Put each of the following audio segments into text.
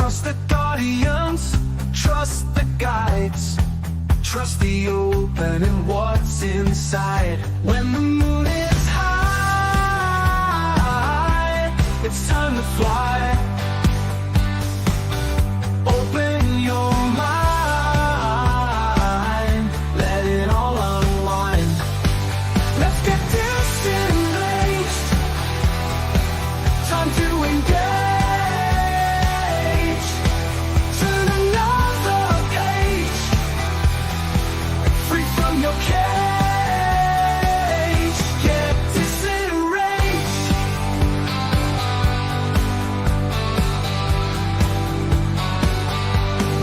Trust the guardians, trust the guides, trust the open and what's inside. When the moon is high, it's time to fly. Open your mind, let it all unwind. Let's get disengaged, time to engage. Turn another page, free from your cage. Get disenraged.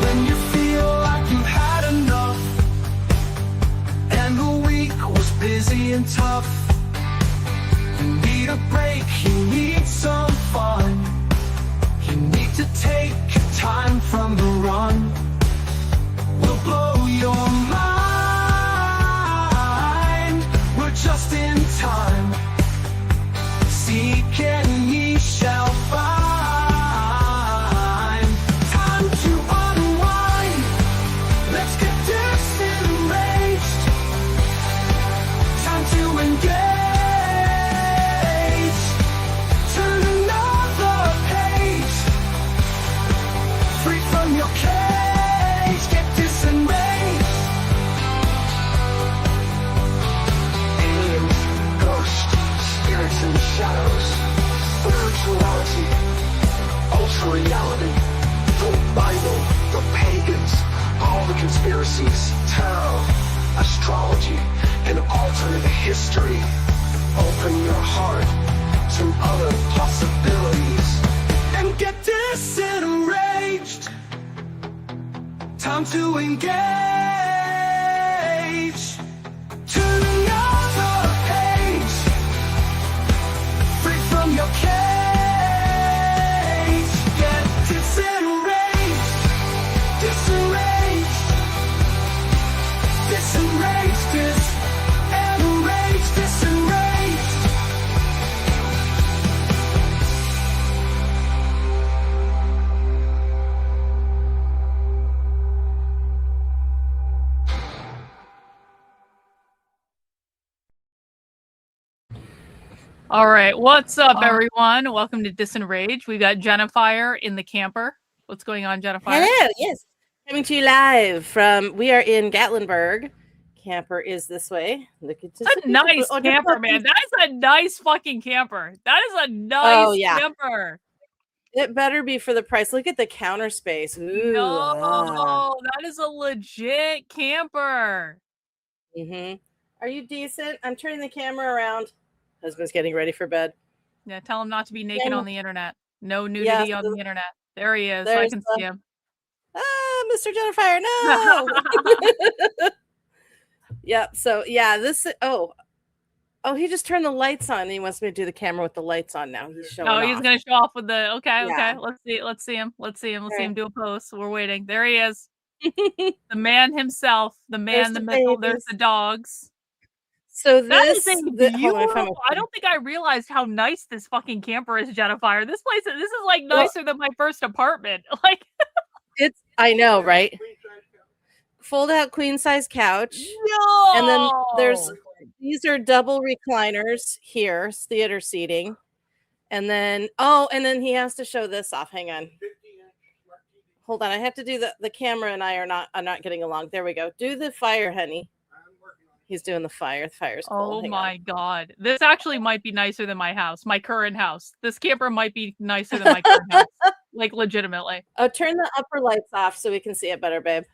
When you feel like you've had enough and the week was busy and tough, you need a break, you need some fun. You need to take time from the run. We'll blow your mind. We're just in time. Seek and ye shall find. Time to unwind. Let's get disenraged. Time to engage. Turn another page, free from your cage. Get disenraged. Aliens, ghosts, spirits and shadows, spirituality, ultra reality, the Bible, the pagans, all the conspiracies, tarot, astrology, and alternate history. Open your heart to other possibilities and get disenraged. Time to engage. Turn another page, free from your cage. Get disenraged, disenraged, disenraged, disenraged, disenraged. All right, what's up, everyone? Welcome to DISENRAGE. We got Jennifer in the camper. What's going on, Jennifer? Hello, yes. Coming to you live from, we are in Gatlinburg. Camper is this way. Look at this. That's a nice camper, man. That is a nice fucking camper. That is a nice camper. It better be for the price. Look at the counter space. Ooh, No, that is a legit camper. Are you decent? I'm turning the camera around. Husband's getting ready for bed. Yeah, tell him not to be naked on the internet. No nudity on the internet. There he is. I can see him. Ah, Mr. Jennifer, no. Yep. So yeah, this. Oh, he just turned the lights on. And he wants me to do the camera with the lights on now. He's showing. Oh, he's gonna show off with the. Okay. Yeah. Okay. Let's see him. Let's see him do a post. We're waiting. There he is. The man himself. The man. The myth. There's the dogs. So this is beautiful. I don't think I realized how nice this fucking camper is, Jennifer. This is like nicer than my first apartment. Like it's. I know, right? Fold out queen size couch. No. And then these are double recliners here, theater seating. And then he has to show this off. Hang on. Hold on. I have to do the camera and I are not getting along. There we go. Do the fire, honey. He's doing the fire. The fire's cold. Oh my God. This actually might be nicer than my house, my current house. This camper might be nicer than my current house. Like legitimately. Oh, turn the upper lights off so we can see it better, babe.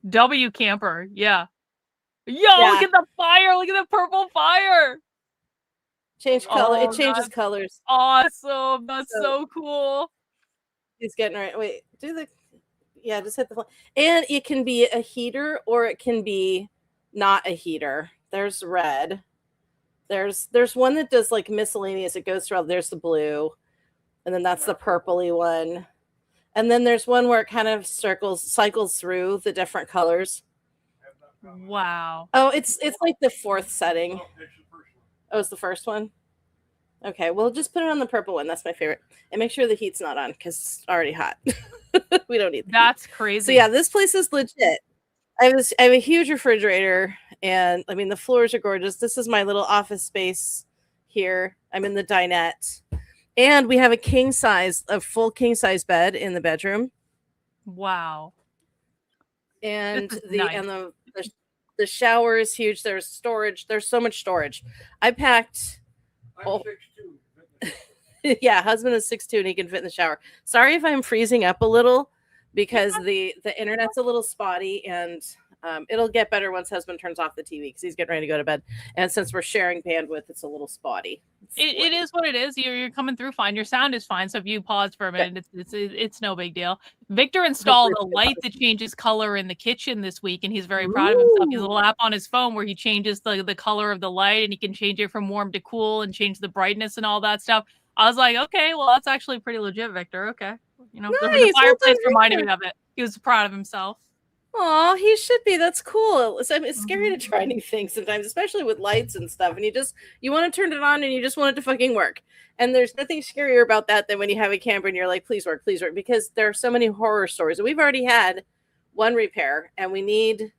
W camper. Yeah. Look at the fire. Look at the purple fire. Change color. It changes colors. Awesome. That's so cool. He's getting right. Wait, just hit the phone. And it can be a heater or it can be not a heater. There's red. There's one that does like miscellaneous. It goes through. There's the blue. And then that's the purpley one. And then there's one where it kind of cycles through the different colors. Wow. Oh, it's like the fourth setting. Oh, it's the first one? Okay, well, just put it on the purple one. That's my favorite. And make sure the heat's not on because it's already hot. We don't need the That's heat. crazy. So yeah, this place is legit. I have a huge refrigerator, and I mean the floors are gorgeous. This is my little office space here. I'm in the dinette, and we have a full king size bed in the bedroom. Wow. And This is the nice. and the shower is huge. There's storage. There's so much storage. I packed. I'm 6'2". Yeah, husband is 6'2" and he can fit in the shower. Sorry if I'm freezing up a little because the internet's a little spotty, and it'll get better once husband turns off the TV because he's getting ready to go to bed. And since we're sharing bandwidth, it's a little spotty. It is what it is. You're coming through fine. Your sound is fine. So if you pause for a minute, it's no big deal. Victor installed a light that changes color in the kitchen this week, and he's very proud of himself. He has a little app on his phone where he changes the color of the light, and he can change it from warm to cool and change the brightness and all that stuff. I was like, okay, well, that's actually pretty legit, Victor. Okay. You know, the fireplace reminded me of it. He was proud of himself. Oh, he should be. That's cool. It's scary to try new things sometimes, especially with lights and stuff. And you want to turn it on and you just want it to fucking work. And there's nothing scarier about that than when you have a camper and you're like, please work, because there are so many horror stories. We've already had one repair and we need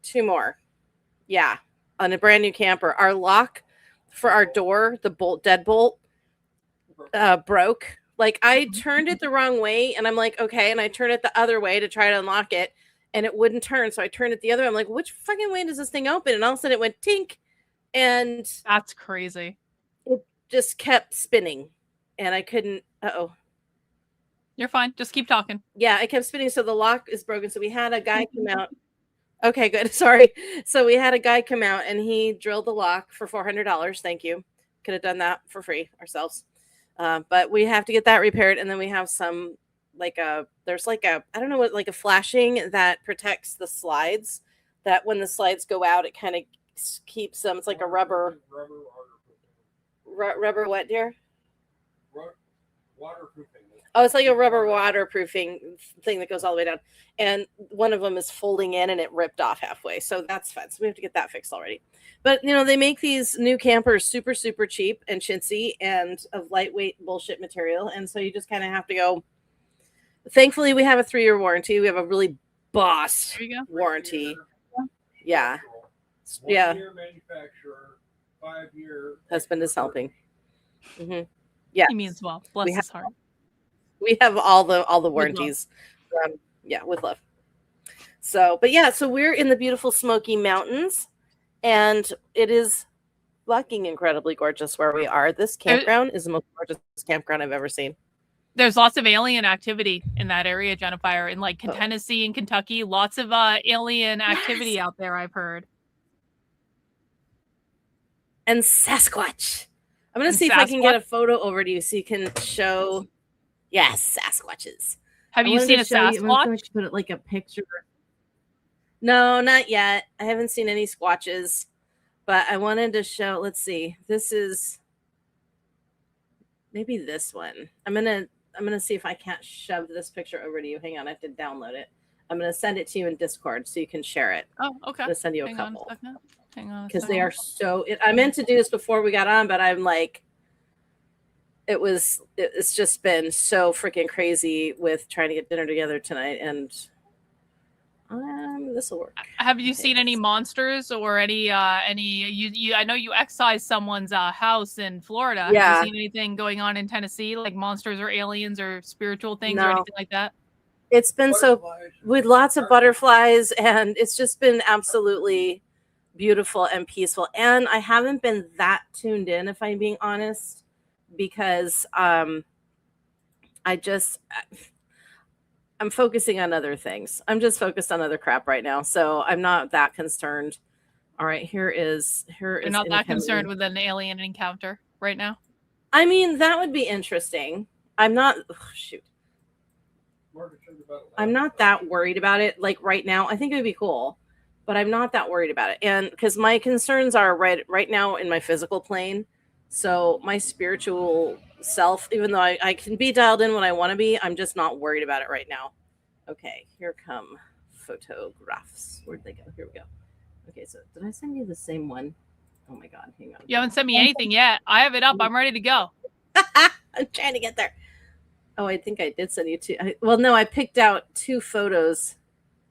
two more. Yeah, on a brand new camper. Our lock for our door, the deadbolt, broke. Like I turned it the wrong way and I'm like, okay. And I turned it the other way to try to unlock it. And it wouldn't turn. So I turned it the other way. I'm like, which fucking way does this thing open? And all of a sudden it went tink. And that's crazy. It just kept spinning. And I couldn't. Uh-oh. You're fine. Just keep talking. Yeah, it kept spinning. So the lock is broken. So we had a guy come out. Okay, good. Sorry. So we had a guy come out and he drilled the lock for $400. Thank you. Could have done that for free ourselves. But we have to get that repaired. And then we have some there's I don't know what, like a flashing that protects the slides, that when the slides go out, it kind of keeps them. It's like a rubber what, dear? Waterproofing. Oh, it's like a rubber waterproofing thing that goes all the way down. And one of them is folding in and it ripped off halfway. So that's fun. So we have to get that fixed already. But, they make these new campers super, super cheap and chintzy and of lightweight bullshit material. And so you just kind of have to go. Thankfully, we have a 3-year warranty. We have a really boss warranty. Yeah. Yeah. 1-year manufacturer, 5-year. Husband is helping. Mm-hmm. Yeah. He means well. Bless his heart. We have all the warranties. Yeah, with love. So, but yeah, so we're in the beautiful Smoky Mountains, and it is fucking incredibly gorgeous where we are. This campground is the most gorgeous campground I've ever seen. There's lots of alien activity in that area, Jennifer, in like Tennessee and Kentucky. Lots of alien activity out there, I've heard. And Sasquatch. I'm going to see if I can get a photo over to you so you can show. Yes, Sasquatches. Have you seen a Sasquatch? Put it like a picture. No, not yet. I haven't seen any squatches, but I wanted to show. Let's see. This is maybe this one. I'm gonna see if I can't shove this picture over to you. Hang on, I have to download it. I'm gonna send it to you in Discord so you can share it. Oh, okay. I'm gonna send you a couple. Hang on, because they are so. I meant to do this before we got on, but I'm like. It's just been so freaking crazy with trying to get dinner together tonight, and this will work. Have you seen any monsters or any you I know you excised someone's house in Florida. Yeah. Have you seen anything going on in Tennessee, like monsters or aliens or spiritual things or anything like that? It's been so with lots of butterflies, and it's just been absolutely beautiful and peaceful. And I haven't been that tuned in, if I'm being honest. Because I'm focusing on other things. I'm just focused on other crap right now. So I'm not that concerned. All right, here is. You're not that concerned with an alien encounter right now? I mean, that would be interesting. I'm not. Shoot. I'm not that worried about it. Like right now, I think it would be cool, but I'm not that worried about it. And because my concerns are right now in my physical plane. So my spiritual self, even though I can be dialed in when I want to be, I'm just not worried about it right now. Okay, here come photographs. Where'd they go? Here we go. Okay, so did I send you the same one? Oh my God, hang on. You haven't sent me anything yet. I have it up. I'm ready to go. I'm trying to get there. Oh, I think I did send you two. Well, no, I picked out 2 photos.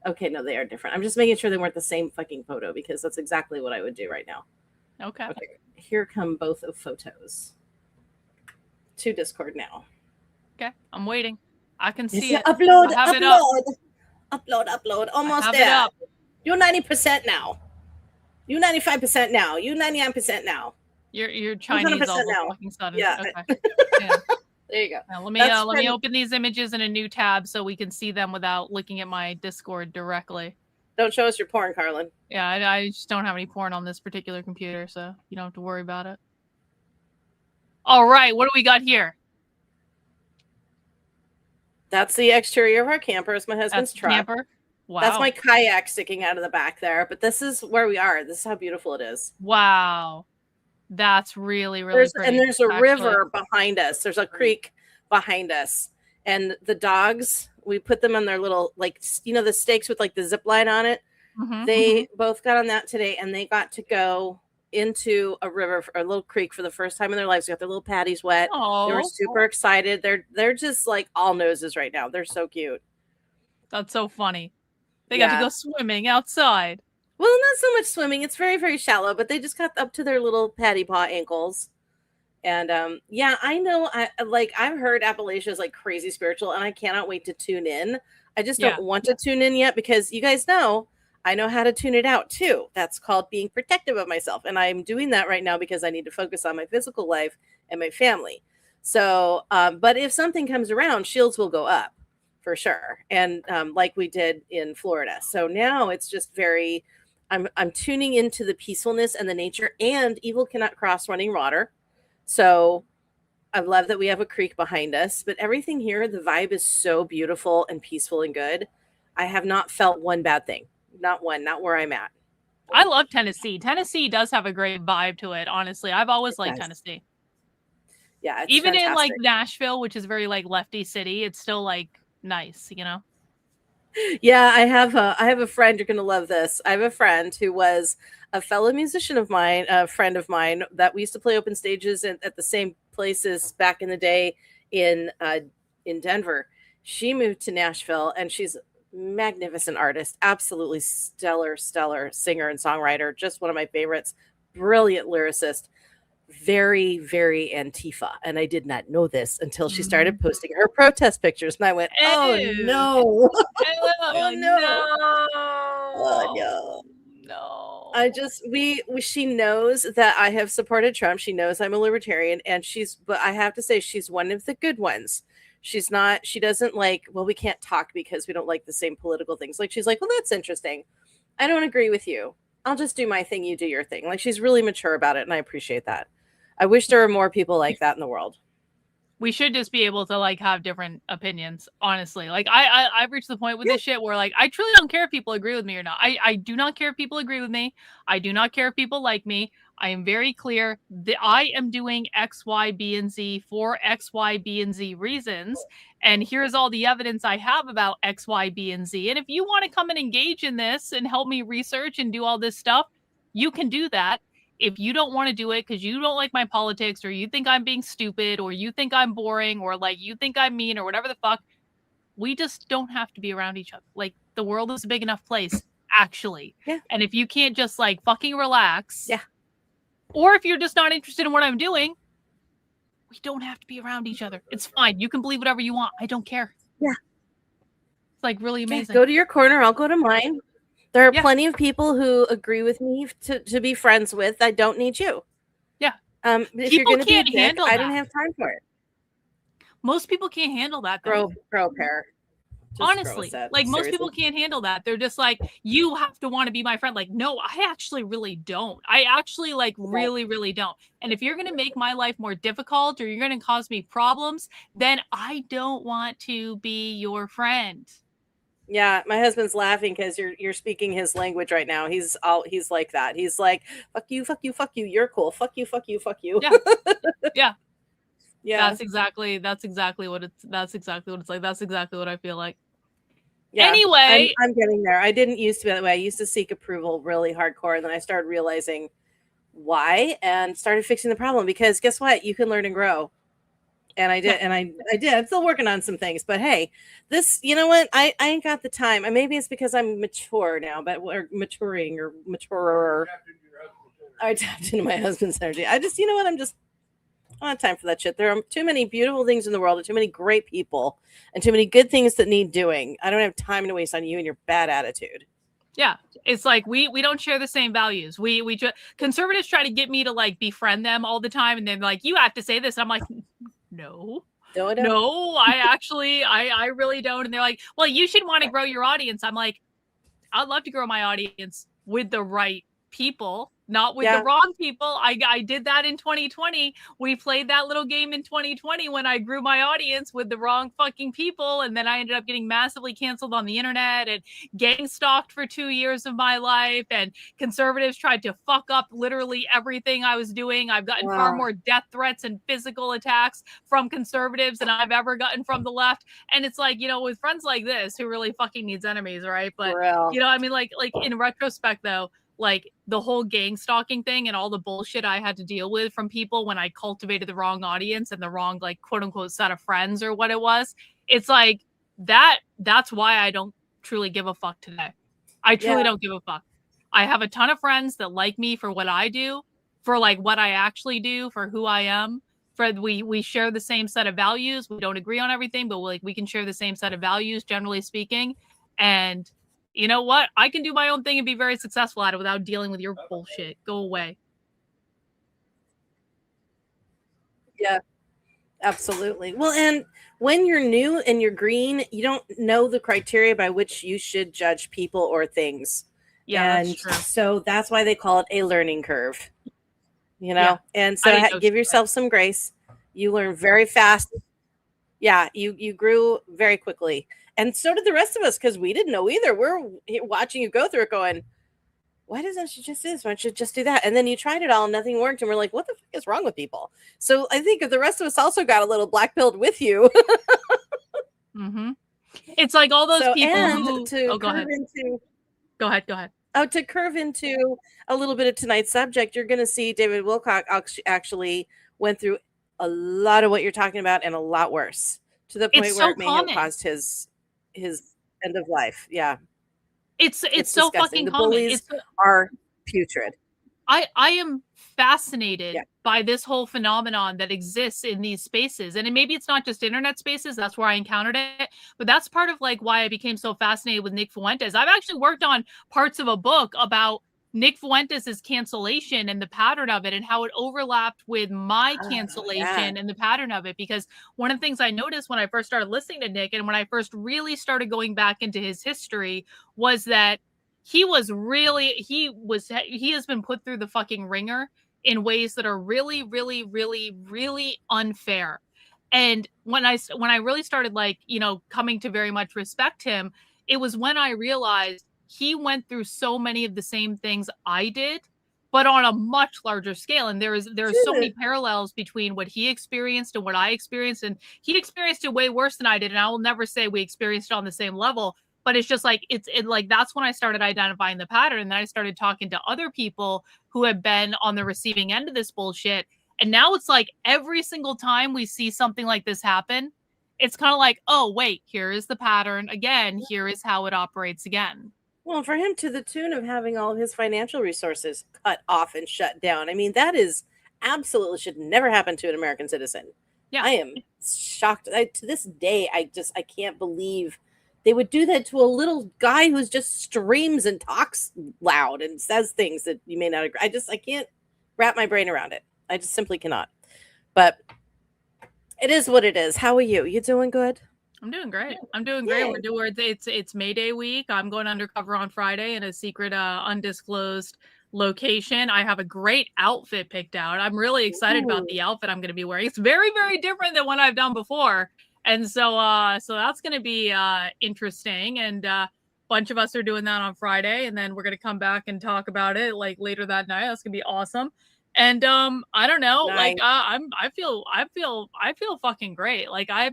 Okay, no, they are different. I'm just making sure they weren't the same fucking photo because that's exactly what I would do right now. Okay. Here come both of photos to Discord now. Okay, I'm waiting. I can see it. Upload, I have upload. Almost have there. it up. You're 90% now. You 95% now. You 99% now. You're Chinese all of now. a fucking sudden. Yeah. Okay. Yeah. There you go. Now, let me open these images in a new tab so we can see them without looking at my Discord directly. Don't show us your porn, Karlyn. Yeah, I just don't have any porn on this particular computer, so you don't have to worry about it. All right, what do we got here? That's the exterior of our camper. It's my husband's truck. Camper. Wow. That's my kayak sticking out of the back there. But this is where we are. This is how beautiful it is. Wow. That's really, really pretty. And there's a river behind us. There's a creek behind us. And the dogs, we put them on their little, like, the stakes with like the zip line on it. They both got on that today, and they got to go into a river, or a little creek, for the first time in their lives. They got their little patties wet. Aww. They were super excited. They're just like all noses right now. They're so cute. That's so funny. They got to go swimming outside. Well, not so much swimming. It's very, very shallow, but they just got up to their little patty paw ankles. And yeah, I know. I've heard Appalachia is like crazy spiritual, and I cannot wait to tune in. I just don't want to tune in yet because you guys know I know how to tune it out too. That's called being protective of myself, and I'm doing that right now because I need to focus on my physical life and my family. So, but if something comes around, shields will go up for sure, and like we did in Florida. So now it's just very. I'm tuning into the peacefulness and the nature, and evil cannot cross running water. So I love that we have a creek behind us, but everything here, the vibe is so beautiful and peaceful and good. I have not felt one bad thing. Not one, not where I'm at. I love Tennessee. Tennessee does have a great vibe to it, honestly. I've always liked Tennessee. Yeah, it's even fantastic. in like Nashville, which is very like lefty city, it's still like nice, you know? Yeah, I have a friend. You're gonna love this. I have a friend who was a fellow musician of mine, a friend of mine, that we used to play open stages at the same places back in the day in Denver. She moved to Nashville, and she's a magnificent artist, absolutely stellar singer and songwriter, just one of my favorites, brilliant lyricist, very, very Antifa. And I did not know this until she started posting her protest pictures. And I went, oh no. Oh no. Oh no. No. She knows that I have supported Trump. She knows I'm a libertarian, and but I have to say she's one of the good ones. She doesn't like, well, we can't talk because we don't like the same political things. Like, she's like, well, that's interesting. I don't agree with you. I'll just do my thing. You do your thing. Like, she's really mature about it. And I appreciate that. I wish there were more people like that in the world. We should just be able to like have different opinions, honestly. Like I've reached the point with this shit where like I truly don't care if people agree with me or not. I do not care if people agree with me. I do not care if people like me. I am very clear that I am doing X, Y, B, and Z for X, Y, B, and Z reasons. And here's all the evidence I have about X, Y, B, and Z. And if you want to come and engage in this and help me research and do all this stuff, you can do that. If you don't want to do it because you don't like my politics, or you think I'm being stupid, or you think I'm boring, or like you think I'm mean, or whatever the fuck, we just don't have to be around each other. Like, the world is a big enough place, actually. Yeah. And if you can't just like fucking relax, yeah, or if you're just not interested in what I'm doing, we don't have to be around each other. It's fine. You can believe whatever you want. I don't care. Yeah. It's like really amazing. Go to your corner. I'll go to mine. There are plenty of people who agree with me to be friends with. I don't need you. Yeah. If people you're going to be a dick, that. I don't have time for it. Most people can't handle that. Grow a pair. Honestly, like most people can't handle that. They're just like, you have to want to be my friend. Like, no, I actually really don't. I actually like really, really don't. And if you're going to make my life more difficult, or you're going to cause me problems, then I don't want to be your friend. Yeah, my husband's laughing because you're speaking his language right now. He's like that. He's like, fuck you, fuck you, fuck you. You're cool. Fuck you, fuck you, fuck you. Yeah. Yeah. Yeah. That's exactly what it's like. That's exactly what I feel like. Yeah, anyway, I'm getting there. I didn't used to be that way. I used to seek approval really hardcore, and then I started realizing why and started fixing the problem, because guess what? You can learn and grow. And I did, and I did. I'm still working on some things, but hey, this, you know what? I ain't got the time. And maybe it's because I'm mature now, but we're maturing or maturer. I tapped into my husband's energy. I just, you know what? I don't have time for that shit. There are too many beautiful things in the world and too many great people and too many good things that need doing. I don't have time to waste on you and your bad attitude. Yeah, it's like we don't share the same values. Conservatives try to get me to like befriend them all the time, and then like, you have to say this. I'm like, no, I really don't. And they're like, well, you should want to grow your audience. I'm like, I'd love to grow my audience with the right people, not with the wrong people. I did that in 2020. We played that little game in 2020 when I grew my audience with the wrong fucking people, and then I ended up getting massively canceled on the internet and gang stalked for 2 years of my life, and conservatives tried to fuck up literally everything I was doing. I've gotten far more death threats and physical attacks from conservatives than I've ever gotten from the left. And it's like, you know, with friends like this, who really fucking needs enemies, right? But you know, I mean, like in retrospect though, like the whole gang stalking thing and all the bullshit I had to deal with from people when I cultivated the wrong audience and the wrong, like, quote unquote set of friends or what it was. It's like that's why I don't truly give a fuck today. I truly don't give a fuck. I have a ton of friends that like me for what I do, for like what I actually do, for who I am. For we share the same set of values. We don't agree on everything, but we can share the same set of values, generally speaking. And you know what? I can do my own thing and be very successful at it without dealing with your bullshit. Go away. Yeah, absolutely. Well, and when you're new and you're green, you don't know the criteria by which you should judge people or things. Yeah, and that's true. So that's why they call it a learning curve. You know, and so give yourself some grace. You learn very fast. Yeah, you grew very quickly. And so did the rest of us, because we didn't know either. We're watching you go through it going, why doesn't she just do this? Why don't you just do that? And then you tried it all and nothing worked. And we're like, what the fuck is wrong with people? So I think if the rest of us also got a little black pilled with you. It's like all those people who go ahead. Go ahead. Oh, to curve into a little bit of tonight's subject, you're going to see David Wilcock actually went through a lot of what you're talking about and a lot worse, to the point where it may have caused his end of life. Yeah. It's so fucking the common. Bullies are putrid. I am fascinated by this whole phenomenon that exists in these spaces. And maybe it's not just internet spaces. That's where I encountered it. But that's part of like why I became so fascinated with Nick Fuentes. I've actually worked on parts of a book about Nick Fuentes' cancellation and the pattern of it and how it overlapped with my cancellation and the pattern of it. Because one of the things I noticed when I first started listening to Nick and when I first really started going back into his history was that he has been put through the fucking ringer in ways that are really, really, really, really unfair. And when I really started, like, you know, coming to very much respect him, it was when I realized he went through so many of the same things I did, but on a much larger scale. And there are so many parallels between what he experienced and what I experienced. And he experienced it way worse than I did. And I will never say we experienced it on the same level. But it's just like, that's when I started identifying the pattern. And then I started talking to other people who have been on the receiving end of this bullshit. And now it's like every single time we see something like this happen, it's kind of like, oh, wait, here is the pattern again. Here is how it operates again. Well, for him, to the tune of having all of his financial resources cut off and shut down. I mean, that is absolutely should never happen to an American citizen. Yeah, I am shocked. To this day, I can't believe they would do that to a little guy who's just streams and talks loud and says things that you may not agree. I can't wrap my brain around it. I just simply cannot. But it is what it is. How are you? You doing good? I'm doing great. It's May Day week. I'm going undercover on Friday in a secret, undisclosed location. I have a great outfit picked out. I'm really excited about the outfit I'm going to be wearing. It's very, very different than what I've done before. And so that's going to be interesting. And a bunch of us are doing that on Friday. And then we're going to come back and talk about it like later that night. That's going to be awesome. And I don't know, nice. I feel fucking great. Like I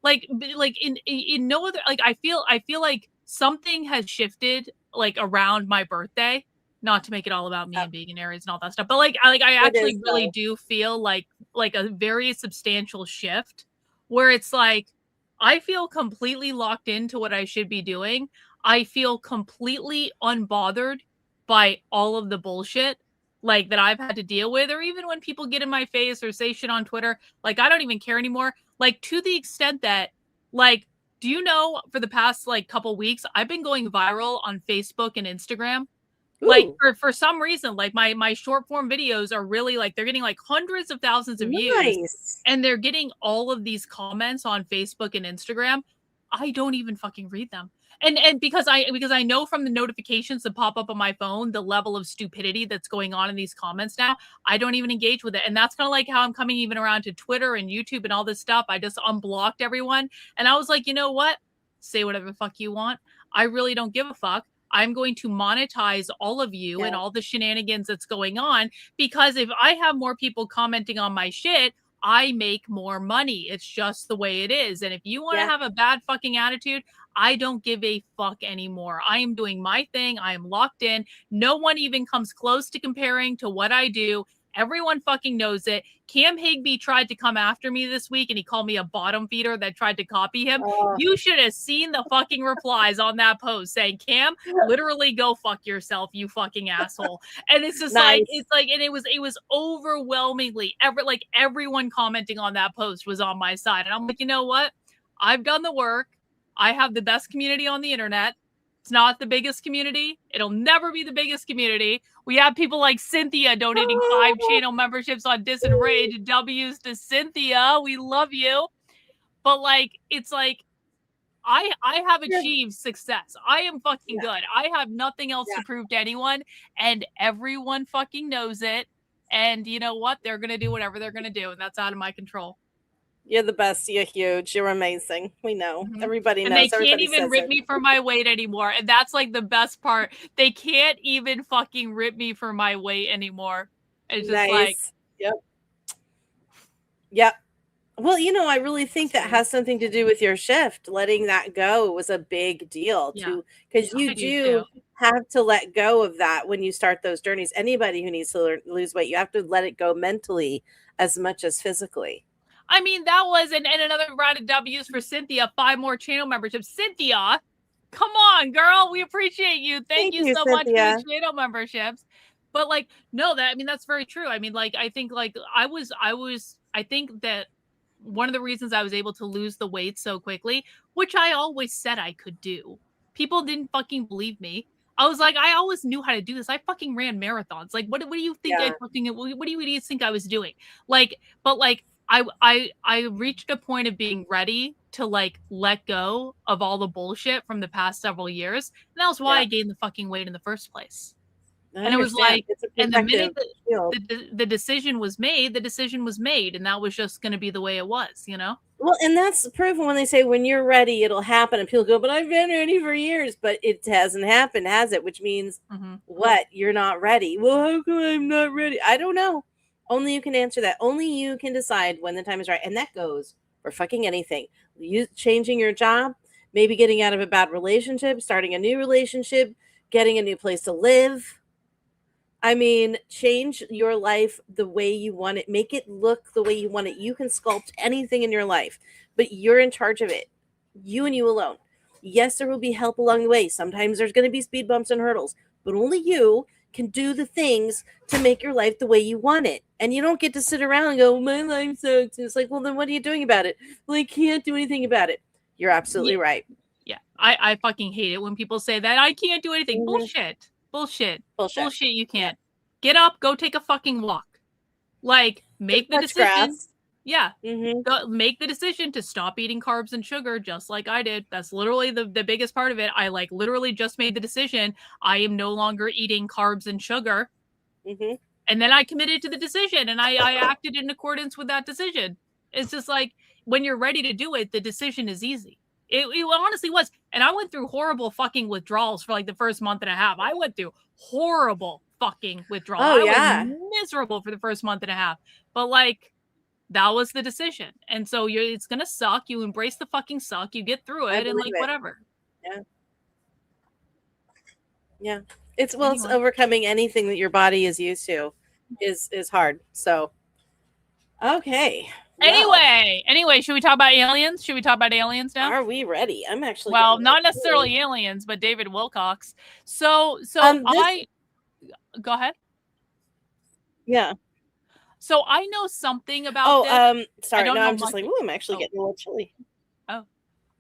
in no other, like I feel like something has shifted like around my birthday. not to make it all about me and being an Aries and all that stuff, but like I actually really do feel like a very substantial shift where it's like I feel completely locked into what I should be doing. I feel completely unbothered by all of the bullshit like that I've had to deal with, or even when people get in my face or say shit on Twitter, like I don't even care anymore. Like to the extent that like, do you know for the past like couple weeks, I've been going viral on Facebook and Instagram. Ooh. Like for some reason, like my short form videos are really like they're getting like hundreds of thousands of views, and they're getting all of these comments on Facebook and Instagram. I don't even fucking read them. And because I know from the notifications that pop up on my phone the level of stupidity that's going on in these comments now, I don't even engage with it. And that's kind of like how I'm coming even around to Twitter and YouTube and all this stuff. I just unblocked everyone, and I was like, you know what? Say whatever the fuck you want. I really don't give a fuck. I'm going to monetize all of you and all the shenanigans that's going on, because if I have more people commenting on my shit, I make more money. It's just the way it is. And if you want to have a bad fucking attitude, I don't give a fuck anymore. I am doing my thing. I am locked in. No one even comes close to comparing to what I do. Everyone fucking knows it. Cam Higby tried to come after me this week, and he called me a bottom feeder that tried to copy him. You should have seen the fucking replies on that post saying, Cam, literally go fuck yourself, you fucking asshole. And it's just and it was overwhelmingly everyone commenting on that post was on my side. And I'm like, you know what? I've done the work. I have the best community on the internet. It's not the biggest community. It'll never be the biggest community. We have people like Cynthia donating 5 channel memberships on DISENRAGE. W's to Cynthia. We love you. But like, it's like, I have achieved success. I am fucking good. I have nothing else to prove to anyone, and everyone fucking knows it. And you know what? They're going to do whatever they're going to do, and that's out of my control. You're the best. You're huge. You're amazing. We know. Everybody knows. And they can't even rip me for my weight anymore. And that's like the best part. They can't even fucking rip me for my weight anymore. It's just like, Yep. Well, you know, I really think that has something to do with your shift. Letting that go was a big deal too, because you do have to let go of that when you start those journeys. Anybody who needs to lose weight, you have to let it go mentally as much as physically. I mean, that was and another round of W's for Cynthia. 5 more channel memberships. Cynthia, come on, girl. We appreciate you. Thank you so much for the channel memberships. But like, no, that's very true. I mean, like, I think like I think that one of the reasons I was able to lose the weight so quickly, which I always said I could do. People didn't fucking believe me. I was like, I always knew how to do this. I fucking ran marathons. Like, what do you think what do you think I was doing? Like, but like, I reached a point of being ready to like let go of all the bullshit from the past several years. And that was why I gained the fucking weight in the first place. And it was like, and the minute the decision was made, and that was just going to be the way it was, you know? Well, and that's proven when they say when you're ready, it'll happen. And people go, but I've been ready for years, but it hasn't happened, has it? Which means what? You're not ready. Well, how come I'm not ready? I don't know. Only you can answer that. Only you can decide when the time is right. And that goes for fucking anything. You changing your job, maybe getting out of a bad relationship, starting a new relationship, getting a new place to live. I mean, change your life the way you want it. Make it look the way you want it. You can sculpt anything in your life, but you're in charge of it. You and you alone. Yes, there will be help along the way. Sometimes there's going to be speed bumps and hurdles, but only you can do the things to make your life the way you want it. And you don't get to sit around and go, my life sucks. It's like, well, then what are you doing about it? Well, I can't do anything about it. You're absolutely right. Yeah. I fucking hate it when people say that I can't do anything. Bullshit. You can't. Get up, go take a fucking walk. Like, make the decision. Grass. Yeah. Go, make the decision to stop eating carbs and sugar, just like I did. That's literally the biggest part of it. I like literally just made the decision. I am no longer eating carbs and sugar. And then I committed to the decision, and I acted in accordance with that decision. It's just like, when you're ready to do it, the decision is easy. It honestly was. And I went through horrible fucking withdrawals for like the first month and a half. I went through horrible fucking withdrawals. I was miserable for the first month and a half. But like, that was the decision. And so it's going to suck. You embrace the fucking suck. You get through it and like, whatever. Yeah. It's Anyway. overcoming anything that your body is used to is hard. So okay. Well, Anyway, should we talk about aliens? Should we talk about aliens now? are we ready? I'm actually not necessarily aliens, but David Wilcock. So go ahead. Yeah. So I know something about this. Sorry. No, I'm just like, I'm actually getting a little chilly. Oh,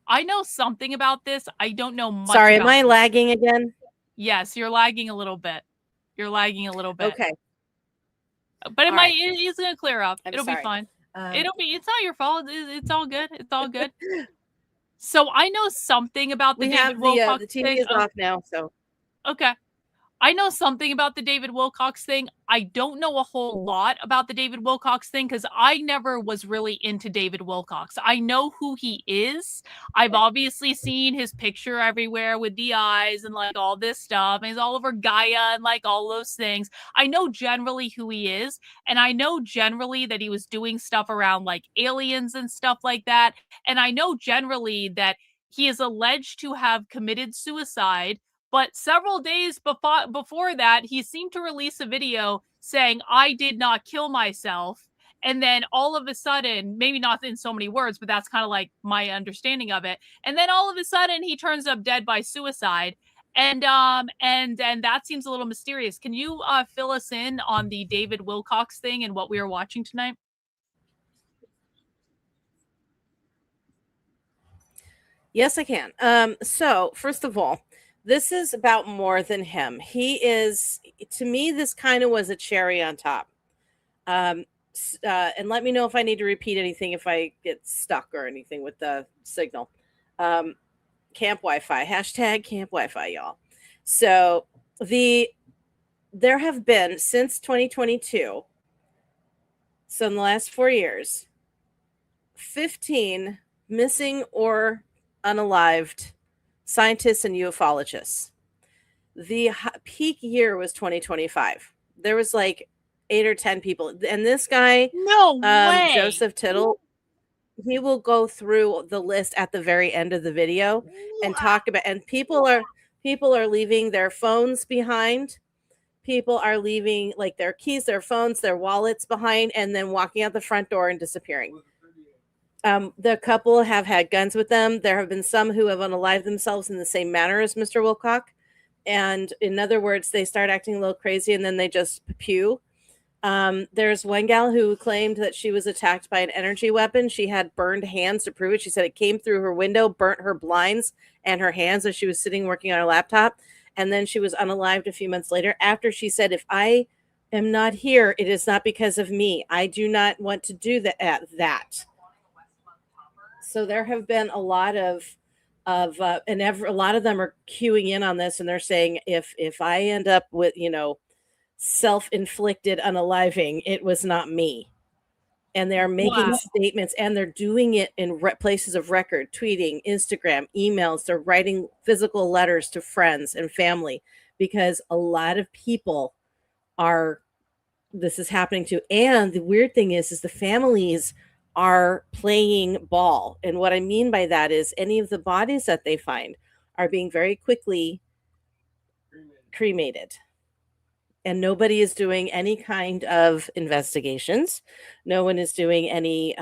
I know something about this. I don't know much. Sorry, am I lagging again? Yes, you're lagging a little bit. Okay. But it's going to clear up. It'll be fine. It's not your fault. It's all good. It's all good. So I know something about the David Wilcock the TV is off now, so. Okay. I know something about the David Wilcock thing. I don't know a whole lot about the David Wilcock thing because I never was really into David Wilcock. I know who he is. I've obviously seen his picture everywhere with the eyes and like all this stuff. And he's all over Gaia and like all those things. I know generally who he is. And I know generally that he was doing stuff around like aliens and stuff like that. And I know generally that he is alleged to have committed suicide. But several days before that, he seemed to release a video saying, I did not kill myself. And then all of a sudden, maybe not in so many words, but that's kind of like my understanding of it. And then all of a sudden, he turns up dead by suicide. And that seems a little mysterious. Can you fill us in on the David Wilcock thing and what we are watching tonight? Yes, I can. So first of all, this is about more than him. He is, to me, this kind of was a cherry on top. And let me know if I need to repeat anything if I get stuck or anything with the signal. Camp Wi-Fi, hashtag Camp Wi-Fi, y'all. So there have been since 2022, so in the last 4 years, 15 missing or unalived scientists and ufologists. The peak year was 2025. There was like 8 or 10 people. And this guy, no way. Joseph Tittle, he will go through the list at the very end of the video and talk about, and people are leaving their phones behind. People are leaving like their keys, their phones, their wallets behind, and then walking out the front door and disappearing. The couple have had guns with them. There have been some who have unalived themselves in the same manner as Mr. Wilcock. And in other words, they start acting a little crazy and then they just pew. There's one gal who claimed that she was attacked by an energy weapon. She had burned hands to prove it. She said it came through her window, burnt her blinds and her hands as she was sitting working on her laptop. And then she was unalived a few months later after she said, if I am not here, it is not because of me. I do not want to do that. So there have been a lot of a lot of them are queuing in on this, and they're saying if I end up with self-inflicted unaliving, it was not me. And they're making statements, and they're doing it in places of record, tweeting, Instagram, emails. They're writing physical letters to friends and family because a lot of people this is happening to. And the weird thing is the families are playing ball. And what I mean by that is any of the bodies that they find are being very quickly cremated. And nobody is doing any kind of investigations. No one is doing any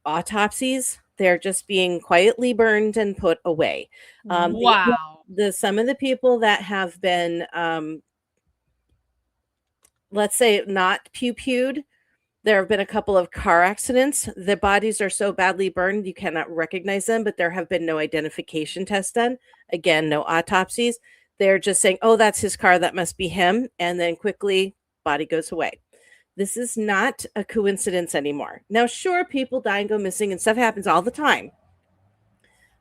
autopsies. They're just being quietly burned and put away. Wow. Some of the people that have been, let's say, not pew-pewed, there have been a couple of car accidents. The bodies are so badly burned, you cannot recognize them, but there have been no identification tests done. Again, no autopsies. They're just saying, oh, that's his car. That must be him. And then quickly, body goes away. This is not a coincidence anymore. Now, sure, people die and go missing and stuff happens all the time.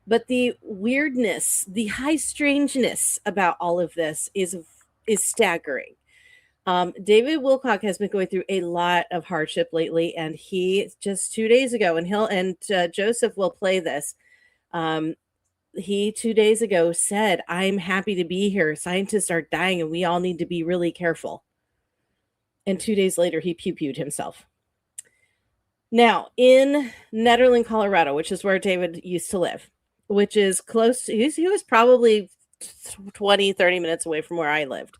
But the weirdness, the high strangeness about all of this is staggering. David Wilcock has been going through a lot of hardship lately, and he just 2 days ago, and Joseph will play this. He 2 days ago said, I'm happy to be here. Scientists are dying and we all need to be really careful. And 2 days later, he pew-pewed himself. Now, in Nederland, Colorado, which is where David used to live, which is close, he was probably 20, 30 minutes away from where I lived.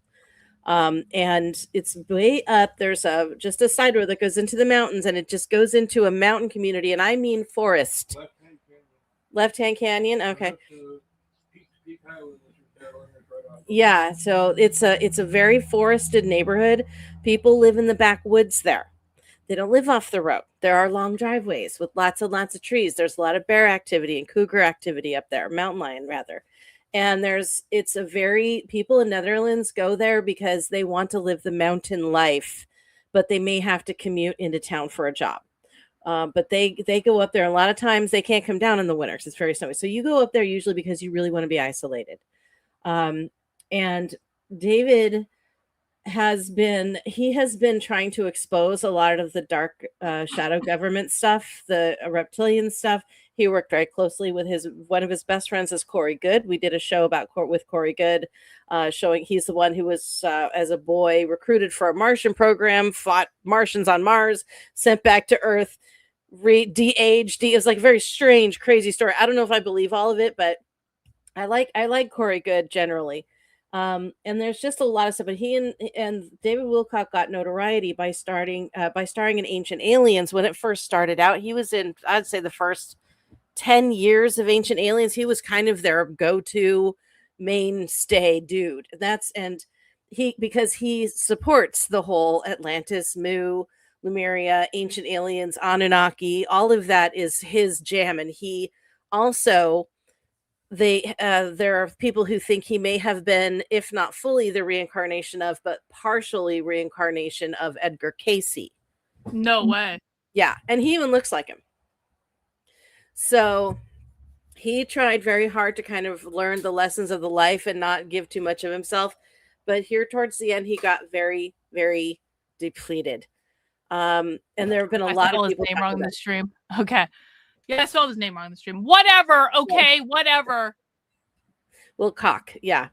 And it's way up. There's just a side road that goes into the mountains, and it just goes into a mountain community, and I mean forest. Left-hand canyon. Okay. Yeah, so it's a very forested neighborhood. People live in the backwoods there. They don't live off the road. There are long driveways with lots and lots of trees. There's a lot of bear activity and cougar activity up there, mountain lion rather. And people in Netherlands go there because they want to live the mountain life, but they may have to commute into town for a job. But they go up there. A lot of times they can't come down in the winter because it's very snowy. So you go up there usually because you really want to be isolated. And David has been trying to expose a lot of the dark shadow government stuff, the reptilian stuff. He worked very closely with one of his best friends is Corey Goode. We did a show with Corey Goode, showing he's the one who was, as a boy, recruited for a Martian program, fought Martians on Mars, sent back to Earth, de-aged. It was like a very strange, crazy story. I don't know if I believe all of it, but I like Corey Goode generally. And there's just a lot of stuff. But he and David Wilcock got notoriety by starring in Ancient Aliens. When it first started out, he was in, I'd say, the first 10 years of Ancient Aliens. He was kind of their go-to mainstay dude. Because he supports the whole Atlantis, Mu, Lemuria, Ancient Aliens, Anunnaki. All of that is his jam. And he also... there are people who think he may have been, if not fully the reincarnation of, but partially reincarnation of Edgar Cayce. No way. Yeah, and he even looks like him. So he tried very hard to kind of learn the lessons of the life and not give too much of himself. But here towards the end, he got very, very depleted. And there have been a lot of people his name wrong in the stream. Okay. Yeah, I spelled his name wrong in the stream. Whatever. Okay, whatever. Wilcock. Yeah.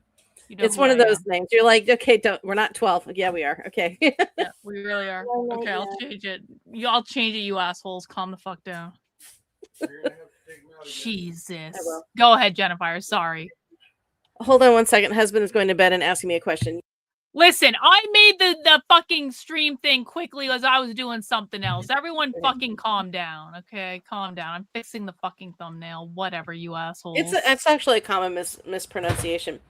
It's one of those names. You're like, okay, we're not 12. Yeah, we are. Okay. Yeah, we really are. Okay, I'll change it. I'll change it, you assholes. Calm the fuck down. Jesus. Go ahead, Jennifer. Sorry. Hold on one second. Husband is going to bed and asking me a question. Listen, I made the fucking stream thing quickly as I was doing something else. Everyone fucking calm down, okay? Calm down. I'm fixing the fucking thumbnail. Whatever, you assholes. It's actually a common mispronunciation.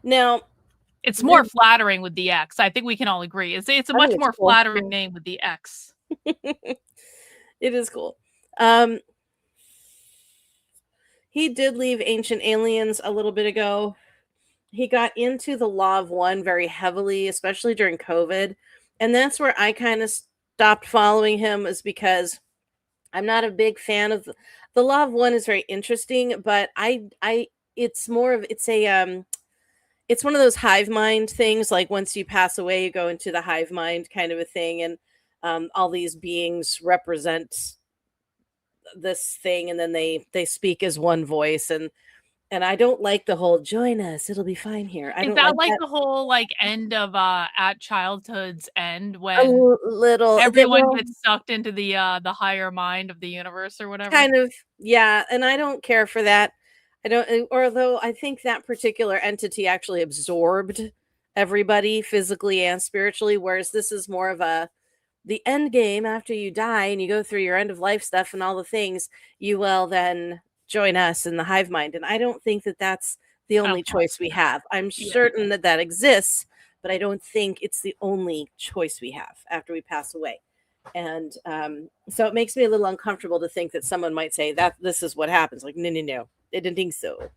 Now, it's more flattering with the X. I think we can all agree. It's a much more flattering name with the X. It is cool. He did leave Ancient Aliens a little bit ago. He got into the Law of One very heavily, especially during COVID. And that's where I kind of stopped following him, is because I'm not a big fan of the Law of One. Is very interesting, but it's one of those hive mind things. Like once you pass away, you go into the hive mind kind of a thing. And all these beings represent this thing. And then they speak as one voice. And I don't like the whole join us, it'll be fine here. Is that like the whole end of At Childhood's End, when everyone gets sucked into the higher mind of the universe or whatever? Kind of, yeah. And I don't care for that. Although I think that particular entity actually absorbed everybody physically and spiritually, whereas this is more of the end game. After you die and you go through your end of life stuff and all the things, you will then join us in the hive mind. And I don't think that that's the only choice we have. I'm certain that exists, but I don't think it's the only choice we have after we pass away. And so it makes me a little uncomfortable to think that someone might say that this is what happens. Like, no, I didn't think so.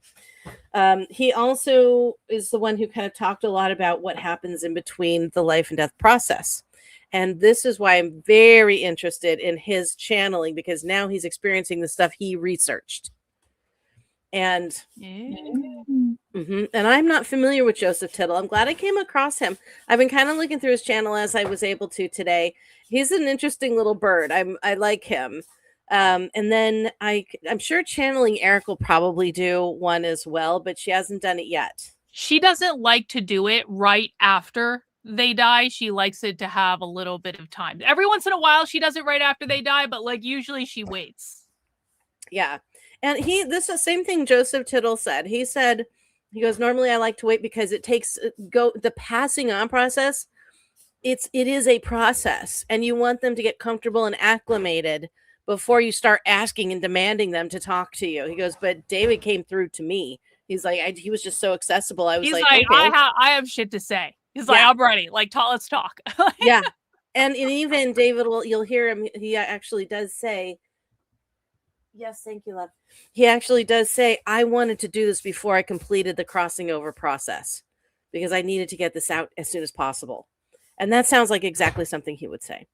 He also is the one who kind of talked a lot about what happens in between the life and death process. And this is why I'm very interested in his channeling, because now he's experiencing the stuff he researched. And and I'm not familiar with Joseph Tittle. I'm glad I came across him. I've been kind of looking through his channel as I was able to today. He's an interesting little bird. I like him. And then I'm sure Channeling Eric will probably do one as well, but she hasn't done it yet. She doesn't like to do it right after they die. She likes it to have a little bit of time. Every once in a while she does it right after they die, but usually she waits. Yeah. And this is the same thing Joseph Tittle said. He said He goes, normally I like to wait because it takes the passing on process. It is a process, and you want them to get comfortable and acclimated before you start asking and demanding them to talk to you. He goes, but David came through to me. He's like, he was just so accessible. I was He's like, like, okay. I have shit to say. He's like, Yeah. I'm ready. Like, let's talk. Yeah. And even David you'll hear him. He actually does say, yes, thank you, love. He actually does say, I wanted to do this before I completed the crossing over process because I needed to get this out as soon as possible. And that sounds like exactly something he would say.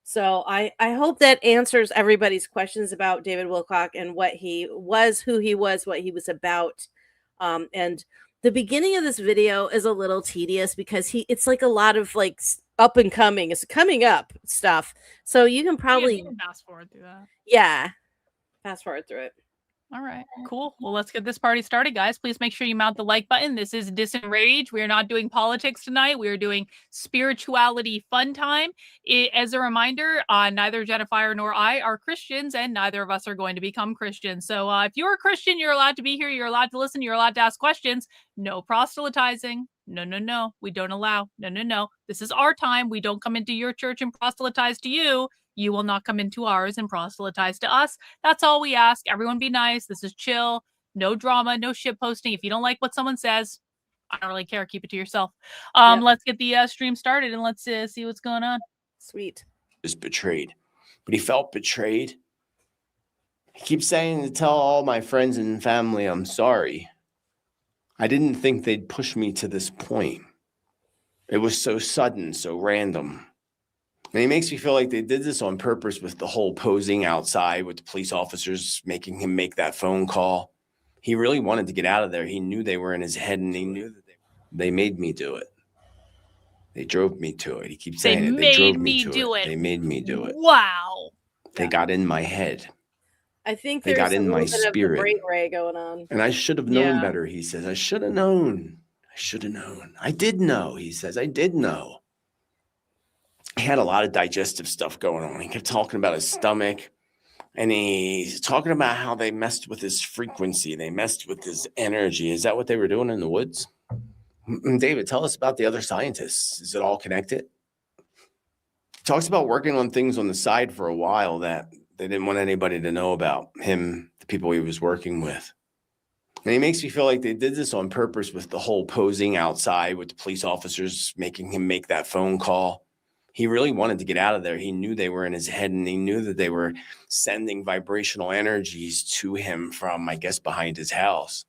So I hope that answers everybody's questions about David Wilcock and what he was, who he was, what he was about. And the beginning of this video is a little tedious because it's like a lot of like up and coming, it's coming up stuff. So you can probably fast forward through that. Yeah. Fast forward through it. All right, cool. Well, let's get this party started, guys. Please make sure you mount the like button. This is DISENRAGE. We are not doing politics tonight. We are doing spirituality fun time. As a reminder, neither Jennifer nor I are Christians, and neither of us are going to become Christians. So if you're a Christian, you're allowed to be here. You're allowed to listen. You're allowed to ask questions. No proselytizing. No. We don't allow. No. This is our time. We don't come into your church and proselytize to you. You will not come into ours and proselytize to us. That's all we ask. Everyone be nice. This is chill. No drama, no shit posting. If you don't like what someone says, I don't really care. Keep it to yourself. Let's get the stream started and let's see what's going on. Sweet. Is betrayed, but he felt betrayed. He keeps saying to tell all my friends and family I'm sorry. I didn't think they'd push me to this point. It was so sudden, so random. And he makes me feel like they did this on purpose with the whole posing outside with the police officers making him make that phone call. He really wanted to get out of there. He knew they were in his head, and he knew that they made me do it. They drove me to it. He keeps saying it. They drove me to it. They made me do it. Wow. They got in my head. I think they got in my bit spirit. Of the brain ray going on. And I should have known better, he says. I should have known. I should have known. I did know, he says. I did know. He had a lot of digestive stuff going on. He kept talking about his stomach, and he's talking about how they messed with his frequency. They messed with his energy. Is that what they were doing in the woods? David, tell us about the other scientists. Is it all connected? He talks about working on things on the side for a while that they didn't want anybody to know about him, the people he was working with. And he makes me feel like they did this on purpose with the whole posing outside with the police officers making him make that phone call. He really wanted to get out of there. He knew they were in his head, and he knew that they were sending vibrational energies to him from, I guess, behind his house.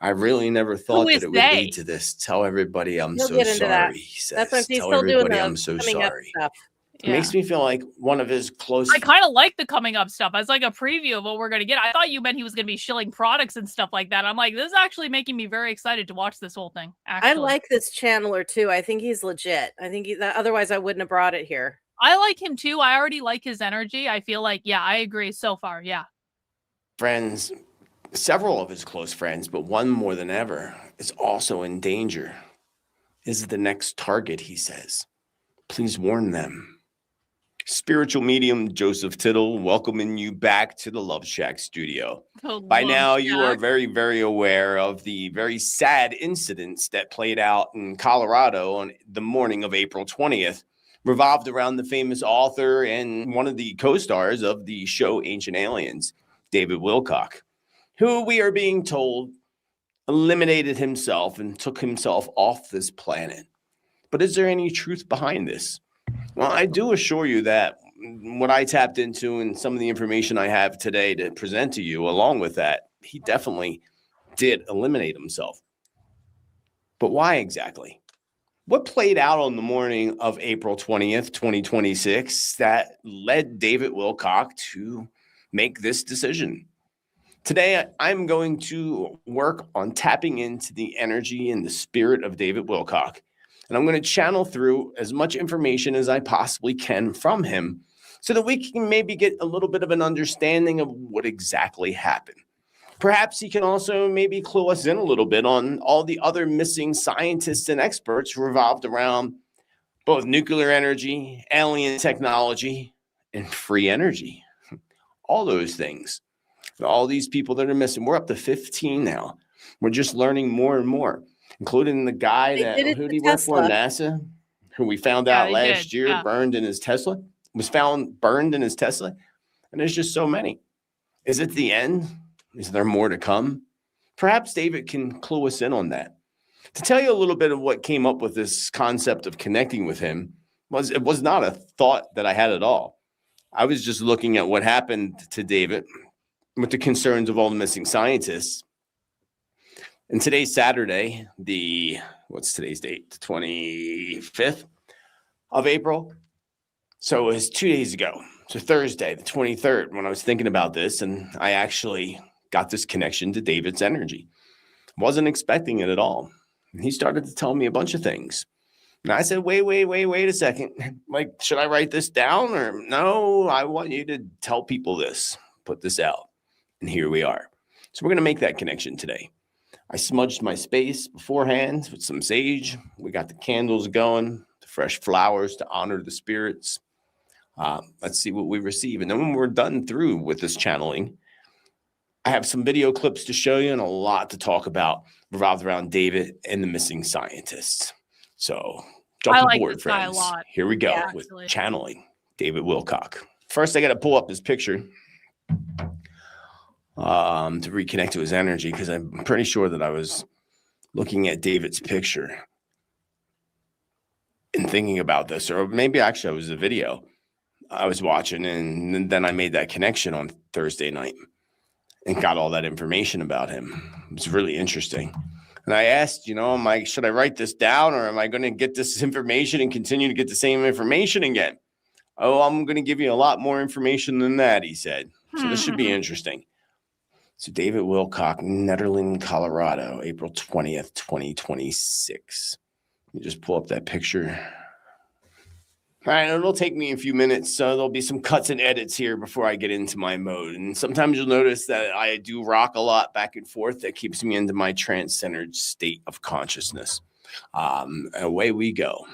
I really never thought that it would lead to this. Tell everybody I'm so sorry, he says. That's what he's Tell still everybody doing I'm so sorry. It makes me feel like one of his close... I kind of like the coming up stuff. As like a preview of what we're going to get. I thought you meant he was going to be shilling products and stuff like that. I'm like, this is actually making me very excited to watch this whole thing. Actually. I like this channeler too. I think he's legit. I think otherwise I wouldn't have brought it here. I like him too. I already like his energy. I feel like, yeah, I agree so far. Yeah. Friends, several of his close friends, but one more than ever, is also in danger. Is the next target, he says. Please warn them. Spiritual medium Joseph Tittle welcoming you back to the Love Shack studio. By now, you are very, very aware of the very sad incidents that played out in Colorado on the morning of April 20th, revolved around the famous author and one of the co-stars of the show Ancient Aliens, David Wilcock, who we are being told eliminated himself and took himself off this planet. But is there any truth behind this? Well, I do assure you that what I tapped into and some of the information I have today to present to you, along with that, he definitely did eliminate himself. But why exactly? What played out on the morning of April 20th, 2026 that led David Wilcock to make this decision? Today, I'm going to work on tapping into the energy and the spirit of David Wilcock. And I'm going to channel through as much information as I possibly can from him so that we can maybe get a little bit of an understanding of what exactly happened. Perhaps he can also maybe clue us in a little bit on all the other missing scientists and experts who revolved around both nuclear energy, alien technology, and free energy. All those things. All these people that are missing. We're up to 15 now. We're just learning more and more, including the guy They did it who to did he work for? Tesla. NASA, who we found Yeah, out they last did. year Yeah. burned in his Tesla, was found burned in his Tesla. And there's just so many. Is it the end? Is there more to come? Perhaps David can clue us in on that. To tell you a little bit of what came up with this concept of connecting with him, it was not a thought that I had at all. I was just looking at what happened to David with the concerns of all the missing scientists. And today's Saturday, what's today's date? The 25th of April. So it was 2 days ago. So Thursday, the 23rd, when I was thinking about this, and I actually got this connection to David's energy. Wasn't expecting it at all. And he started to tell me a bunch of things. And I said, wait a second. Like, should I write this down? Or no, I want you to tell people this, put this out. And here we are. So we're going to make that connection today. I smudged my space beforehand with some sage. We got the candles going, the fresh flowers to honor the spirits. Let's see what we receive. And then when we're done through with this channeling, I have some video clips to show you and a lot to talk about revolved around David and the missing scientists. So jump aboard, friends. Here we go with channeling David Wilcock. First, I got to pull up his picture to reconnect to his energy, because I'm pretty sure that I was looking at David's picture and thinking about this, or maybe actually it was a video I was watching, and then I made that connection on Thursday night and got all that information about him. It was really interesting. And I asked, should I write this down, or am I going to get this information and continue to get the same information again? Oh, I'm going to give you a lot more information than that, he said. So this should be interesting. So David Wilcock, Netherland, Colorado, April 20th, 2026. You just pull up that picture. All right, it'll take me a few minutes, so there'll be some cuts and edits here before I get into my mode. And sometimes you'll notice that I do rock a lot back and forth. That keeps me into my trance-centered state of consciousness. Away we go.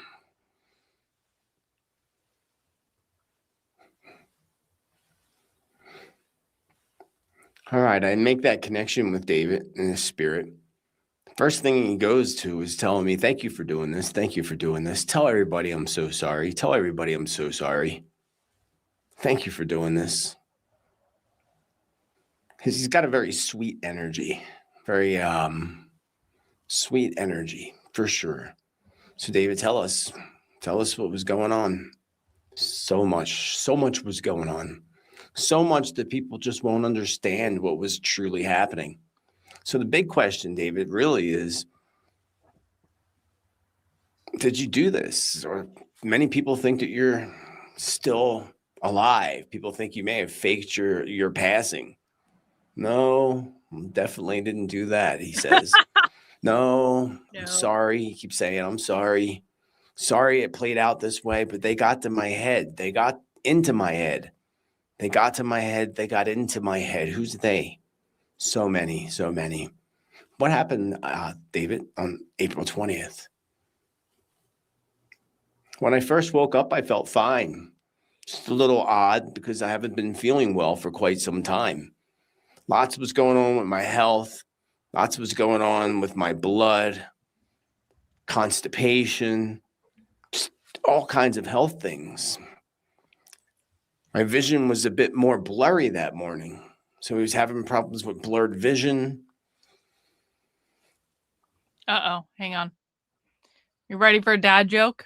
All right, I make that connection with David in his spirit. First thing he goes to is telling me, thank you for doing this. Thank you for doing this. Tell everybody I'm so sorry. Tell everybody I'm so sorry. Thank you for doing this. Because he's got a very sweet energy. Very sweet energy, for sure. So David, tell us what was going on. So much was going on. So much that people just won't understand what was truly happening. So the big question, David, really is, did you do this? Or many people think that you're still alive. People think you may have faked your passing. No, definitely didn't do that, he says. No, I'm sorry. He keeps saying, I'm sorry. Sorry it played out this way, but they got to my head. They got into my head. They got to my head. They got into my head. Who's they? So many. What happened, David, on April 20th? When I first woke up, I felt fine. Just a little odd because I haven't been feeling well for quite some time. Lots was going on with my health. Lots was going on with my blood, constipation, just all kinds of health things. My vision was a bit more blurry that morning. So he was having problems with blurred vision. Uh-oh, hang on. You ready for a dad joke?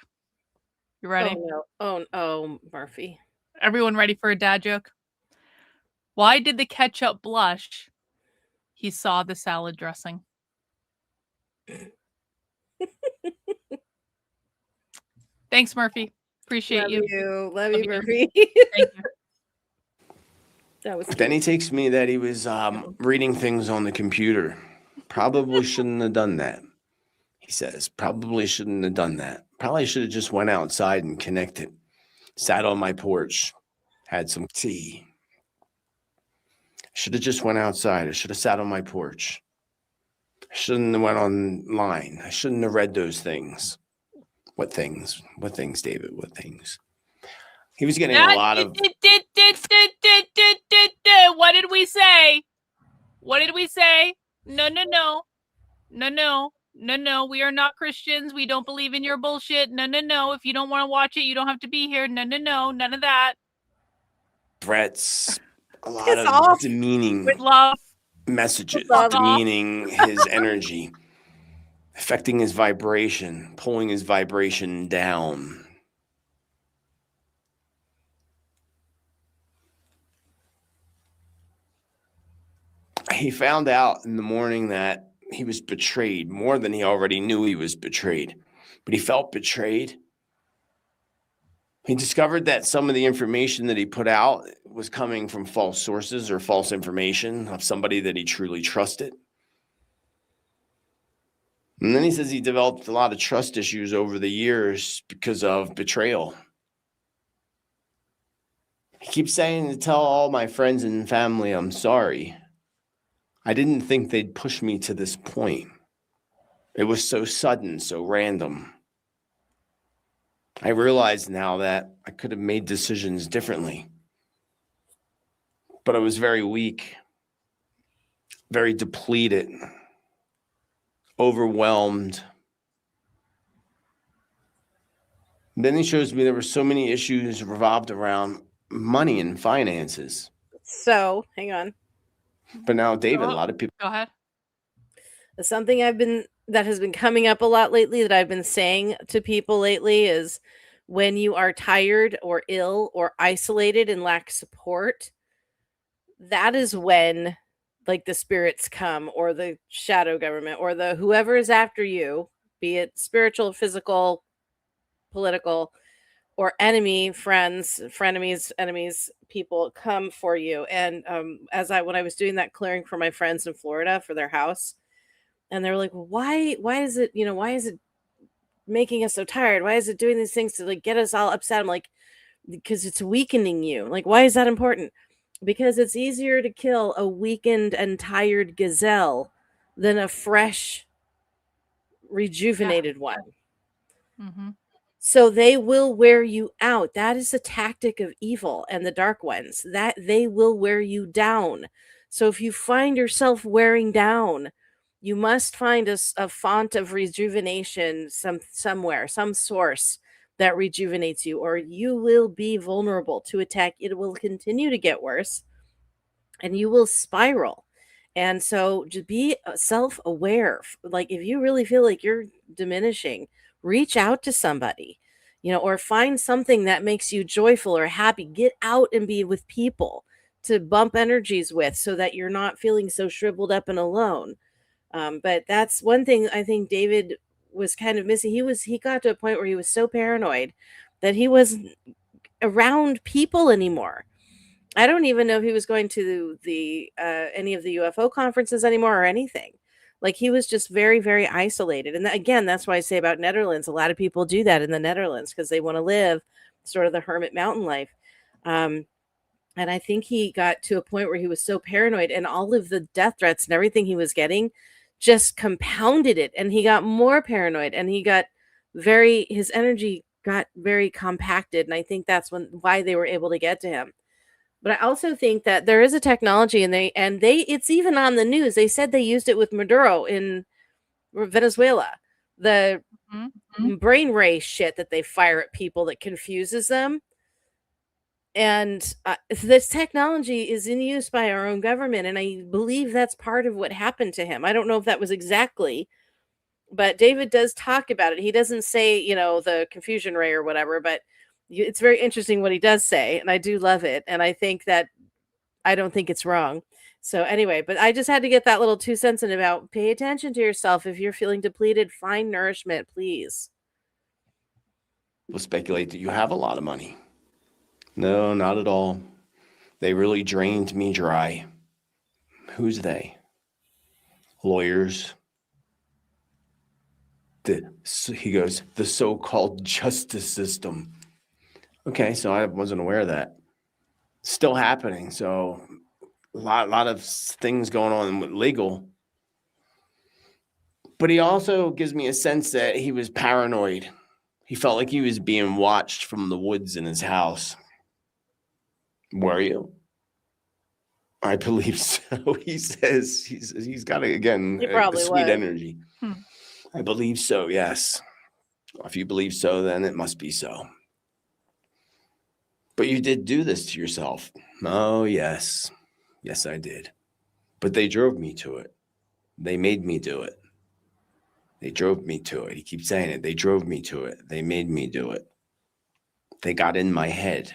You ready? Oh, no. Oh, Murphy. Everyone ready for a dad joke? Why did the ketchup blush? He saw the salad dressing. Thanks, Murphy. Appreciate you. Love you, Murphy. Thank you. That was Then he takes me that he was reading things on the computer. Probably shouldn't have done that, he says. Probably shouldn't have done that. Probably should have just went outside and connected. Sat on my porch, had some tea. Should have just went outside. I should have sat on my porch. I shouldn't have went online. I shouldn't have read those things. What things? What things, David? What things? He was getting a lot of... What did we say? What did we say? No. No, we are not Christians. We don't believe in your bullshit. No. If you don't want to watch it, you don't have to be here. No, none of that. Threats, a lot Piss of off. demeaning With love. messages, Love. demeaning his energy, affecting his vibration, pulling his vibration down. He found out in the morning that he was betrayed more than he already knew he was betrayed, but he felt betrayed. He discovered that some of the information that he put out was coming from false sources or false information of somebody that he truly trusted. And then he says he developed a lot of trust issues over the years because of betrayal. He keeps saying to tell all my friends and family I'm sorry. I didn't think they'd push me to this point. It was so sudden, so random. I realize now that I could have made decisions differently. But I was very weak, very depleted, overwhelmed. And then he shows me there were so many issues revolved around money and finances. So, hang on. But now, David, a lot of people. Go ahead. Something that has been coming up a lot lately that I've been saying to people lately is when you are tired or ill or isolated and lack support, that is when like the spirits come, or the shadow government, or the whoever is after you, be it spiritual, physical, political, or enemy, friends, frenemies, enemies, people come for you. And when I was doing that clearing for my friends in Florida for their house, and they were like, why is it, why is it making us so tired? Why is it doing these things to like get us all upset? I'm like, because it's weakening you. Like, why is that important? Because it's easier to kill a weakened and tired gazelle than a fresh, rejuvenated one. Mm-hmm. So they will wear you out. That is the tactic of evil and the dark ones, that they will wear you down. So if you find yourself wearing down, you must find a font of rejuvenation somewhere, some source that rejuvenates you, or you will be vulnerable to attack. It will continue to get worse and you will spiral. And so just be self-aware. Like if you really feel like you're diminishing, reach out to somebody, or find something that makes you joyful or happy. Get out and be with people to bump energies with, so that you're not feeling so shriveled up and alone. But that's one thing I think David was kind of missing. He got to a point where he was so paranoid that he wasn't around people anymore. I don't even know if he was going to the any of the UFO conferences anymore or anything. Like he was just very, very isolated. And again, that's why I say about Netherlands. A lot of people do that in the Netherlands because they want to live sort of the hermit mountain life. And I think he got to a point where he was so paranoid, and all of the death threats and everything he was getting just compounded it. And he got more paranoid, and his energy got very compacted. And I think that's why they were able to get to him. But I also think that there is a technology, and it's even on the news. They said they used it with Maduro in Venezuela. The brain ray shit that they fire at people that confuses them. And this technology is in use by our own government. And I believe that's part of what happened to him. I don't know if that was exactly, but David does talk about it. He doesn't say, the confusion ray or whatever, but it's very interesting what he does say. And I do love it. And I don't think it's wrong. So anyway, but I just had to get that little 2 cents in about pay attention to yourself. If you're feeling depleted, find nourishment, please. People speculate that you have a lot of money. No, not at all. They really drained me dry. Who's they? Lawyers. He goes, the so-called justice system. Okay, so I wasn't aware of that. Still happening. So a lot of things going on with legal. But he also gives me a sense that he was paranoid. He felt like he was being watched from the woods in his house. Were you? I believe so. He says he's got, again, He a probably sweet would. energy. Hmm. I believe so, yes. If you believe so, then it must be so. But you did do this to yourself. Oh, yes. Yes, I did. But they drove me to it. They made me do it. They drove me to it. He keeps saying it. They drove me to it. They made me do it. They got in my head.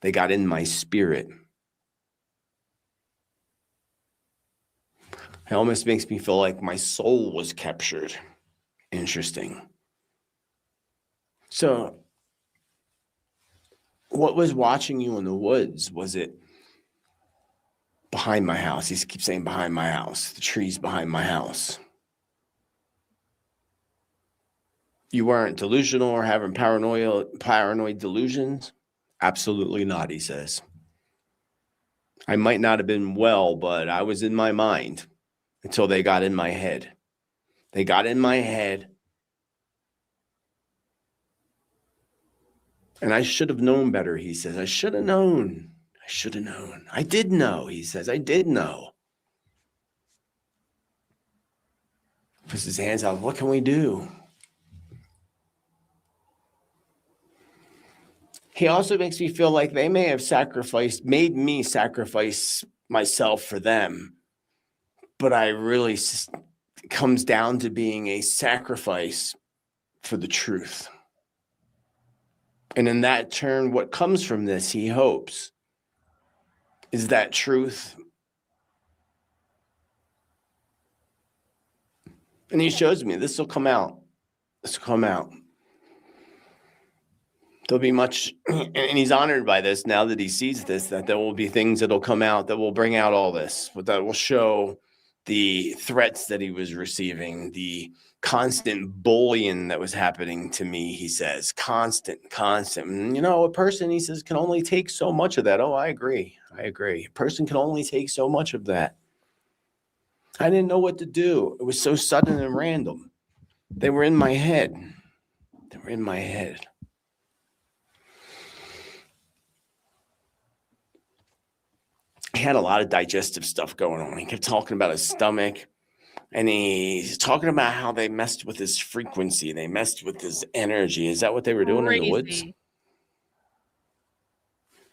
They got in my spirit. It almost makes me feel like my soul was captured. Interesting. So, what was watching you in the woods? Was it behind my house? He keeps saying behind my house. The trees behind my house. You weren't delusional or having paranoid delusions? Absolutely not, he says. I might not have been well, but I was in my mind until they got in my head. They got in my head. And I should have known better, he says. I should have known. I should have known. I did know, he says. I did know. Puts his hands out. What can we do? He also makes me feel like they may have made me sacrifice myself for them. But it comes down to being a sacrifice for the truth. And in that turn, what comes from this, he hopes, is that truth. And he shows me this will come out. This will come out. There'll be much, and he's honored by this now that he sees this, that there will be things that'll come out that will bring out all this, but that will show the threats that he was receiving, the constant bullying that was happening to me, he says. Constant. And, a person, he says, can only take so much of that. Oh, I agree. A person can only take so much of that. I didn't know what to do. It was so sudden and random. They were in my head. He had a lot of digestive stuff going on. He kept talking about his stomach, and he's talking about how they messed with his frequency. They messed with his energy. Is that what they were doing in the woods? Crazy.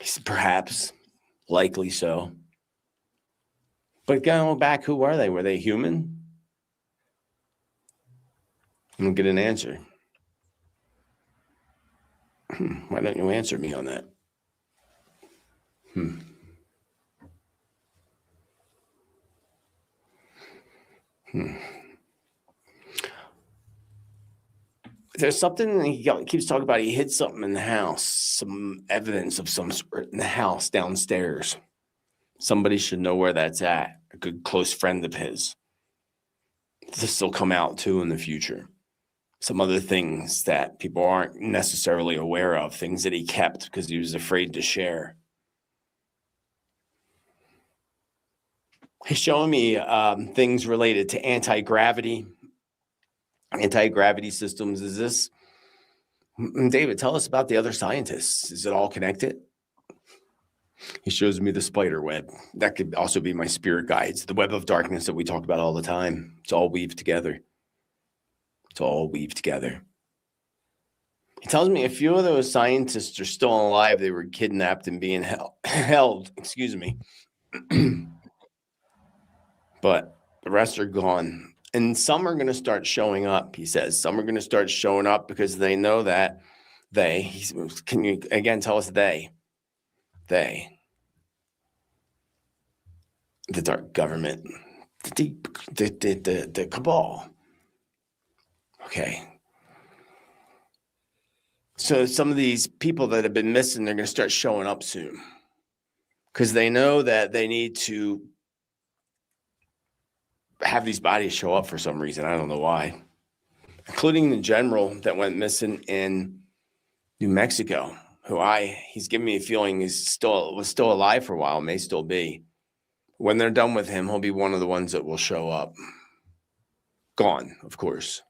He said, perhaps, likely so. But going back, who were they? Were they human? I don't get an answer. Why don't you answer me on that? There's something he keeps talking about. He hid something in the house, some evidence of some sort in the house downstairs. Somebody should know where that's at. A good close friend of his. This will come out too in the future. Some other things that people aren't necessarily aware of, things that he kept because he was afraid to share. He's showing me things related to anti-gravity systems. Is this, David, tell us about the other scientists. Is it all connected? He shows me the spider web. That could also be my spirit guides, the web of darkness that we talk about all the time. It's all weaved together. He tells me a few of those scientists are still alive. They were kidnapped and being held. But the rest are gone. And some are going to start showing up, he says. Some are going to start showing up because they know that can you again tell us they? The dark government, the cabal. Okay. So some of these people that have been missing, they're going to start showing up soon because they know that they need to have these bodies show up for some reason. I don't know why, including the general that went missing in New Mexico, he's giving me a feeling was still alive for a while, may still be. When they're done with him, he'll be one of the ones that will show up. Gone, of course.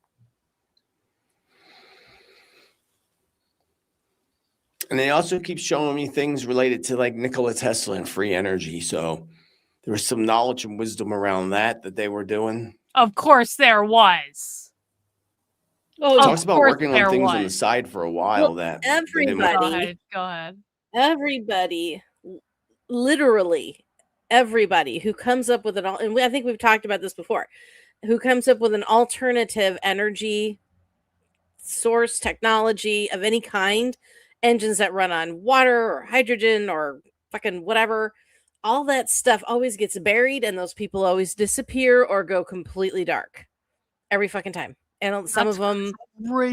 And they also keep showing me things related to like Nikola Tesla and free energy. So there was some knowledge and wisdom around that they were doing. Of course there was. Oh, Talks about course working on there things on the was. side for a while. Well, that they didn't want- everybody, Go ahead. everybody, literally everybody who comes up with and I think we've talked about this before, who comes up with an alternative energy source technology of any kind, engines that run on water or hydrogen or fucking whatever, all that stuff always gets buried and those people always disappear or go completely dark every fucking time. And some of them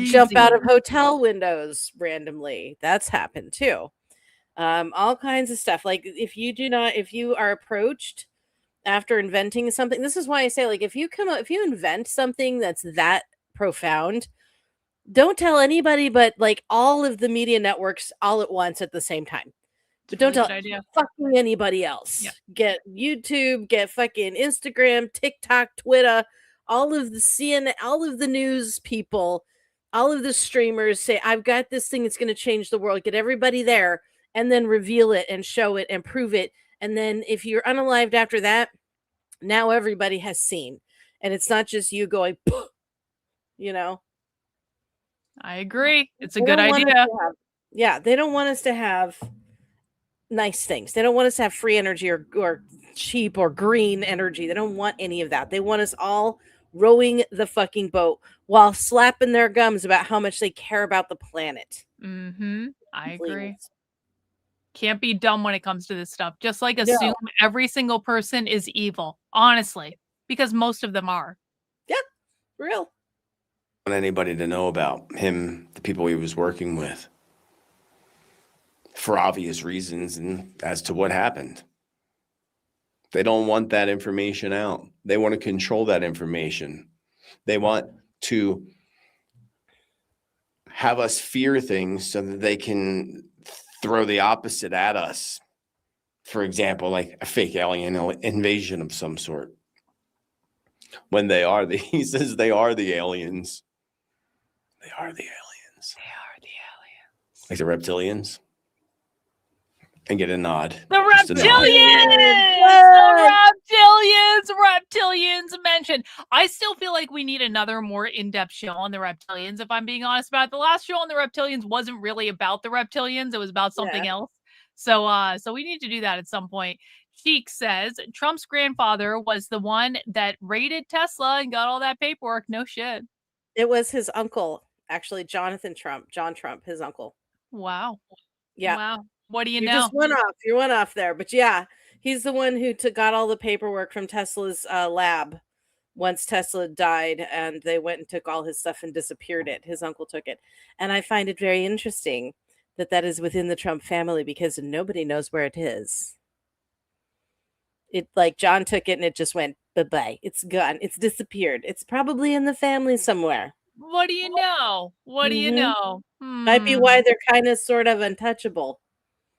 jump out of hotel windows randomly. That's happened too. All kinds of stuff. Like if you are approached after inventing something, this is why I say, like, if you invent something that's that profound, don't tell anybody but like all of the media networks all at once at the same time. But don't tell fucking anybody else. Yep. Get YouTube, get fucking Instagram, TikTok, Twitter, all of the CNN, all of the news people, all of the streamers say, I've got this thing that's going to change the world. Get everybody there and then reveal it and show it and prove it. And then if you're unalived after that, now everybody has seen. And it's not just you going, you know. I agree. It's a good idea. They don't want us to have nice things. They don't want us to have free energy or cheap or green energy. They don't want any of that. They want us all rowing the fucking boat while slapping their gums about how much they care about the planet. Mm-hmm. I agree. Can't be dumb when it comes to this stuff. Just like assume every single person is evil, honestly, because most of them are. Yeah, real. I want anybody to know about him, the people he was working with, for obvious reasons and as to what happened. They don't want that information out. They want to control that information. They want to have us fear things so that they can throw the opposite at us. For example, like a fake alien invasion of some sort. When he says they are the aliens. They are the aliens. They are the aliens. Like the reptilians. And get a nod. The reptilians mentioned. I still feel like we need another more in-depth show on the reptilians, if I'm being honest about it. The last show on the reptilians wasn't really about the reptilians. It was about something else. So we need to do that at some point. Sheik says Trump's grandfather was the one that raided Tesla and got all that paperwork. No shit. It was his uncle, actually, John Trump, his uncle. Wow. Yeah. Wow. What do you know? Just went off. You went off there. But yeah, he's the one who got all the paperwork from Tesla's lab once Tesla died, and they went and took all his stuff and disappeared it. His uncle took it. And I find it very interesting that is within the Trump family because nobody knows where it is. It like John took it and it just went bye-bye. It's gone. It's disappeared. It's probably in the family somewhere. What do you know? What do you know? Might be why they're kind of sort of untouchable.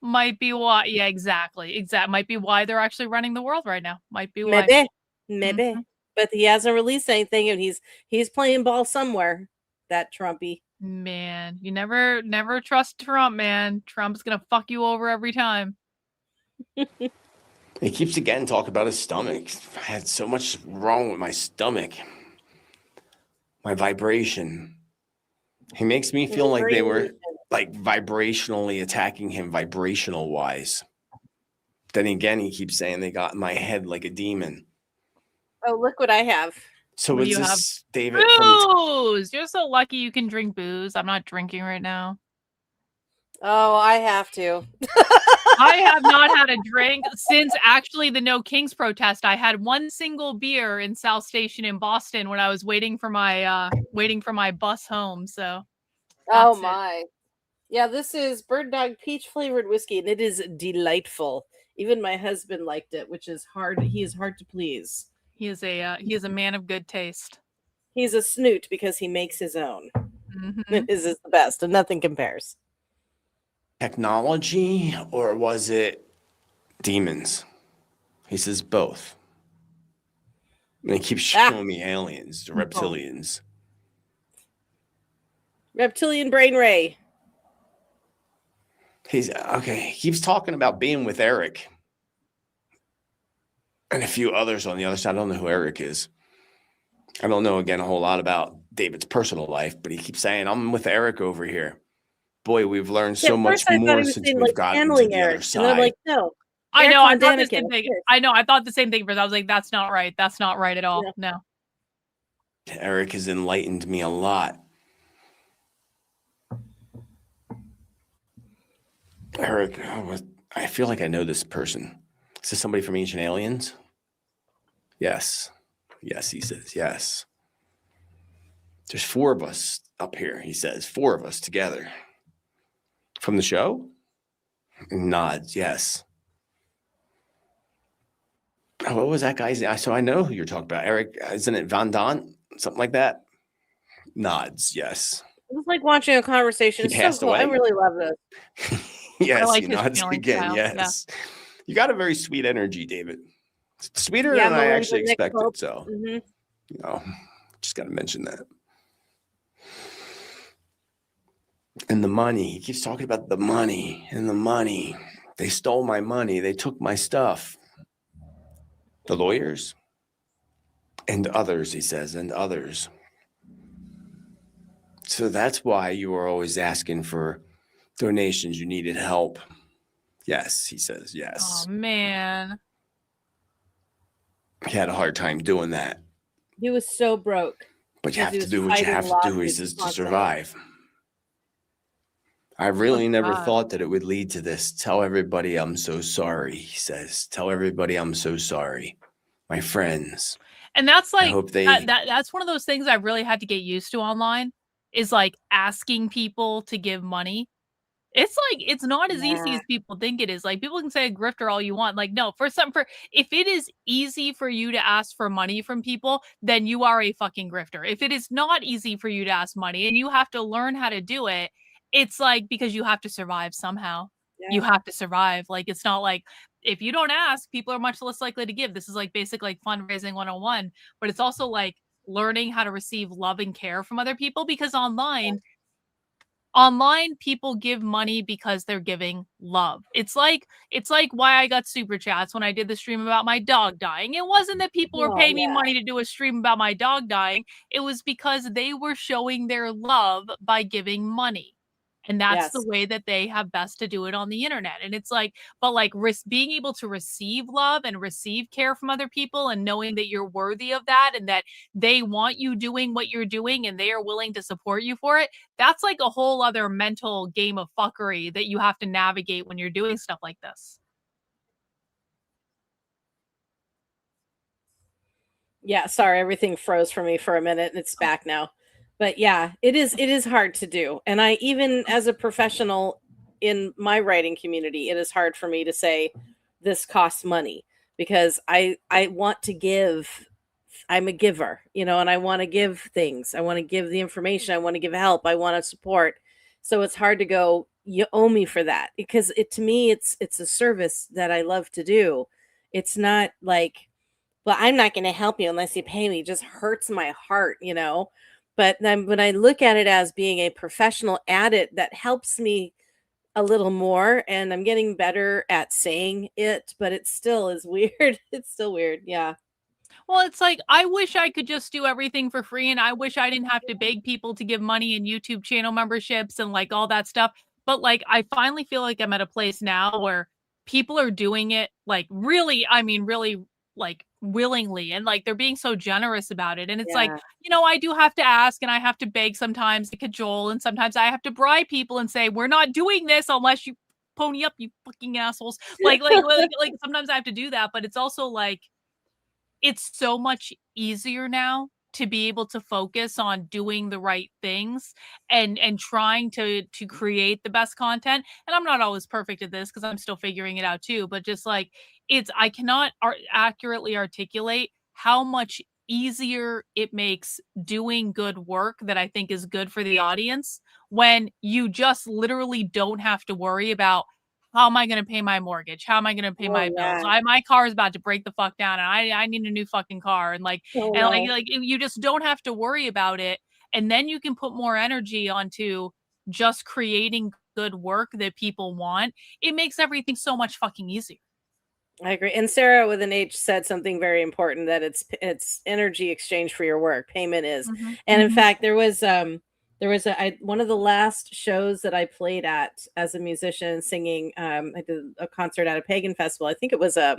Might be why. Yeah, exactly. Might be why they're actually running the world right now. Might be why. Maybe. Mm-hmm. But he hasn't released anything, and he's playing ball somewhere. That Trumpy. Man, you never trust Trump, man. Trump's gonna fuck you over every time. He keeps again talking about his stomach. I had so much wrong with my stomach. My vibration. He makes me feel like they were like vibrationally attacking him, vibrational wise. Then again, he keeps saying they got in my head like a demon. Oh, look what I have. So it's this David booze. You're so lucky you can drink booze. I'm not drinking right now. Oh, I have to. I have not had a drink since actually the No Kings protest. I had one single beer in South Station in Boston when I was waiting for my bus home. So, oh my, yeah, this is Bird Dog peach flavored whiskey, and it is delightful. Even my husband liked it, which is hard. He is hard to please. He is a man of good taste. He's a snoot because he makes his own. Mm-hmm. His is the best, and nothing compares. Technology, or was it demons? He says both. And he keeps showing me aliens, the reptilians. Reptilian brain ray. He's okay. He keeps talking about being with Eric and a few others on the other side. I don't know who Eric is. I don't know, again, a whole lot about David's personal life, but he keeps saying, I'm with Eric over here. Boy, we've learned so much more since we've gotten to the other side. And I'm like, no. I know. I thought the Daniken, same thing. I know. I thought the same thing, but I was like, that's not right. That's not right at all. Yeah. No. Eric has enlightened me a lot. Eric, I feel like I know this person. Is this somebody from Ancient Aliens? Yes. Yes, he says, yes. There's 4 of us up here, he says. 4 of us together. From the show? Nods, yes. Oh, what was that guy's name? So I know who you're talking about. Eric, isn't it Van Dant? Something like that? Nods, yes. It was like watching a conversation. He It's passed so cool. away? I really love this. Yes, like he his nods feeling again, style, yes. You got a very sweet energy, David. Sweeter Yeah, than I Melinda actually Nick expected, Pope. so, Mhm. you know, just got to mention that. And the money. He keeps talking about the money and the money. They stole my money. They took my stuff. The lawyers and others, he says, and others. So that's why you were always asking for donations. You needed help. Yes, he says, yes. Oh man. He had a hard time doing that. He was so broke. But you Because have he to was do what you fighting have to do, he lawsuits says, to constantly. survive. I really never God. thought that it would lead to this. Tell everybody I'm so sorry, he says. Tell everybody I'm so sorry. My friends. And that's like hope they- that's one of those things I really had to get used to online, is like asking people to give money. It's like it's not as easy Yeah. as people think it is. Like people can say a grifter all you want. Like no, if it is easy for you to ask for money from people, then you are a fucking grifter. If it is not easy for you to ask money and you have to learn how to do it, it's like because you have to survive somehow. You Yeah. have to survive. Like it's not like if you don't ask, people are much less likely to give. This is like basic like fundraising 101, but it's also like learning how to receive love and care from other people, because online people give money because they're giving love. It's like why I got super chats when I did the stream about my dog dying. It wasn't that people were Oh, paying me yeah. money to do a stream about my dog dying. It was because they were showing their love by giving money. And that's the Yes. way that they have best to do it on the internet. And it's like, but like being able to receive love and receive care from other people and knowing that you're worthy of that and that they want you doing what you're doing and they are willing to support you for it. That's like a whole other mental game of fuckery that you have to navigate when you're doing stuff like this. Yeah, sorry, everything froze for me for a minute and it's back now. But yeah, it is hard to do. And I, even as a professional in my writing community, it is hard for me to say this costs money, because I want to give. I'm a giver, and I want to give things. I want to give the information. I want to give help. I want to support. So it's hard to go, you owe me for that, because to me, it's a service that I love to do. It's not like, well, I'm not going to help you unless you pay me. It just hurts my heart, But then when I look at it as being a professional at it, that helps me a little more, and I'm getting better at saying it, but it still is weird. It's still weird. Yeah. Well, it's like, I wish I could just do everything for free, and I wish I didn't have to beg people to give money and YouTube channel memberships and like all that stuff. But like, I finally feel like I'm at a place now where people are doing it like really, really like willingly, and like they're being so generous about it. And it's like, Yeah. I do have to ask and I have to beg sometimes to cajole, and sometimes I have to bribe people and say, we're not doing this unless you pony up, you fucking assholes. Like sometimes I have to do that, but it's also like, it's so much easier now to be able to focus on doing the right things and trying to create the best content. And I'm not always perfect at this because I'm still figuring it out too, but just like I cannot accurately articulate how much easier it makes doing good work that I think is good for the audience, when you just literally don't have to worry about, how am I going to pay my mortgage? How am I going to pay my bills? My car is about to break the fuck down, and I need a new fucking car. And like, you just don't have to worry about it. And then you can put more energy onto just creating good work that people want, it makes everything so much fucking easier. I agree. And Sarah with an H said something very important, that it's energy exchange for your work. Payment is. Mm-hmm. And in fact, there was one of the last shows that I played at as a musician singing. I did a concert at a pagan festival. I think it was I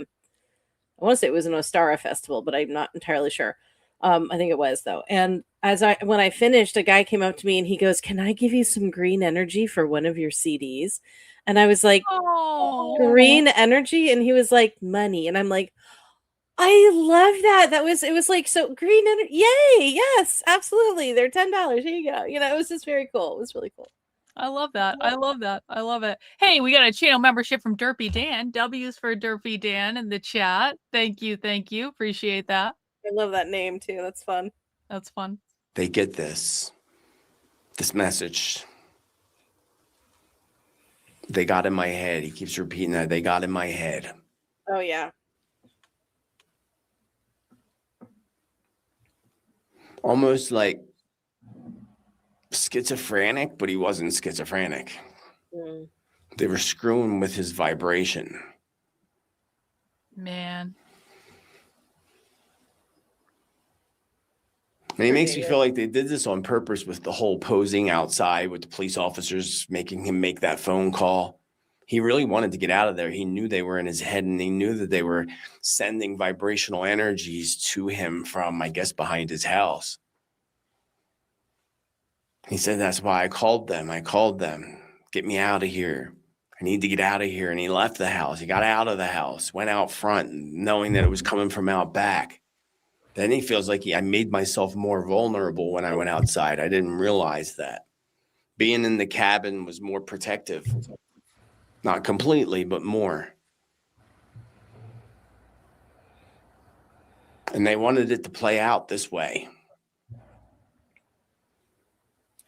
want to say it was an Ostara festival, but I'm not entirely sure. I think it was though. And when I finished, a guy came up to me and he goes, "Can I give you some green energy for one of your CDs?" And I was like, Oh, green energy? And he was like, money. And I'm like, I love that. It was like, so green energy. Yay. Yes, absolutely. They're $10. Here you go. You know, it was just very cool. It was really cool. I love that. I love that. I love it. Hey, we got a channel membership from Derpy Dan. W's for Derpy Dan in the chat. Thank you. Thank you. Appreciate that. I love that name too. That's fun. That's fun. They get this message. They got in my head. He keeps repeating that. They got in my head. Oh, yeah. Almost like schizophrenic, but he wasn't schizophrenic. Mm. They were screwing with his vibration. Man. And he makes me feel like they did this on purpose with the whole posing outside with the police officers making him make that phone call. He really wanted to get out of there. He knew they were in his head, and he knew that they were sending vibrational energies to him from, I guess, behind his house. He said, that's why I called them. Get me out of here. I need to get out of here. And he left the house. He got out of the house, went out front, knowing that it was coming from out back. Then he feels like I made myself more vulnerable when I went outside. I didn't realize that. Being in the cabin was more protective. Not completely, but more. And they wanted it to play out this way.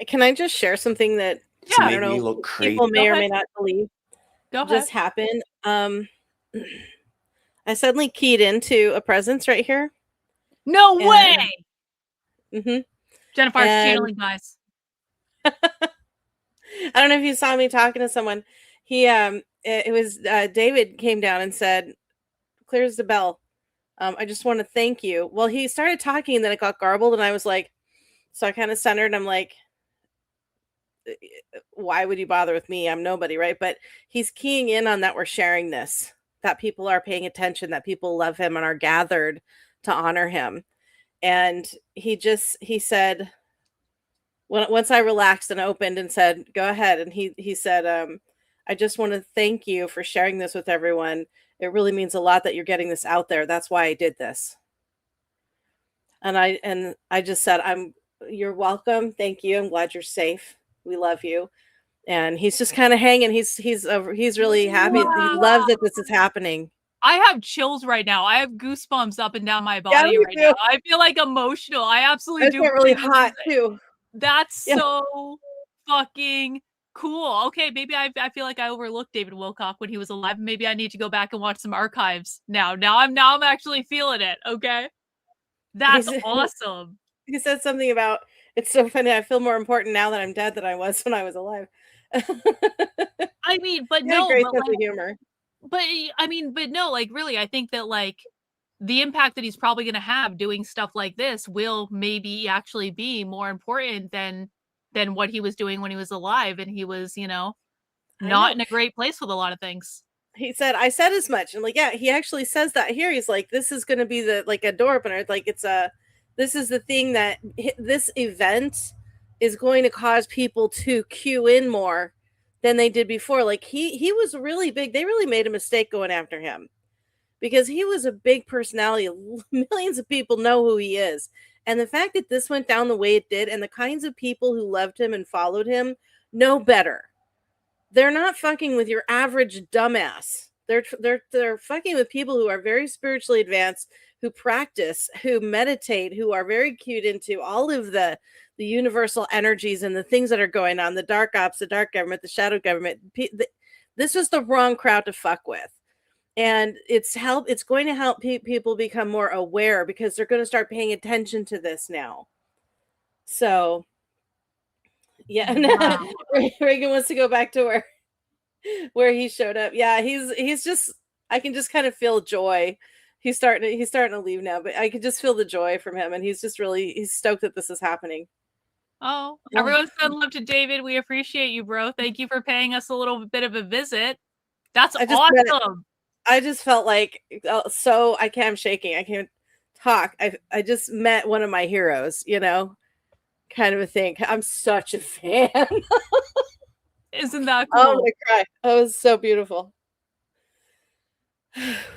Can I just share something that To I make don't me know, look crazy. people may or may not believe just happened? I suddenly keyed into a presence right here. No way. Mm-hmm. Jennifer's channeling, guys. I don't know if you saw me talking to someone. It was David came down and said, "Clears the bell. I just want to thank you." Well, he started talking and then it got garbled, and I was like, so I kind of centered. And I'm like, why would you bother with me? I'm nobody, right? But he's keying in on that we're sharing this, that people are paying attention, that people love him and are gathered to honor him. And he said, once I relaxed and opened and said, go ahead. And he said, I just want to thank you for sharing this with everyone. It really means a lot that you're getting this out there. That's why I did this. And I just said, you're welcome. Thank you. I'm glad you're safe. We love you. And he's just kind of hanging. He's really happy. Wow. He loves that this is happening. I have chills right now. I have goosebumps up and down my body right now. I feel like emotional. I absolutely do. It's really hot too. That's so fucking cool. Okay, maybe I feel like I overlooked David Wilcock when he was alive. Maybe I need to go back and watch some archives now. Now I'm actually feeling it. Okay, that's awesome. He said something about, it's so funny. I feel more important now that I'm dead than I was when I was alive. I mean, but no, great but sense of humor. But I mean, but no, like really, I think that like the impact that he's probably going to have doing stuff like this will maybe actually be more important than what he was doing when he was alive, and he was, not in a great place with a lot of things. He said, I said as much. And like, yeah, he actually says that here. He's like, this is going to be a door opener. Like this is the thing that this event is going to cause people to queue in more than they did before. Like he was really big. They really made a mistake going after him because he was a big personality. Millions of people know who he is. And the fact that this went down the way it did, and the kinds of people who loved him and followed him know better. They're not fucking with your average dumbass. They're fucking with people who are very spiritually advanced, who practice, who meditate, who are very cued into all of the universal energies and the things that are going on, the dark ops, the dark government, the shadow government. This was the wrong crowd to fuck with. And it's going to help people become more aware because they're going to start paying attention to this now. So Yeah, Wow. Reagan wants to go back to where he showed up. Yeah, he's just, I can just kind of feel joy. He's starting to leave now, but I can just feel the joy from him, and he's stoked that this is happening. Oh, Yeah. everyone said love to David. We appreciate you, bro. Thank you for paying us a little bit of a visit. That's awesome. I just felt like I'm shaking. I can't talk. I just met one of my heroes, kind of a thing. I'm such a fan. Isn't that Oh, cool? I'm gonna cry. Oh, it was so beautiful.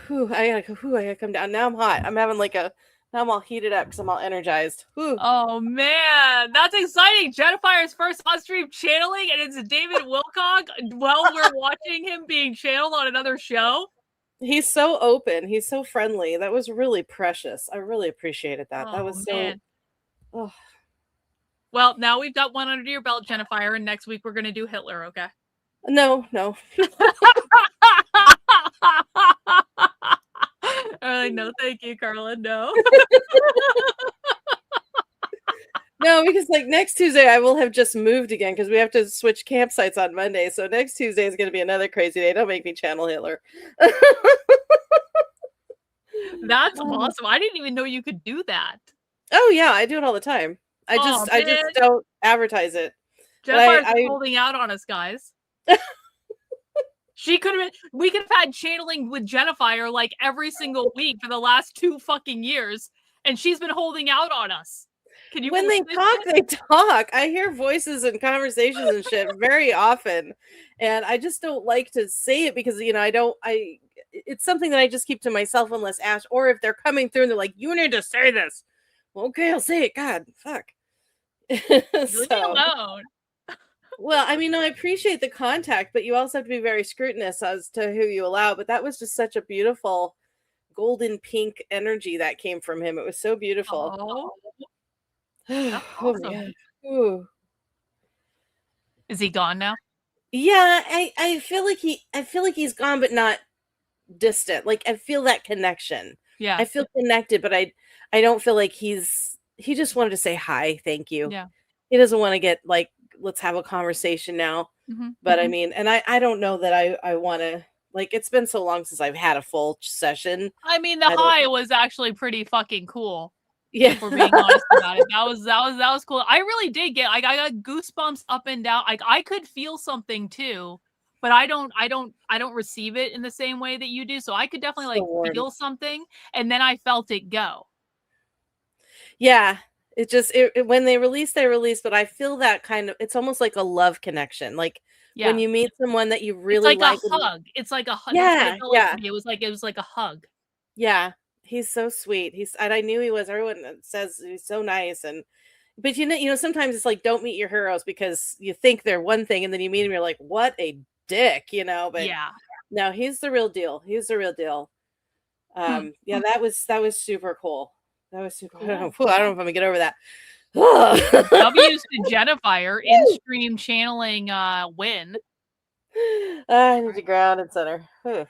Whew, I gotta come down. Now I'm hot. Now I'm all heated up because I'm all energized. Whew. Oh man, that's exciting. Jetfire's first on-stream channeling, and it's David Wilcock while we're watching him being channeled on another show. He's so open. He's so friendly. That was really precious. I really apprecited that. That was man. Oh. Well, now we've got one under your belt, Jennifer, and next week we're going to do Hitler, okay? No. No, thank you, Karlyn. No. No, because next Tuesday I will have just moved again because we have to switch campsites on Monday. So next Tuesday is going to be another crazy day. Don't make me channel Hitler. That's awesome. I didn't even know you could do that. Oh yeah, I do it all the time. I just don't advertise it. Jennifer's holding out on us, guys. We could have had channeling with Jennifer every single week for the last 2 fucking years, and she's been holding out on us. Can you? When they talk. I hear voices and conversations and shit very often, and I just don't like to say it because it's something that I just keep to myself unless asked, or if they're coming through and they're like, "You need to say this." Well, okay, I'll say it. God, fuck. Leave me alone. Well, I mean, I appreciate the contact, but you also have to be very scrutinous as to who you allow. But that was just such a beautiful golden pink energy that came from him. It was so beautiful. Oh, oh my God. Ooh. Is he gone now? Yeah, I feel like he's gone, but not distant. I feel that connection. Yeah, I feel connected, but I don't feel like he just wanted to say hi, thank you. Yeah, he doesn't want to get let's have a conversation now. Mm-hmm. But I mean, and I don't know that I want to. It's been so long since I've had a full session. I mean, the hi was actually pretty fucking cool. Yeah, if we're being honest about it. That was cool. I really did get I got goosebumps up and down. I could feel something too, but I don't receive it in the same way that you do. So I could definitely feel something, and then I felt it go. Yeah, it just when they release, but I feel that kind of, it's almost like a love connection. When you meet someone that you really like a hug. It's like a hug. Yeah, It was like a hug. Yeah. He's so sweet. And I knew he was. Everyone says he's so nice, but sometimes it's don't meet your heroes because you think they're one thing, and then you meet him, you're like, what a dick, But yeah, no, he's the real deal. Yeah, that was super cool. That was super. Cool. I don't know if I'm gonna get over that. W's to Jennifer in stream channeling win. I need to ground and center. Let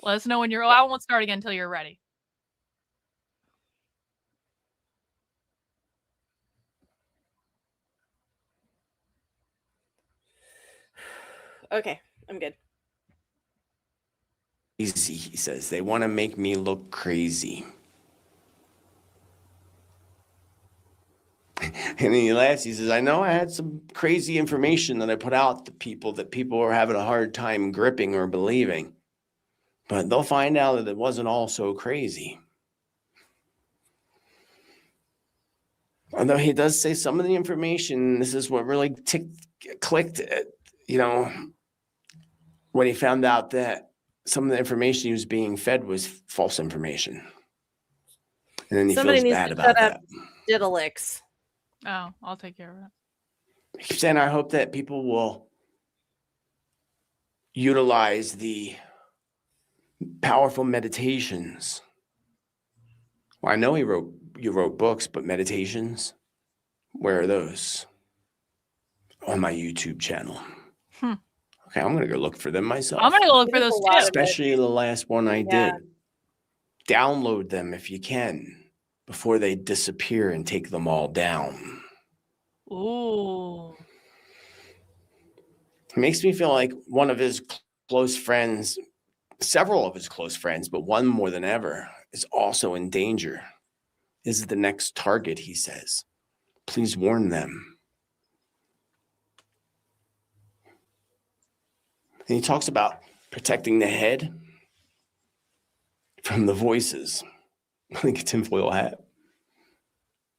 us know when you're. I won't start again until you're ready. Okay, I'm good. Easy, he says. They want to make me look crazy. And then he laughs. He says, I know I had some crazy information that I put out to people that people were having a hard time gripping or believing. But they'll find out that it wasn't all so crazy. Although he does say some of the information, this is what really clicked, when he found out that some of the information he was being fed was false information. And then he feels bad about that. Diddlix. Oh, I'll take care of it. He keeps saying, I hope that people will utilize the powerful meditations. Well, I know you wrote books, but meditations, where are those? On my YouTube channel. Okay, I'm going to go look for them myself. I'm going to go look for those too. Especially the last one I did. Download them if you can before they disappear and take them all down. Ooh. It makes me feel like one of his close friends, several of his close friends, but one more than ever, is also in danger. Is the next target, he says. Please warn them. And he talks about protecting the head from the voices, like a tinfoil hat,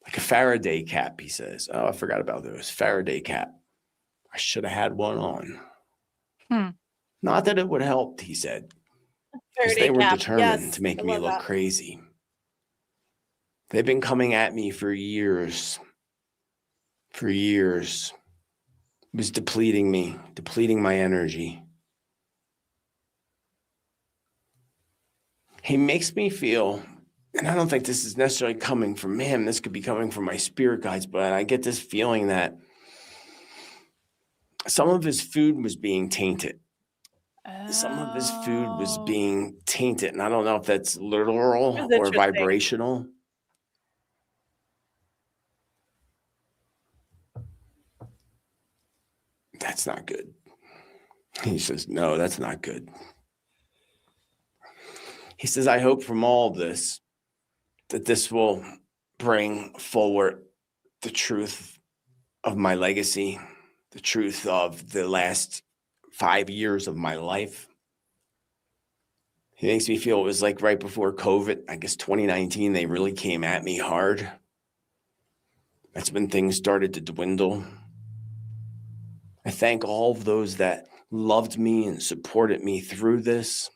like a Faraday cap, he says. Oh, I forgot about those. Faraday cap. I should have had one on. Not that it would help, he said, because they were determined to make me look crazy. They've been coming at me for years. For years. It was depleting me, depleting my energy. He makes me feel, and I don't think this is necessarily coming from him, this could be coming from my spirit guides, but I get this feeling that some of his food was being tainted. Some of his food was being tainted, and I don't know if that's literal or vibrational. That's not good. He says, no, that's not good. He says, I hope from all of this that this will bring forward the truth of my legacy, the truth of the last 5 years of my life. It makes me feel it was like right before COVID, I guess 2019, they really came at me hard. That's when things started to dwindle. I thank all of those that loved me and supported me through this.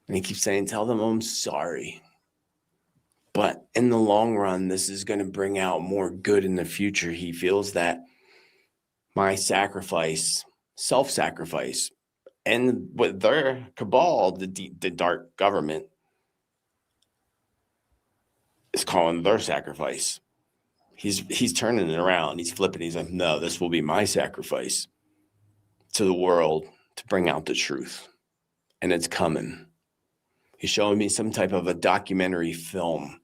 And he keeps saying, tell them I'm sorry. But in the long run, this is going to bring out more good in the future. He feels that my sacrifice, self-sacrifice, and with their cabal, the dark government is calling their sacrifice. He's turning it around. He's flipping. He's like, no, this will be my sacrifice to the world to bring out the truth. And it's coming. He's showing me some type of a documentary film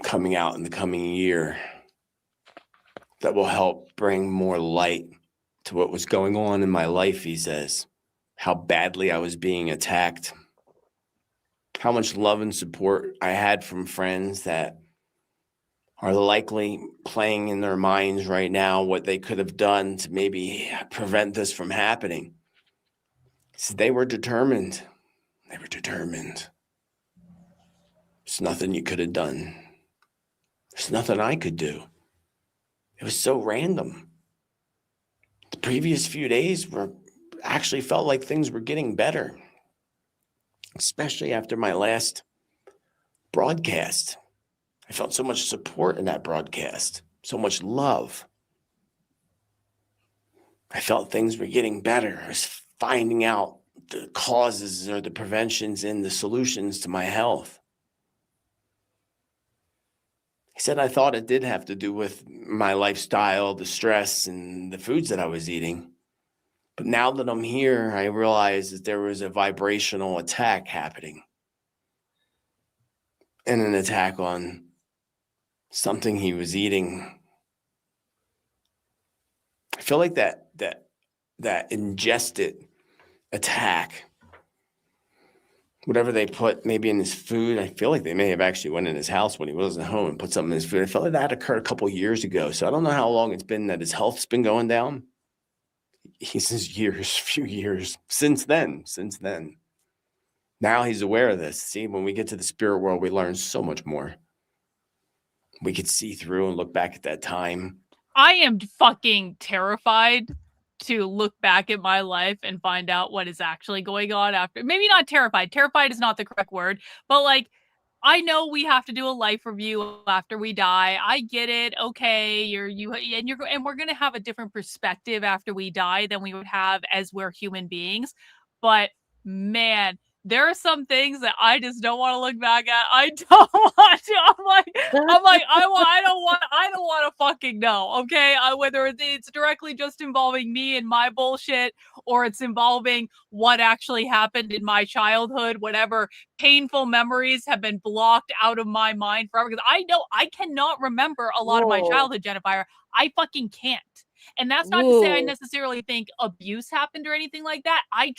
coming out in the coming year that will help bring more light to what was going on in my life, he says. How badly I was being attacked. How much love and support I had from friends that are likely playing in their minds right now what they could have done to maybe prevent this from happening. So they were determined. They were determined. There's nothing you could have done. There's nothing I could do. It was so random. The previous few days actually felt like things were getting better, especially after my last broadcast. I felt so much support in that broadcast, so much love. I felt things were getting better. I was finding out the causes or the preventions and the solutions to my health. He said, I thought it did have to do with my lifestyle, the stress, and the foods that I was eating. But now that I'm here, I realize that there was a vibrational attack happening. And an attack on something he was eating. I feel like that ingested attack, whatever they put maybe in his food, I feel like they may have actually went in his house when he wasn't home and put something in his food. I felt like that occurred a couple of years ago. So I don't know how long it's been that his health's been going down. He says years, few years since then. Now he's aware of this. See, when we get to the spirit world, we learn so much more. We could see through and look back at that time. I am fucking terrified to look back at my life and find out what is actually going on after. Maybe not terrified. Terrified is not the correct word, but like, I know we have to do a life review after we die. I get it. Okay, and we're gonna have a different perspective after we die than we would have as we're human beings. But man, there are some things that I just don't want to look back at. I don't want to. I don't want to fucking know. Okay, whether it's directly just involving me and my bullshit, or it's involving what actually happened in my childhood. Whatever painful memories have been blocked out of my mind forever. Because I know I cannot remember a lot of my childhood, Jennifer. I fucking can't. And that's not to say I necessarily think abuse happened or anything like that. I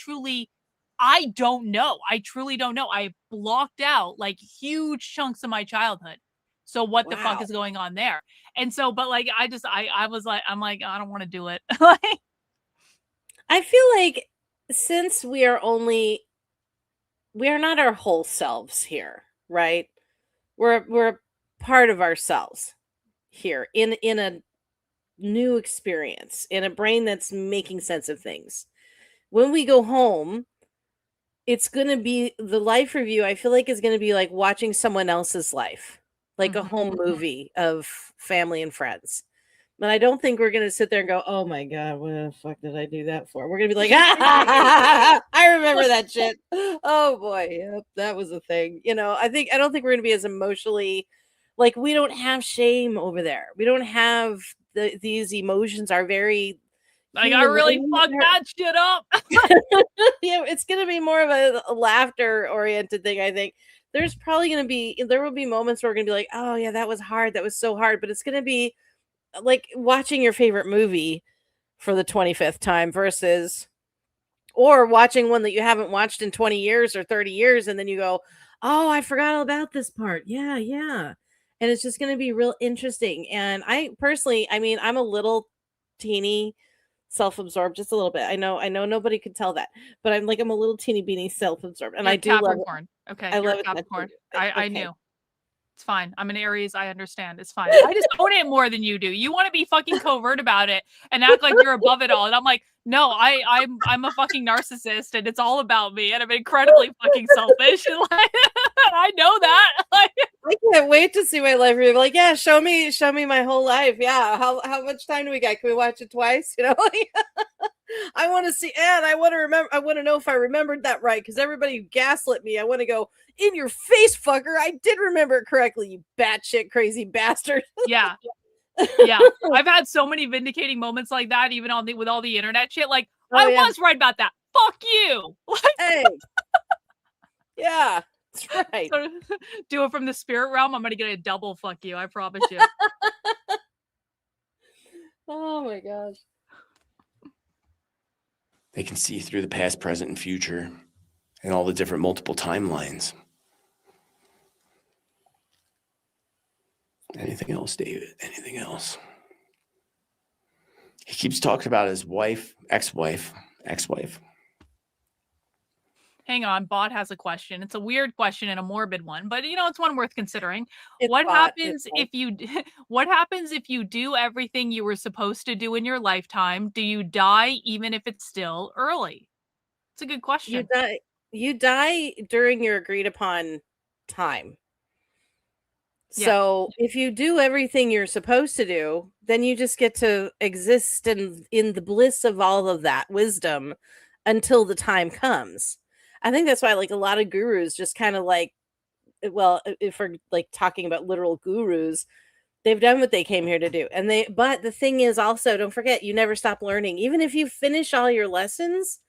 don't know. I truly don't know. I blocked out like huge chunks of my childhood. So what the fuck is going on there? And so, but like, I was like, I'm like, I don't want to do it. I feel like since we are not our whole selves here, right? We're part of ourselves here in a new experience, in a brain that's making sense of things. When we go home, it's going to be the life review. I feel like is going to be like watching someone else's life, like a home movie of family and friends. But I don't think we're going to sit there and go, oh my God, what the fuck did I do that for? We're going to be like, I remember that shit. Oh boy. Yep, that was a thing. I don't think we're going to be as emotionally, like, we don't have shame over there. We don't have these emotions are very, like, I really fucked that shit up. Yeah, it's going to be more of a laughter oriented thing. I think there will be moments where we're going to be like, oh yeah, that was hard. That was so hard. But it's going to be like watching your favorite movie for the 25th time or watching one that you haven't watched in 20 years or 30 years. And then you go, oh, I forgot all about this part. Yeah. Yeah. And it's just going to be real interesting. And I personally, I'm a little teeny self-absorbed, just a little bit. I know nobody could tell that, but I'm a little teeny beanie self-absorbed, and you're I do love it. Okay, I love Capricorn. it. I knew. It's fine. I'm an Aries. I understand. It's fine. I just own it more than you do. You want to be fucking covert about it and act like you're above it all. And I'm like, no, I'm a fucking narcissist, and it's all about me, and I'm incredibly fucking selfish. And like, I know that. Like, I can't wait to see my life review. Like, yeah, show me my whole life. Yeah, how much time do we got? Can we watch it twice? I want to see, and I want to remember. I want to know if I remembered that right, because everybody gaslit me. I want to go in your face, fucker. I did remember it correctly, you batshit crazy bastard. Yeah. Yeah, I've had so many vindicating moments like that, even with all the internet shit. Like, I was right about that. Fuck you. Hey. Yeah, that's right. So, do it from the spirit realm. I'm gonna get a double fuck you. I promise you. Oh my gosh. They can see through the past, present, and future, and all the different multiple timelines. Anything else, David? Anything else? He keeps talking about his wife, ex-wife. Hang on, Bot has a question. It's a weird question and a morbid one, but it's one worth considering. It's what Bot. happens if you do everything you were supposed to do in your lifetime? Do you die even if it's still early? It's a good question. You die during your agreed upon time. So if you do everything you're supposed to do, then you just get to exist in the bliss of all of that wisdom until the time comes. I think that's why a lot of gurus just kind of if we're talking about literal gurus, they've done what they came here to do. But the thing is also, don't forget, you never stop learning. Even if you finish all your lessons,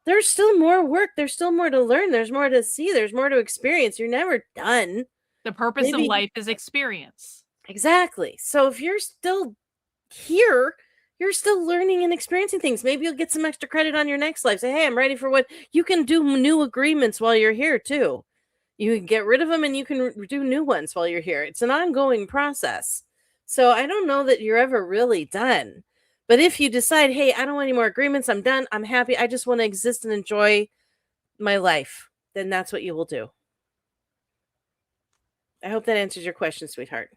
there's still more work. There's still more to learn. There's more to see. There's more to experience. You're never done. The purpose of life is experience. Exactly. So if you're still here, you're still learning and experiencing things. Maybe you'll get some extra credit on your next life. Say, hey, I'm ready for what you can do. New agreements while you're here too. You can get rid of them and you can do new ones while you're here. It's an ongoing process. So I don't know that you're ever really done. But if you decide, hey, I don't want any more agreements, I'm done, I'm happy, I just want to exist and enjoy my life, then that's what you will do. I hope that answers your question, sweetheart.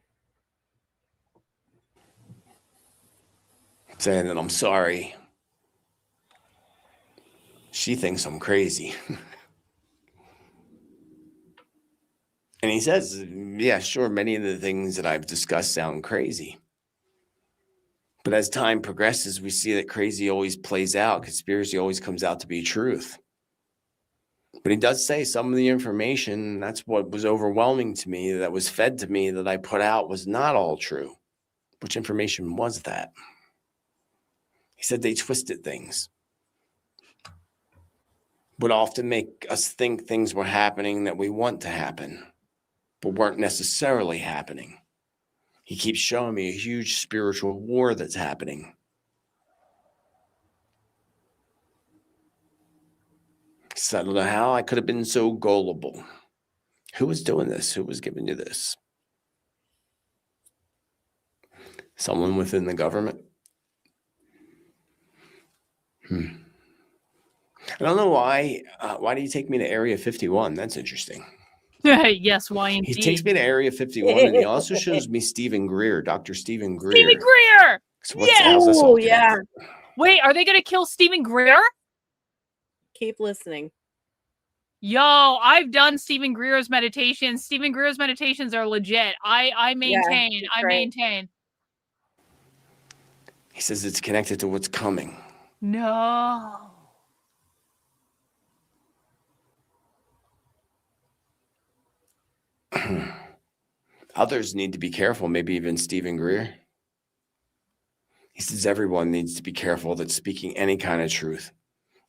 Saying that I'm sorry. She thinks I'm crazy. And he says, yeah, sure, many of the things that I've discussed sound crazy. But as time progresses, we see that crazy always plays out. Conspiracy always comes out to be truth. But he does say some of the information, that's what was overwhelming to me, that was fed to me, that I put out, was not all true. Which information was that? He said they twisted things. Would often make us think things were happening that we want to happen, but weren't necessarily happening. He keeps showing me a huge spiritual war that's happening. So I don't know how I could have been so gullible. Who was doing this? Who was giving you this? Someone within the government? I don't know why. Why do you take me to Area 51? That's interesting. Yes, why He indeed? takes me to Area 51, and he also shows me Stephen Greer, Dr. Stephen Greer. Stephen Greer! So how's this all Oh, yeah. connected? Wait, are they going to kill Stephen Greer? Keep listening. Yo, I've done Stephen Greer's meditations. Stephen Greer's meditations are legit. I maintain. he's I great. maintain. He says it's connected to what's coming. No. Others need to be careful, maybe even Stephen Greer. He says everyone needs to be careful that's speaking any kind of truth,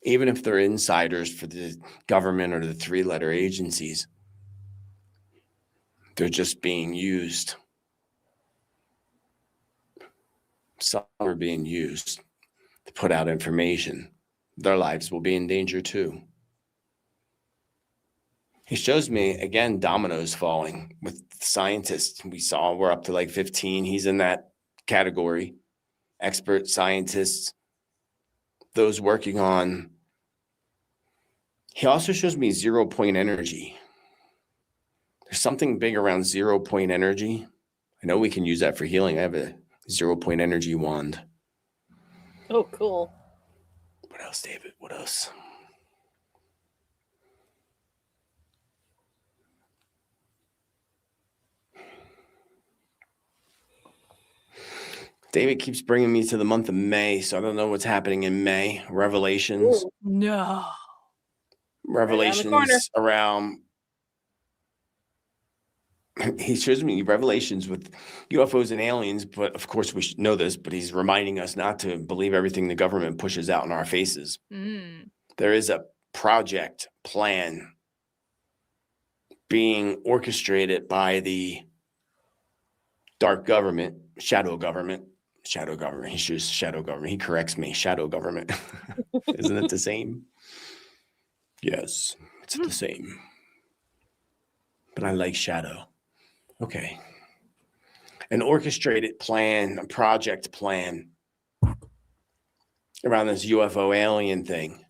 even if they're insiders for the government or the three-letter agencies. They're just being used. Some are being used to put out information. Their lives will be in danger too. He shows me, again, dominoes falling with scientists. We saw we're up to like 15. He's in that category. Expert scientists, those working on. He also shows me 0 point energy. There's something big around 0 point energy. I know we can use that for healing. I have a 0 point energy wand. Oh, cool. What else, David? What else? David keeps bringing me to the month of May, so I don't know what's happening in May. Revelations. Ooh. No. Revelations around. He shows me revelations with UFOs and aliens, but of course we should know this, but he's reminding us not to believe everything the government pushes out in our faces. There is a project plan being orchestrated by the dark government, shadow government. He chooses shadow government. He corrects me, shadow government. Isn't it the same? Yes, it's the same. But I like shadow. Okay. An orchestrated plan, a project plan around this UFO alien thing.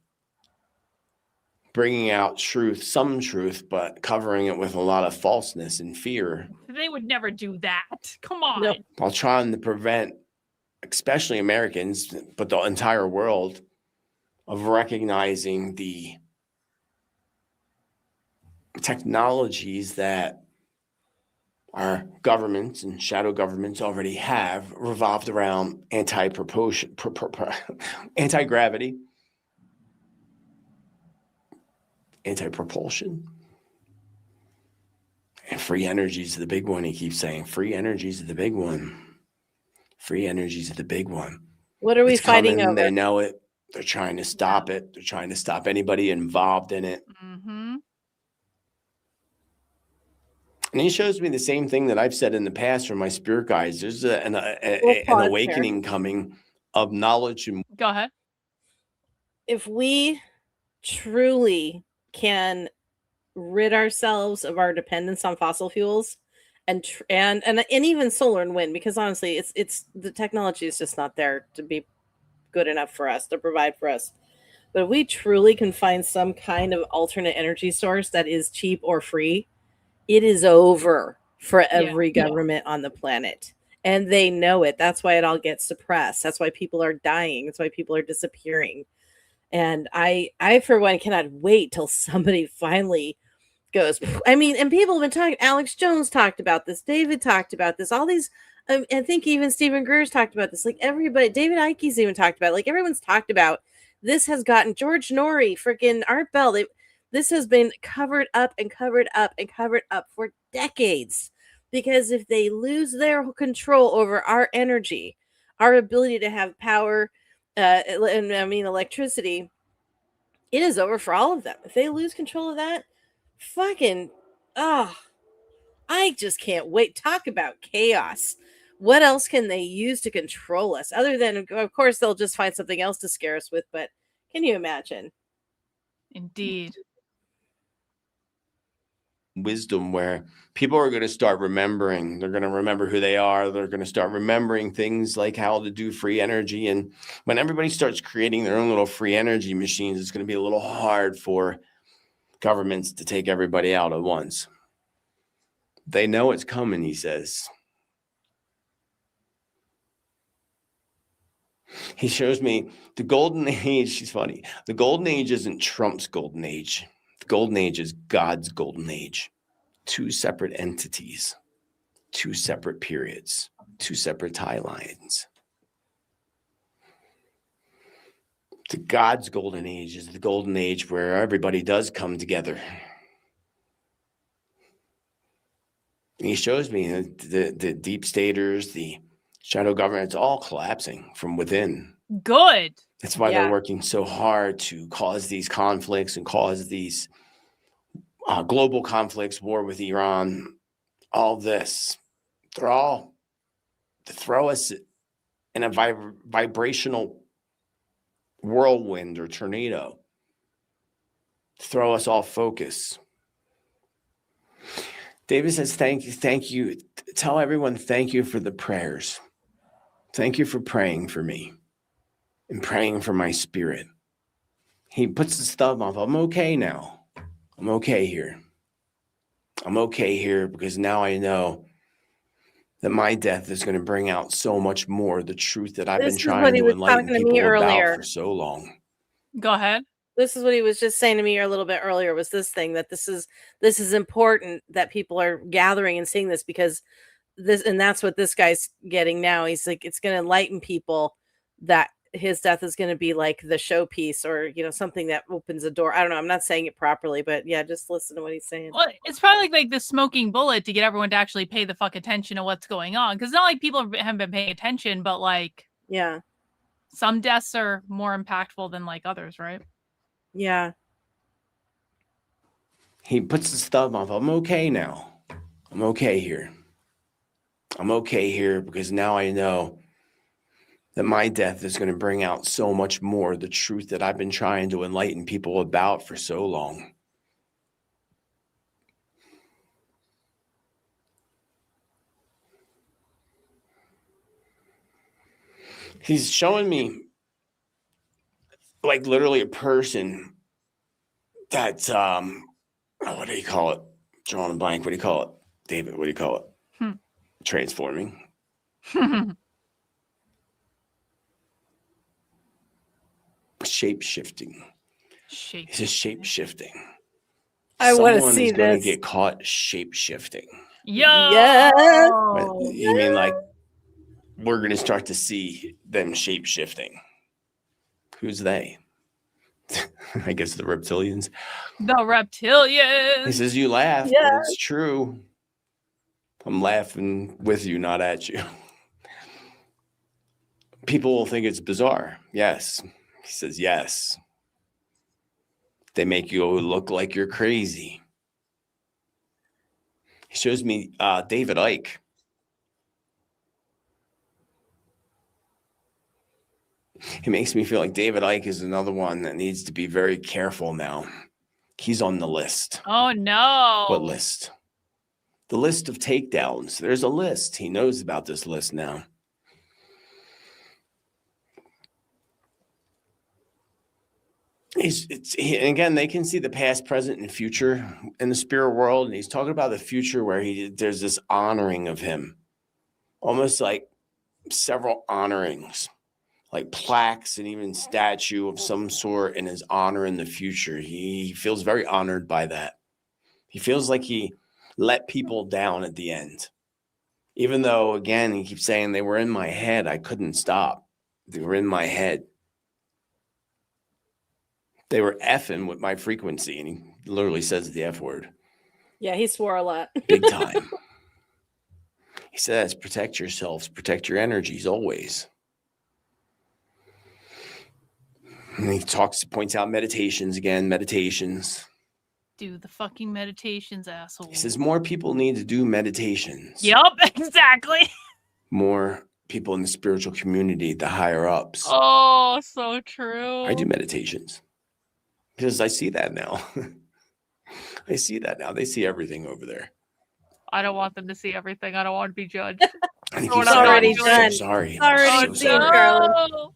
Bringing out truth, some truth, but covering it with a lot of falseness and fear. They would never do that. Come on. No. While trying to prevent, especially Americans, but the entire world, of recognizing the technologies that our governments and shadow governments already have revolved around anti-gravity, anti-propulsion, and free energies are the big one. He keeps saying free energies are the big one. Free energies are the big one. What are we It's fighting coming, over? They know it. They're trying to stop it. They're trying to stop anybody involved in it. And he shows me the same thing that I've said in the past from my spirit guides. There's an awakening coming of knowledge. And Go ahead. If we truly can rid ourselves of our dependence on fossil fuels and even solar and wind, because honestly, it's the technology is just not there to be good enough for us to provide for us. But if we truly can find some kind of alternate energy source that is cheap or free, it is over for every government on the planet. And they know it. That's why it all gets suppressed. That's why people are dying. That's why people are disappearing. And I for one, cannot wait till somebody finally goes. I mean, and people have been talking. Alex Jones talked about this. David talked about this. All these, I think even Stephen Greer's talked about this. Like everybody, David Icke's even talked about it. Like everyone's talked about. This has gotten George Norrie, freaking Art Bell. This has been covered up and covered up and covered up for decades. Because if they lose their control over our energy, our ability to have power, and I mean electricity, it is over for all of them. If they lose control of that, fucking, oh, I just can't wait. Talk about chaos. What else can they use to control us? Other than, of course, they'll just find something else to scare us with. But can you imagine? Indeed. Wisdom where people are going to start remembering. They're going to remember who they are. They're going to start remembering things like how to do free energy. And when everybody starts creating their own little free energy machines, it's going to be a little hard for governments to take everybody out at once. They know it's coming, he says. He shows me the golden age. She's funny. The golden age isn't Trump's golden age. The golden age is God's golden age. Two separate entities, two separate periods, two separate tie lines. The God's golden age is the golden age where everybody does come together. And he shows me the deep staters, the shadow government, it's all collapsing from within. Good. That's why they're working so hard to cause these conflicts and cause these global conflicts, war with Iran, all this. They're all to throw us in a vibrational whirlwind or tornado, to throw us off focus. David says, thank you. Tell everyone thank you for the prayers. Thank you for praying for me and praying for my spirit. He puts his thumb up. I'm okay now. I'm okay here. I'm okay here because now I know that my death is going to bring out so much more the truth that I've been trying to enlighten people about for so long. Go ahead. This is what he was just saying to me a little bit earlier, was this thing that this is important that people are gathering and seeing this, because this, and that's what this guy's getting now. He's like, it's going to enlighten people that his death is going to be like the showpiece, or, you know, something that opens a door. I don't know. I'm not saying it properly, but yeah, just listen to what he's saying. Well, it's probably like the smoking bullet to get everyone to actually pay the fuck attention to what's going on. Because not like people haven't been paying attention, but like, yeah, some deaths are more impactful than like others, right? Yeah. He puts his thumb up. I'm okay now. I'm okay here. I'm okay here because now I know that my death is going to bring out so much more the truth that I've been trying to enlighten people about for so long. He's showing me like literally a person that, what do you call it? Drawing a blank. What do you call it? David, what do you call it? Transforming. Shape-shifting. It's just shape-shifting. I want to see Someone is going this. to get caught shape-shifting. Yo! Yes. You mean like we're going to start to see them shape-shifting? Who's they? I guess the reptilians. The reptilians. He says, you laugh, but it's true. I'm laughing with you, not at you. People will think it's bizarre. Yes. He says, yes. They make you look like you're crazy. He shows me David Icke. It makes me feel like David Icke is another one that needs to be very careful now. He's on the list. Oh, no. What list? The list of takedowns. There's a list. He knows about this list now. And again, they can see the past, present, and future in the spirit world. And he's talking about the future where there's this honoring of him. Almost like several honorings, like plaques and even statue of some sort in his honor in the future. He feels very honored by that. He feels like he let people down at the end. Even though, again, he keeps saying they were in my head. I couldn't stop. They were in my head. They were effing with my frequency, and he literally says the F word. Yeah, he swore a lot. Big time. He says, protect yourselves, protect your energies always. And he points out meditations again, meditations. Do the fucking meditations, asshole. He says more people need to do meditations. Yep, exactly. More people in the spiritual community, the higher ups. Oh, so true. I do meditations because I see that now. I see that now. They see everything over there. I don't want them to see everything. I don't want to be judged. And he It's keeps saying, already I'm so done. sorry. It's already I'm done, so sorry. Karlyn.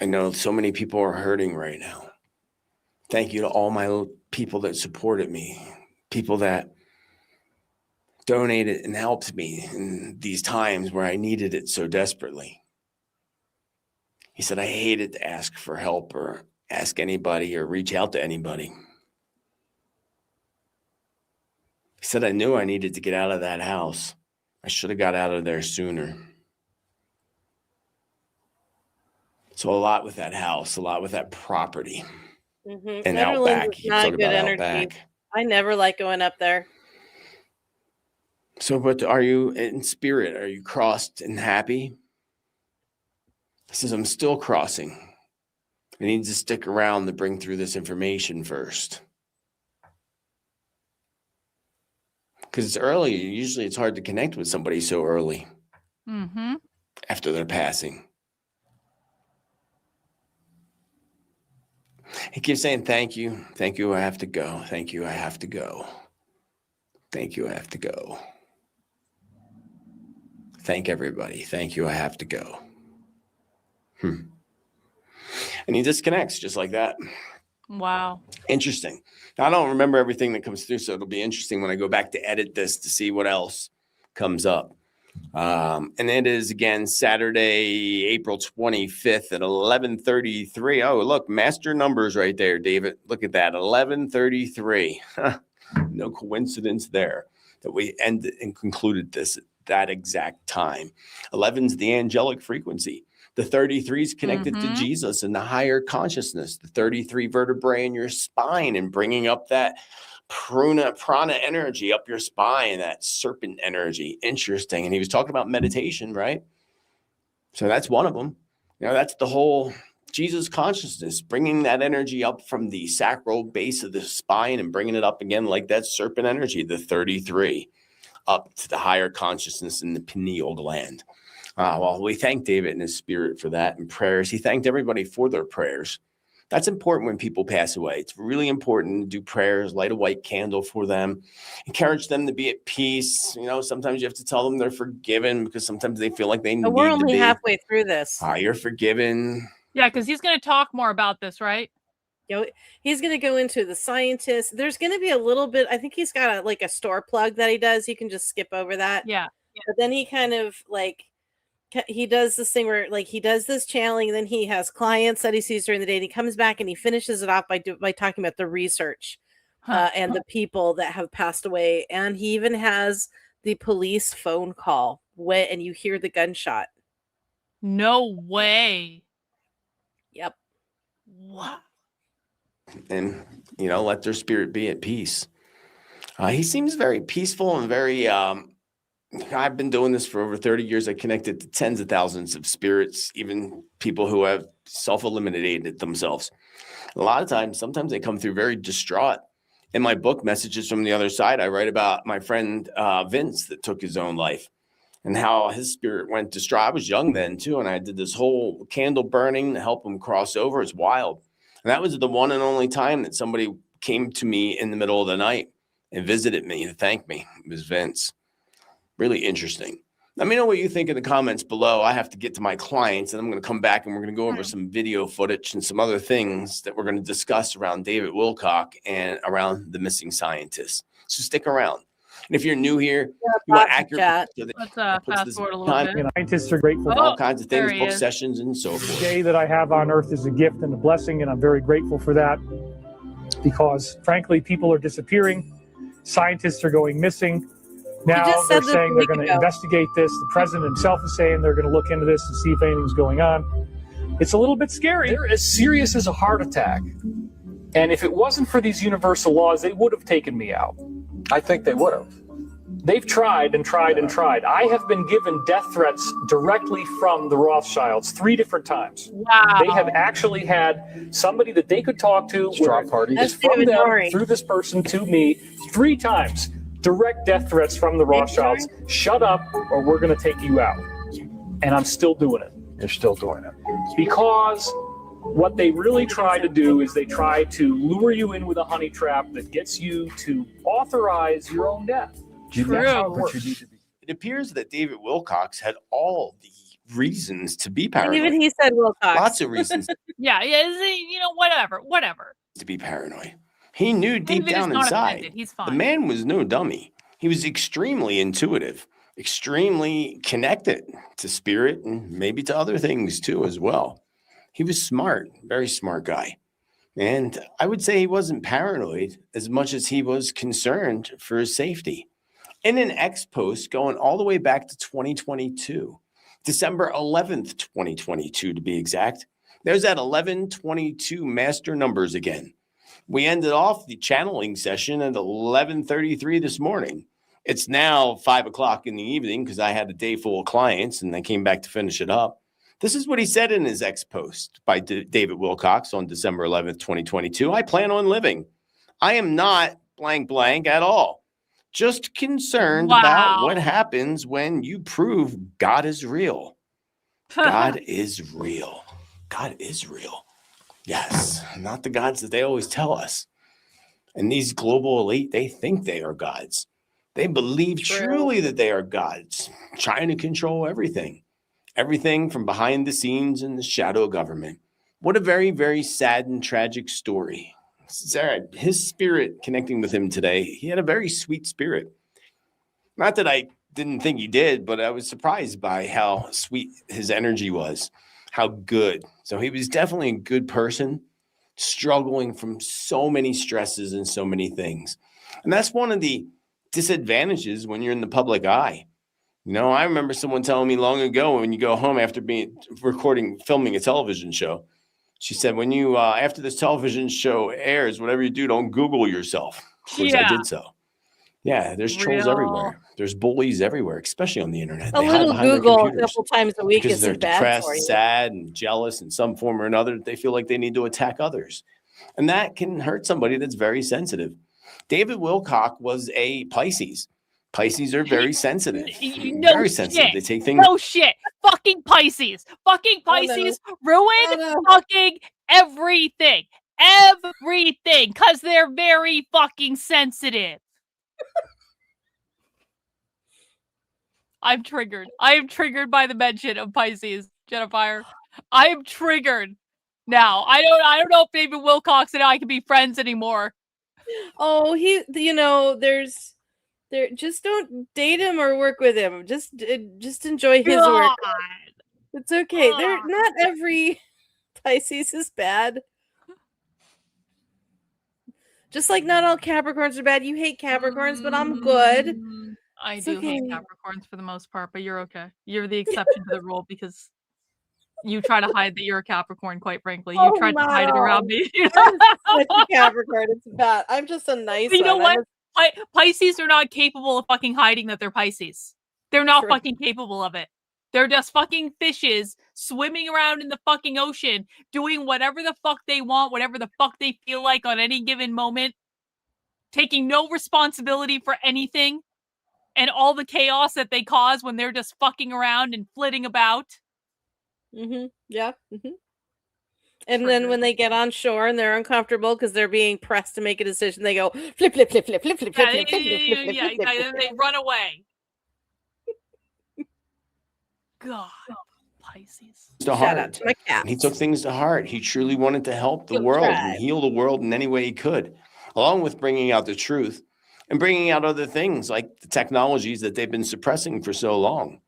I know so many people are hurting right now. Thank you to all my people that supported me, people that donated and helped me in these times where I needed it so desperately. He said, I hated to ask for help or ask anybody or reach out to anybody. He said, I knew I needed to get out of that house. I should have got out of there sooner. So a lot with that house, a lot with that property. Mm-hmm. And Netherlands Outback. is He not talked good about energy. Outback. I never like going up there. So, but are you in spirit? Are you crossed and happy? He says, I'm still crossing. I need to stick around to bring through this information first. Because it's early. Usually it's hard to connect with somebody so early after their passing. He keeps saying, thank you. Thank you. I have to go. Thank you. I have to go. Thank you. I have to go. Thank everybody. Thank you. I have to go. And he disconnects just like that. Wow. Interesting. I don't remember everything that comes through, so it'll be interesting when I go back to edit this to see what else comes up. And it is again Saturday, April 25th at 11:33. Oh, look, master numbers right there, David. Look at that, 11:33. No coincidence there that we ended and concluded this at that exact time. 11 is the angelic frequency. The 33 is connected to Jesus and the higher consciousness. The 33 vertebrae in your spine and bringing up that prana energy up your spine, that serpent energy. Interesting. And he was talking about meditation, right? So that's one of them. You know, that's the whole Jesus consciousness, bringing that energy up from the sacral base of the spine and bringing it up again like that serpent energy, the 33, up to the higher consciousness in the pineal gland. Well, we thank David and his spirit for that and prayers. He thanked everybody for their prayers. That's important when people pass away. It's really important to do prayers, light a white candle for them, encourage them to be at peace. You know, sometimes you have to tell them they're forgiven because sometimes they feel like they need to be. We're only halfway through this. You're forgiven. Yeah, because he's going to talk more about this, right? You know, he's going to go into the scientists. There's going to be a little bit. I think he's got a store plug that he does. You can just skip over that. Yeah. But then he kind of he does this thing where he does this channeling, and then he has clients that he sees during the day, and he comes back and he finishes it off by talking about the research and the people that have passed away. And he even has the police phone call and you hear the gunshot. No way. Yep. Wow. And, you know, let their spirit be at peace. He seems very peaceful and very, I've been doing this for over 30 years. I connected to tens of thousands of spirits, even people who have self-eliminated themselves. A lot of times, sometimes they come through very distraught. In my book, Messages from the Other Side, I write about my friend Vince that took his own life and how his spirit went distraught. I was young then, too, and I did this whole candle burning to help him cross over. It's wild. And that was the one and only time that somebody came to me in the middle of the night and visited me to thank me. It was Vince. Really interesting. Let me know what you think in the comments below. I have to get to my clients, and I'm going to come back and we're going to go over some video footage and some other things that we're going to discuss around David Wilcock and around the missing scientist. So stick around. And if you're new here, you want accurate. Let's fast forward a little bit. Scientists are grateful for all kinds of things, there he book is. sessions, and so The forth. day that I have on Earth is a gift and a blessing, and I'm very grateful for that because, frankly, people are disappearing. Scientists are going missing. Now they're saying they're going to investigate this. The president himself is saying they're going to look into this and see if anything's going on. It's a little bit scary. They're as serious as a heart attack. And if it wasn't for these universal laws, they would have taken me out. I think they would have. They've tried and tried and tried. I have been given death threats directly from the Rothschilds 3 different times. Wow. They have actually had somebody that they could talk to. Straw party. It's from them, through this person, to me, 3 times. Direct death threats from the Rothschilds. Shut up or we're going to take you out. And I'm still doing it. You're still doing it. Because what they really try to do is they try to lure you in with a honey trap that gets you to authorize your own death. True. That's how it works. It appears that David Wilcock had all the reasons to be paranoid. Even he said Wilcock. Lots of reasons Yeah, you know, whatever. to be paranoid. He knew deep David is down not inside. offended. He's The fine. man was no dummy. He was extremely intuitive, extremely connected to spirit and maybe to other things too as well. He was smart, very smart guy. And I would say he wasn't paranoid as much as he was concerned for his safety. In an X post going all the way back to 2022, December 11th, 2022 to be exact, there's that 1122 master numbers again. We ended off the channeling session at 11:33 this morning. It's now 5 o'clock in the evening because I had a day full of clients and I came back to finish it up. This is what he said in his X post by David Wilcock on December 11th, 2022. I plan on living. I am not blank blank at all. Just concerned about what happens when you prove God is real. God is real. God is real. Yes, not the gods that they always tell us. And these global elite, they think they are gods. They believe truly that they are gods, trying to control everything. Everything from behind the scenes in the shadow government. What a very, very sad and tragic story. Sarah, his spirit connecting with him today, he had a very sweet spirit. Not that I didn't think he did, but I was surprised by how sweet his energy was, how good. So he was definitely a good person, struggling from so many stresses and so many things. And that's one of the disadvantages when you're in the public eye. You know, I remember someone telling me long ago when you go home after filming a television show, she said, when you, after this television show airs, whatever you do, don't Google yourself. Of course, I did so. Yeah, there's trolls everywhere. There's bullies everywhere, especially on the internet. A little Google a couple times a week because they're isn't bad depressed, for you. sad, and jealous in some form or another. They feel like they need to attack others. And that can hurt somebody that's very sensitive. David Wilcock was a Pisces. Pisces are very sensitive. Very sensitive. They take things. No shit. Fucking Pisces. Fucking Pisces ruin fucking everything. Everything. Because they're very fucking sensitive. I'm triggered. I am triggered by the mention of Pisces, Jennifer. I am triggered now. I don't know if David Wilcock and I can be friends anymore. Oh, just don't date him or work with him. Just enjoy his work. It's okay. They're not every Pisces is bad. Just like not all Capricorns are bad. You hate Capricorns, but I'm good. I do hate Capricorns for the most part, but you're okay. You're the exception to the rule because you try to hide that you're a Capricorn, quite frankly. You tried to hide it around me. I'm such a Capricorn. It's bad. I'm just a nice one. You know what? Pisces are not capable of fucking hiding that they're Pisces. They're not fucking capable of it. They're just fucking fishes swimming around in the fucking ocean, doing whatever the fuck they want, whatever the fuck they feel like on any given moment, taking no responsibility for anything and all the chaos that they cause when they're just fucking around and flitting about. Mm-hmm. Yeah. Mm-hmm. And then when they get on shore and they're uncomfortable because they're being pressed to make a decision, they go flip, flip, flip, flip, flip, flip, flip, flip, flip, then they run away. God, Pisces. Shout out to my cat. He took things to heart. He truly wanted to help the world and heal the world in any way he could, along with bringing out the truth and bringing out other things like the technologies that they've been suppressing for so long.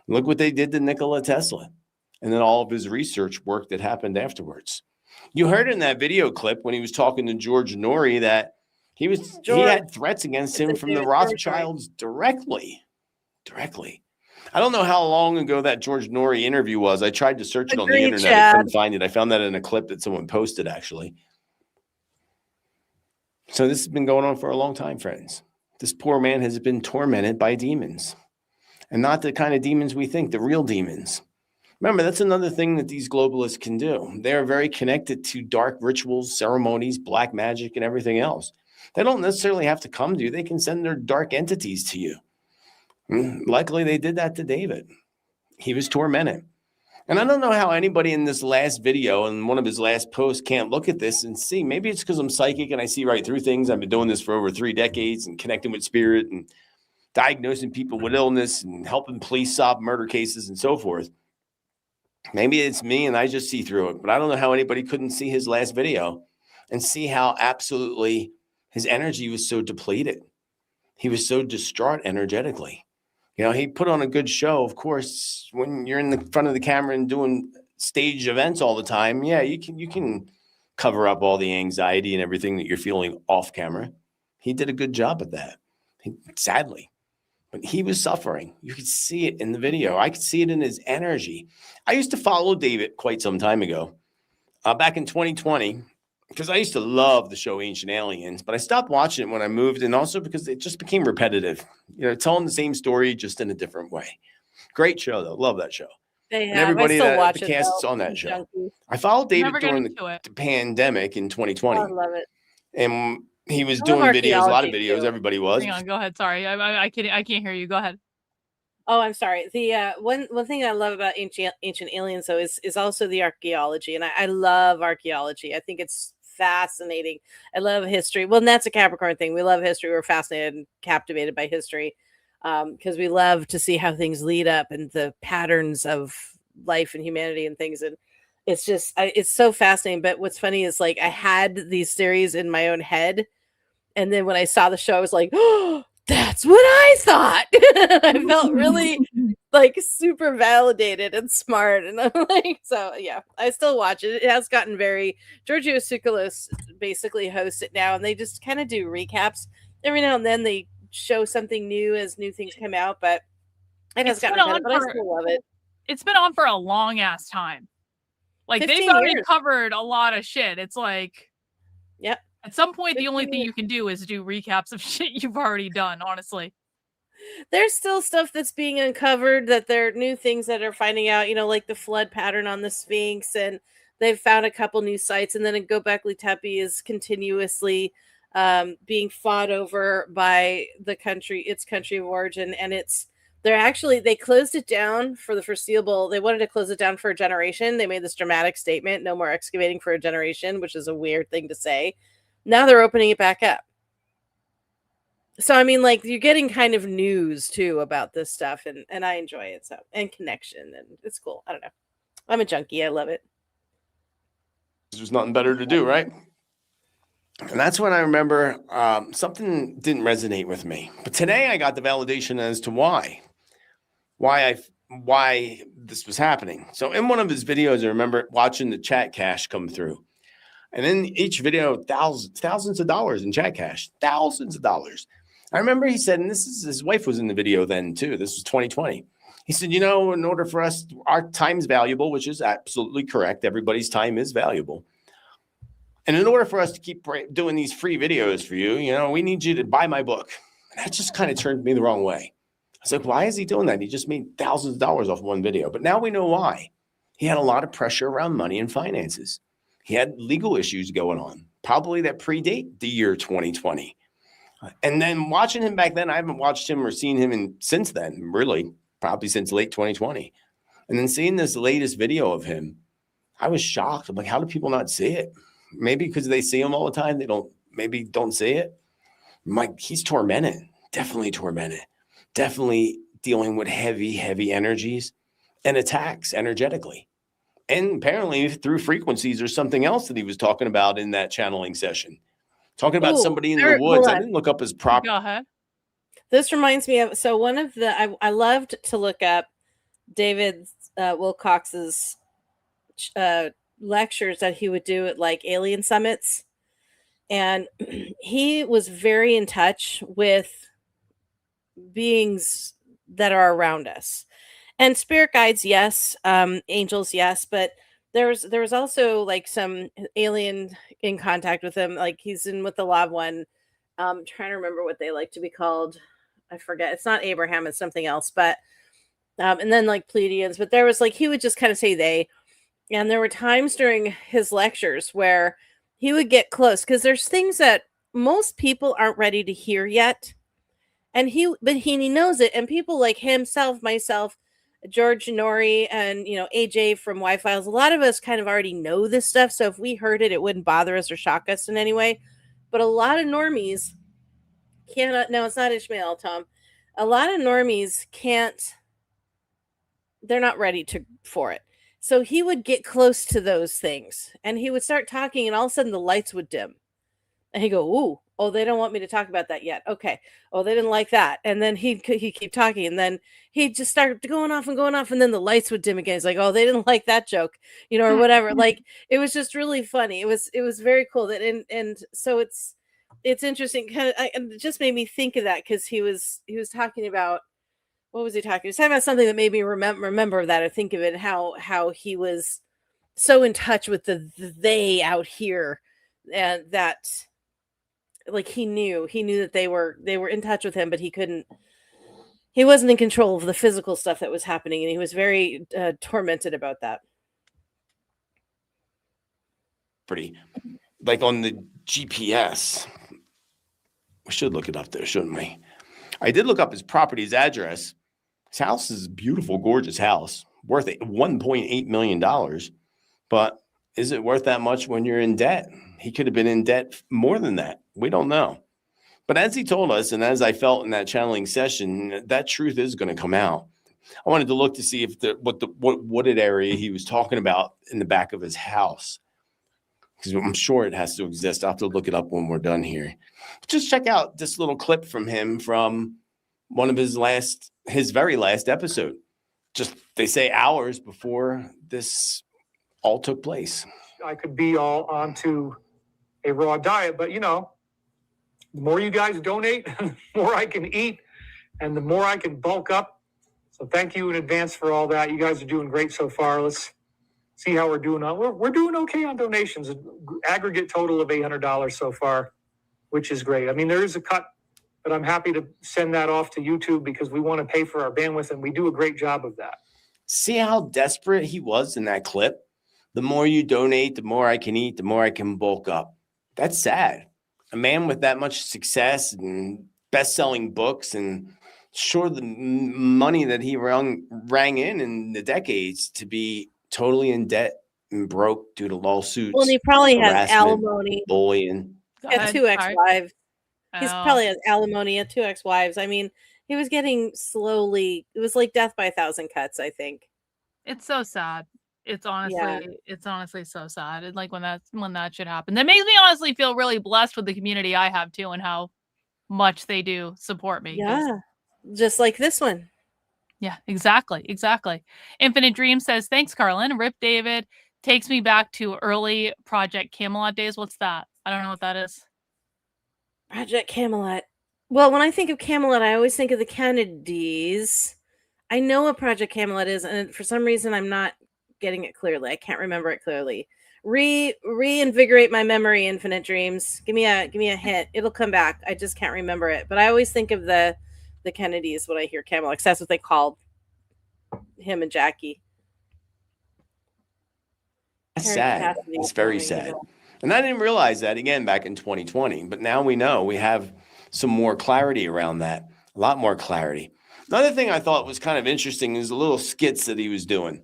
Look what they did to Nikola Tesla and then all of his research work that happened afterwards. You heard in that video clip when he was talking to George Norrie that he had threats against him from the Rothschilds directly. I don't know how long ago that George Norrie interview was. I tried to search it on the internet. I couldn't find it. I found that in a clip that someone posted, actually. So this has been going on for a long time, friends. This poor man has been tormented by demons, and not the kind of demons we think, the real demons. Remember, that's another thing that these globalists can do. They're very connected to dark rituals, ceremonies, black magic, and everything else. They don't necessarily have to come to you. They can send their dark entities to you. Luckily, they did that to David. He was tormented. And I don't know how anybody in this last video and one of his last posts can't look at this and see. Maybe it's because I'm psychic and I see right through things. I've been doing this for over 3 decades and connecting with spirit and diagnosing people with illness and helping police solve murder cases and so forth. Maybe it's me and I just see through it, but I don't know how anybody couldn't see his last video and see how absolutely his energy was so depleted. He was so distraught energetically. You know, he put on a good show. Of course, when you're in the front of the camera and doing stage events all the time, yeah, you can cover up all the anxiety and everything that you're feeling off camera. He did a good job at that, sadly. But he was suffering. You could see it in the video. I could see it in his energy. I used to follow David quite some time ago, back in 2020, because I used to love the show Ancient Aliens, but I stopped watching it when I moved, and also because it just became repetitive. You know, telling the same story just in a different way. Great show, though. Love that show. They have. And everybody I still that watch the it, cast's though. on that show. Junkie. I followed David Never get during into it. the pandemic in 2020. Oh, I love it. And he was I doing love videos, a lot of archaeology, videos. too. Everybody was. Hang on, go ahead. Sorry, I can't hear you. Go ahead. Oh, I'm sorry. The one thing I love about ancient aliens, though, is also the archaeology, and I love archaeology. I think it's fascinating. I love history. Well, and that's a Capricorn thing. We love history. We're fascinated and captivated by history because we love to see how things lead up and the patterns of life and humanity and things. And it's just it's so fascinating. But what's funny is, like, I had these theories in my own head, and then when I saw the show, I was like, oh, that's what I thought. I felt really like super validated and smart. And I'm like, so yeah, I still watch it. It has gotten very, Giorgio Tsoukalos basically hosts it now, and they just kind of do recaps. Every now and then they show something new as new things come out, but it has gotten better, but I still love it. It's been on for a long ass time. Like, they've already covered a lot of shit. It's like, yep. At some point, the only thing you can do is do recaps of shit you've already done, honestly. There's still stuff that's being uncovered, that there are new things that are finding out, you know, like the flood pattern on the Sphinx, and they've found a couple new sites, and then in Göbekli Tepe is continuously being fought over by its country of origin, and they closed it down for the foreseeable. They wanted to close it down for a generation. They made this dramatic statement, no more excavating for a generation, which is a weird thing to say. Now they're opening it back up. So, I mean, like, you're getting kind of news, too, about this stuff, and I enjoy it, so, and connection, and it's cool. I don't know. I'm a junkie. I love it. There's nothing better to do, right? And that's when I remember something didn't resonate with me. But today I got the validation as to why this was happening. So in one of his videos, I remember watching the chat cash come through. And in each video, thousands of dollars in chat cash, thousands of dollars. I remember he said, and his wife was in the video then too. This was 2020. He said, you know, in order for us, our time's valuable, which is absolutely correct. Everybody's time is valuable. And in order for us to keep doing these free videos for you, you know, we need you to buy my book. And that just kind of turned me the wrong way. I was like, why is he doing that? He just made thousands of dollars off one video. But now we know why. He had a lot of pressure around money and finances. He had legal issues going on, probably that predate the year 2020. And then watching him back then, I haven't watched him or seen him since then, really, probably since late 2020. And then seeing this latest video of him, I was shocked. I'm like, how do people not see it? Maybe because they see him all the time, they don't see it. I'm like, he's tormented, definitely dealing with heavy energies and attacks energetically. And apparently through frequencies or something else that he was talking about in that channeling session. Talking about somebody in the woods. I didn't look up his proper. Go ahead. This reminds me of, so one of the, I loved to look up David Wilcox's lectures that he would do at like alien summits. And he was very in touch with beings that are around us. And spirit guides, yes. Angels, yes. But there was also like some alien in contact with him. Like he's in with the Lav one. Trying to remember what they like to be called. I forget. It's not Abraham. It's something else. But and then like Pleiadians. But there was like he would just kind of say they. And there were times during his lectures where he would get close because there's things that most people aren't ready to hear yet. And he knows it. And people like himself, myself, George Nori, and AJ from Y-Files, a lot of us kind of already know this stuff. So if we heard it, it wouldn't bother us or shock us in any way. But a lot of normies cannot. No, it's not Ishmael, Tom. A lot of normies can't. They're not ready for it. So he would get close to those things and he would start talking and all of a sudden the lights would dim. And he'd go, ooh, oh, they don't want me to talk about that yet. Okay. Oh, they didn't like that. And then he'd keep talking and then he'd just start going off and then the lights would dim again. It's like, oh, they didn't like that joke, or whatever. Like it was just really funny. It was very cool that, and so it's interesting. It just made me think of that because he was talking about, what was he talking? He was talking about something that made me remember that or think of it, how he was so in touch with the they out here, and that like he knew that they were in touch with him, but he wasn't in control of the physical stuff that was happening, and he was very tormented about that. Pretty, like on the GPS, we should look it up there, shouldn't we? I did look up his property's address. His house is a beautiful, gorgeous house, worth $1.8 million. But is it worth that much when you're in debt? He could have been in debt more than that. We don't know. But as he told us, and as I felt in that channeling session, that truth is going to come out. I wanted to look to see if what wooded area he was talking about in the back of his house, because I'm sure it has to exist. I'll have to look it up when we're done here. Just check out this little clip from him from one of his very last episode. Just, they say, hours before this all took place. I could be all onto a raw diet, but the more you guys donate, the more I can eat and the more I can bulk up. So thank you in advance for all that. You guys are doing great so far. Let's see how we're doing we're doing okay on donations. Aggregate total of $800 so far, which is great. I mean, there is a cut, but I'm happy to send that off to YouTube because we want to pay for our bandwidth and we do a great job of that. See how desperate he was in that clip? The more you donate, the more I can eat, the more I can bulk up. That's sad. A man with that much success and best-selling books, and sure, the money that he rang in the decades, to be totally in debt and broke due to lawsuits. Well, and he probably has alimony. Bullying. Had 2 ex-wives. He's probably has alimony, had 2 ex-wives. I mean, he was getting slowly. It was like death by 1,000 cuts, I think. It's so sad. It's honestly so sad. And like when that should happen, that makes me honestly feel really blessed with the community I have too, and how much they do support me. Yeah, just like this one. Yeah, exactly. Infinite Dream says, thanks, Karlyn. Rip David takes me back to early Project Camelot days. What's that? I don't know what that is. Project Camelot. Well, when I think of Camelot, I always think of the Kennedys. I know what Project Camelot is, and for some reason I'm not getting it clearly. I can't remember it clearly. Reinvigorate my memory, Infinite Dreams. Give me a hint. It'll come back. I just can't remember it. But I always think of the Kennedys when I hear Camelot, because that's what they called him and Jackie. That's sad. It's very sad. And I didn't realize that, again, back in 2020. But now we know. We have some more clarity around that. A lot more clarity. Another thing I thought was kind of interesting is the little skits that he was doing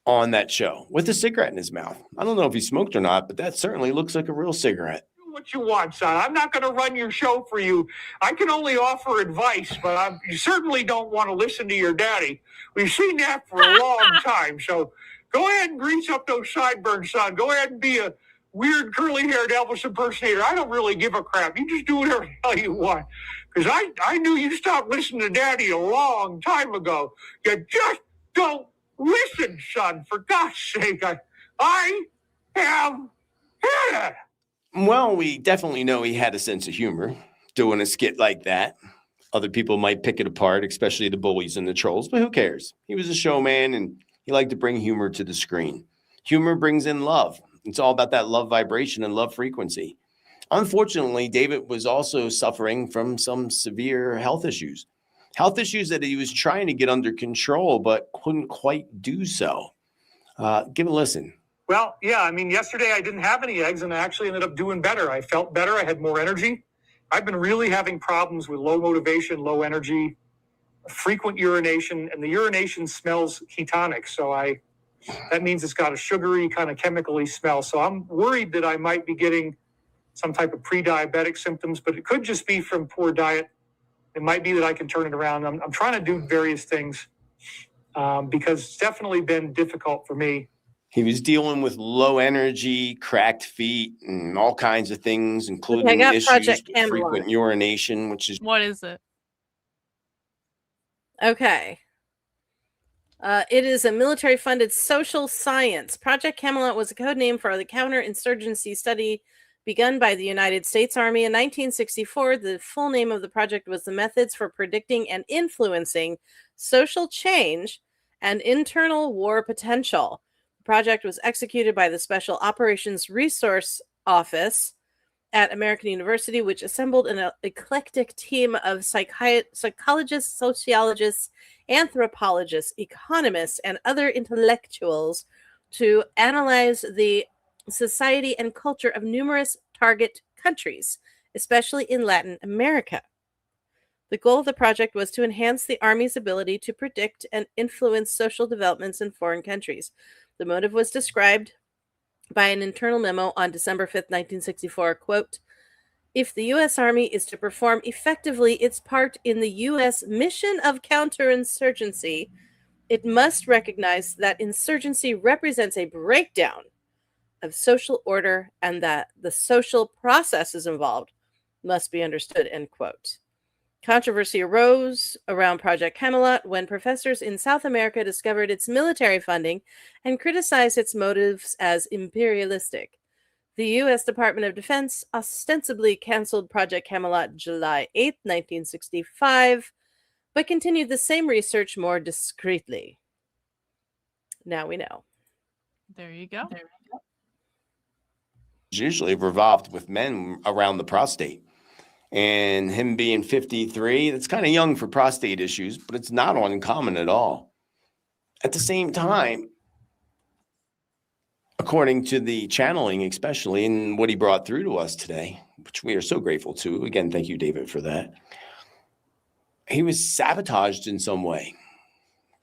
on that show with a cigarette in his mouth. I don't know if he smoked or not, but that certainly looks like a real cigarette. Do what you want, son. I'm not going to run your show for you. I can only offer advice, but you certainly don't want to listen to your daddy. We've seen that for a long time. So go ahead and grease up those sideburns, son. Go ahead and be a weird curly-haired Elvis impersonator. I don't really give a crap. You just do whatever the hell you want. Because I knew you stopped listening to Daddy a long time ago. You just don't listen, son. For God's sake, I have had it. Well, we definitely know he had a sense of humor doing a skit like that. Other people might pick it apart, especially the bullies and the trolls, but who cares? He was a showman, and he liked to bring humor to the screen. Humor brings in love. It's all about that love vibration and love frequency. Unfortunately, David was also suffering from some severe health issues that he was trying to get under control, but couldn't quite do so. Give a listen. Well, yeah, I mean, yesterday I didn't have any eggs and I actually ended up doing better. I felt better. I had more energy. I've been really having problems with low motivation, low energy, frequent urination, and the urination smells ketonic. So that means it's got a sugary kind of chemically smell. So I'm worried that I might be getting some type of pre-diabetic symptoms, but it could just be from poor diet. It might be that I can turn it around. I'm trying to do various things because it's definitely been difficult for me. He was dealing with low energy, cracked feet, and all kinds of things, including issues with frequent urination, which is... What is it? Okay. It is a military-funded social science. Project Camelot was a code name for the counterinsurgency study begun by the United States Army in 1964. The full name of the project was the Methods for Predicting and Influencing Social Change and Internal War Potential. The project was executed by the Special Operations Resource Office at American University, which assembled an eclectic team of psychologists, sociologists, anthropologists, economists, and other intellectuals to analyze the society and culture of numerous target countries, especially in Latin America. The goal of the project was to enhance the Army's ability to predict and influence social developments in foreign countries. The motive was described by an internal memo on December 5th, 1964, quote, "If the U.S. Army is to perform effectively its part in the U.S. mission of counterinsurgency, it must recognize that insurgency represents a breakdown of social order and that the social processes involved must be understood," end quote. Controversy arose around Project Camelot when professors in South America discovered its military funding and criticized its motives as imperialistic. The U.S. Department of Defense ostensibly canceled Project Camelot July 8, 1965, but continued the same research more discreetly. Now we know. There you go. Usually revolved with men around the prostate. And him being 53, that's kind of young for prostate issues, but it's not uncommon at all. At the same time, according to the channeling, especially, and what he brought through to us today, which we are so grateful to. Again, thank you, David, for that. He was sabotaged in some way.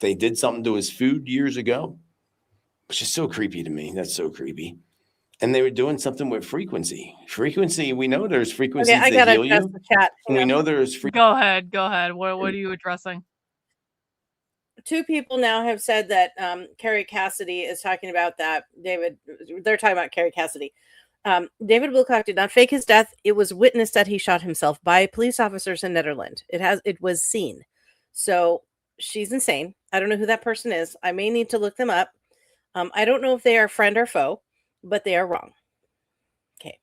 They did something to his food years ago, which is so creepy to me. That's so creepy. And they were doing something with frequency. Frequency, we know there's frequencies that heal you. The chat. And we know there's Go ahead. What are you addressing? Two people now have said that Carrie Cassidy is talking about that. They're talking about Carrie Cassidy. David Wilcock did not fake his death. It was witnessed that he shot himself by police officers in Netherlands. It was seen. So she's insane. I don't know who that person is. I may need to look them up. I don't know if they are friend or foe, but they are wrong. Okay.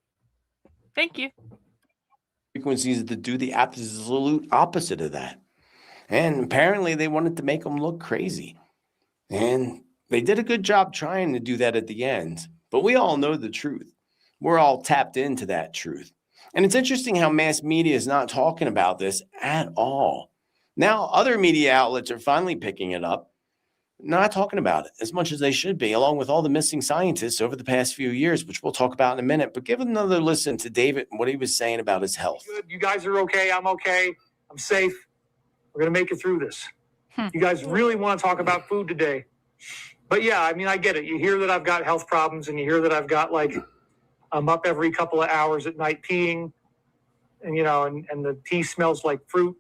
Thank you. Frequencies that do the absolute opposite of that. And apparently they wanted to make them look crazy. And they did a good job trying to do that at the end. But we all know the truth. We're all tapped into that truth. And it's interesting how mass media is not talking about this at all. Now, other media outlets are finally picking it up, not talking about it as much as they should be, along with all the missing scientists over the past few years, which we'll talk about in a minute. But give another listen to David and what he was saying about his health. Good. You guys are okay. I'm okay. I'm safe. We're going to make it through this. You guys really want to talk about food today. But yeah, I mean, I get it. You hear that I've got health problems and you hear that I've got I'm up every couple of hours at night peeing and, and the pee smells like fruit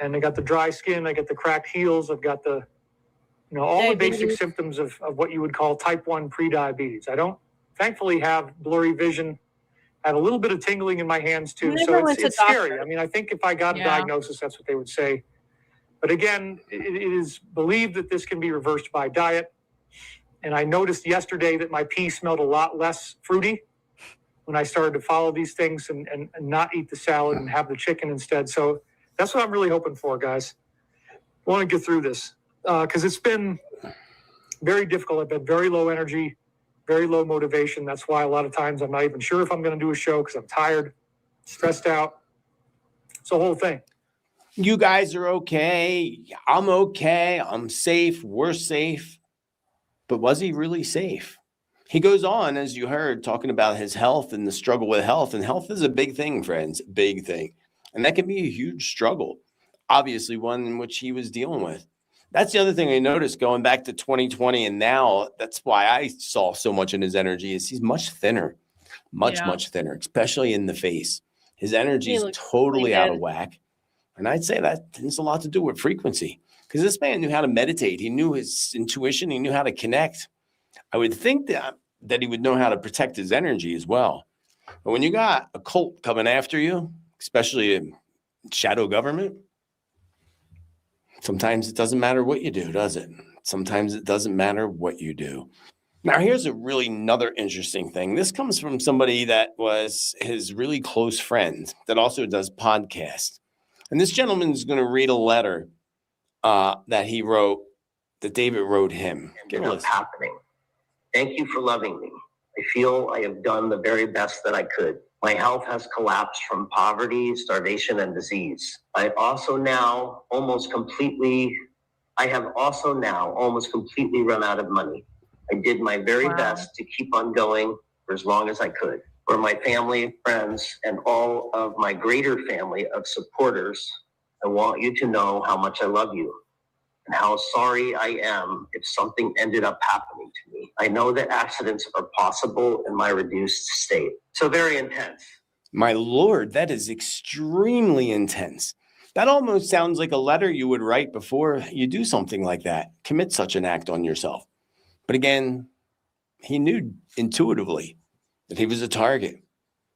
and I got the dry skin. I got the cracked heels. I've got the, all the basic symptoms of what you would call type 1 prediabetes. I don't thankfully have blurry vision. I have a little bit of tingling in my hands too. So it's scary. I mean, I think if I got a diagnosis, that's what they would say. But again, it is believed that this can be reversed by diet. And I noticed yesterday that my pee smelled a lot less fruity when I started to follow these things and not eat the salad and have the chicken instead. So that's what I'm really hoping for, guys. I want to get through this because it's been very difficult. I've had very low energy. very low motivation. That's why a lot of times I'm not even sure if I'm going to do a show because I'm tired, stressed out. It's a whole thing. You guys are okay. I'm okay. I'm safe. We're safe. But was he really safe? He goes on, as you heard, talking about his health and the struggle with health. And health is a big thing, friends, big thing. And that can be a huge struggle, obviously one in which he was dealing with. That's the other thing I noticed going back to 2020 and now. That's why I saw so much in his energy is he's much thinner, much thinner, especially in the face. His energy is totally out of whack. And I'd say that has a lot to do with frequency because this man knew how to meditate. He knew his intuition. He knew how to connect. I would think that he would know how to protect his energy as well. But when you got a cult coming after you, especially a shadow government, sometimes it doesn't matter what you do, does it? Sometimes it doesn't matter what you do. Now, here's a really another interesting thing. This comes from somebody that was his really close friend that also does podcasts. And this gentleman is going to read a letter that he wrote, that David wrote him. What's happening? Thank you for loving me. I feel I have done the very best that I could. My health has collapsed from poverty, starvation, and disease. I have also now almost completely run out of money. I did my very best to keep on going for as long as I could. For my family, friends, and all of my greater family of supporters, I want you to know how much I love you and how sorry I am if something ended up happening to me. I know that accidents are possible in my reduced state. So very intense. My Lord, that is extremely intense. That almost sounds like a letter you would write before you do something like that, commit such an act on yourself. But again, he knew intuitively that he was a target.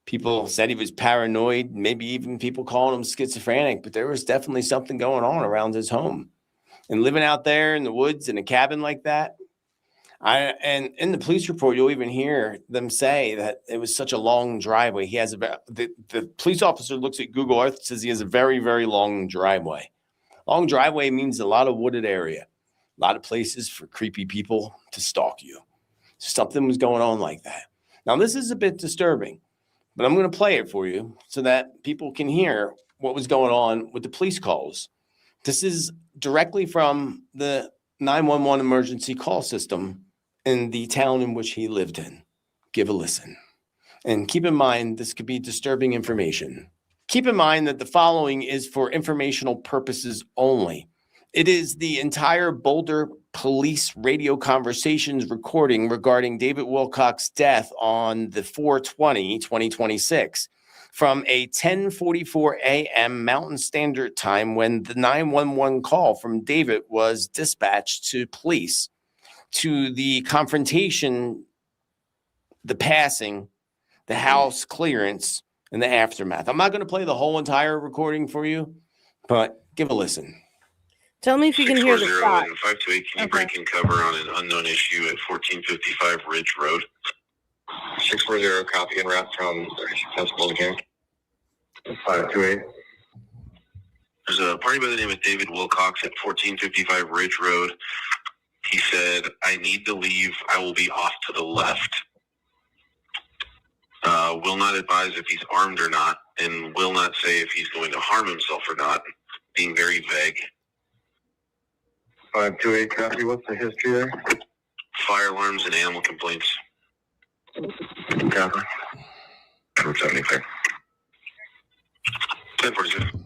People said he was paranoid, maybe even people calling him schizophrenic, but there was definitely something going on around his home. And living out there in the woods in a cabin like that, and in the police report, you'll even hear them say that it was such a long driveway. He has the police officer looks at Google Earth and says he has a very, very long driveway. Long driveway means a lot of wooded area, a lot of places for creepy people to stalk you. Something was going on like that. Now, this is a bit disturbing, but I'm going to play it for you so that people can hear what was going on with the police calls. This is directly from the 911 emergency call system in the town in which he lived in. Give a listen. And keep in mind, this could be disturbing information. Keep in mind that the following is for informational purposes only. It is the entire Boulder Police radio conversations recording regarding David Wilcock's death on the 4/20/2026 from a 10:44 a.m. Mountain Standard Time when the 911 call from David was dispatched to police to the confrontation, the passing, the house clearance, and the aftermath. I'm not going to play the whole entire recording for you, but give a listen. Tell me if you can hear the shot. 528, can you break in cover on an unknown issue at 1455 Ridge Road? 640, copy and route from Festival again. 528. There's a party by the name of David Wilcox at 1455 Ridge Road. He said, I need to leave. I will be off to the left. Will not advise if he's armed or not, and will not say if he's going to harm himself or not, being very vague. 528, copy. What's the history there? Fire alarms and animal complaints. Copy. 70 clear. 1047.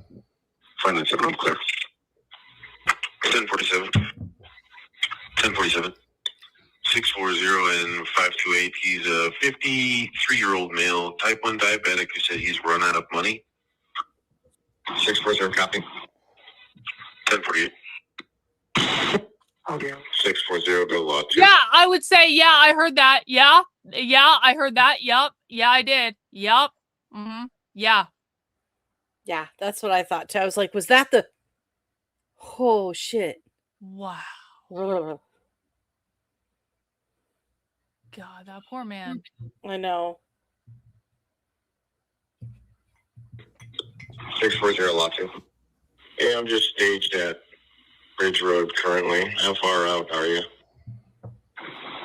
Find that 7 clear. 1047. 1047. 640 and 528. He's a 53-year-old male, type 1 diabetic who said he's run out of money. 640, copy. 1048. Okay. 640, go lot 2. Yeah, I would say, yeah, I heard that. Yeah, I heard that. Yup. Yeah, I did. Yup. Mm-hmm. Yeah. Yeah, that's what I thought too. I was like, was that the... Oh, shit. Wow. Ugh. God, that poor man. I know. 640, lot 2. Yeah, I'm just staged at Ridge Road currently. How far out are you?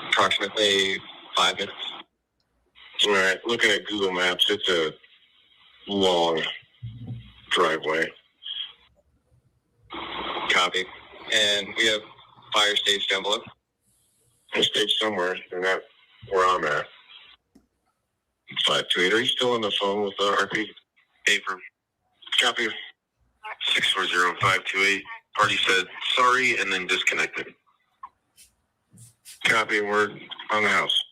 Approximately 5 minutes. All right, looking at Google Maps, it's a long driveway. Copy. And we have fire stage down below. Fire stage somewhere. They're not where I'm at. 528. Are you still on the phone with RP? Paper. Copy. 640528. Party said sorry and then disconnected. Copy. We're on the house.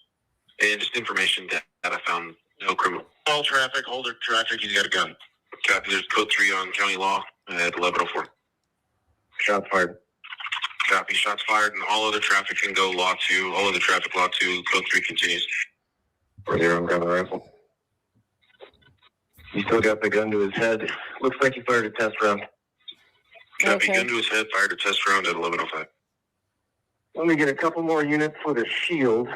And just information that I found no criminal. All traffic, hold it traffic, he's got a gun. Copy. There's code 3 on county law at 1104. Shots fired. Copy. Shots fired, and all other traffic can go law 2. All other traffic law 2. Code 3 continues. 4-0, gun the rifle. He still got the gun to his head. Looks like he fired a test round. Copy. Okay. Gun to his head. Fired a test round at 1105. Let me get a couple more units for the shield.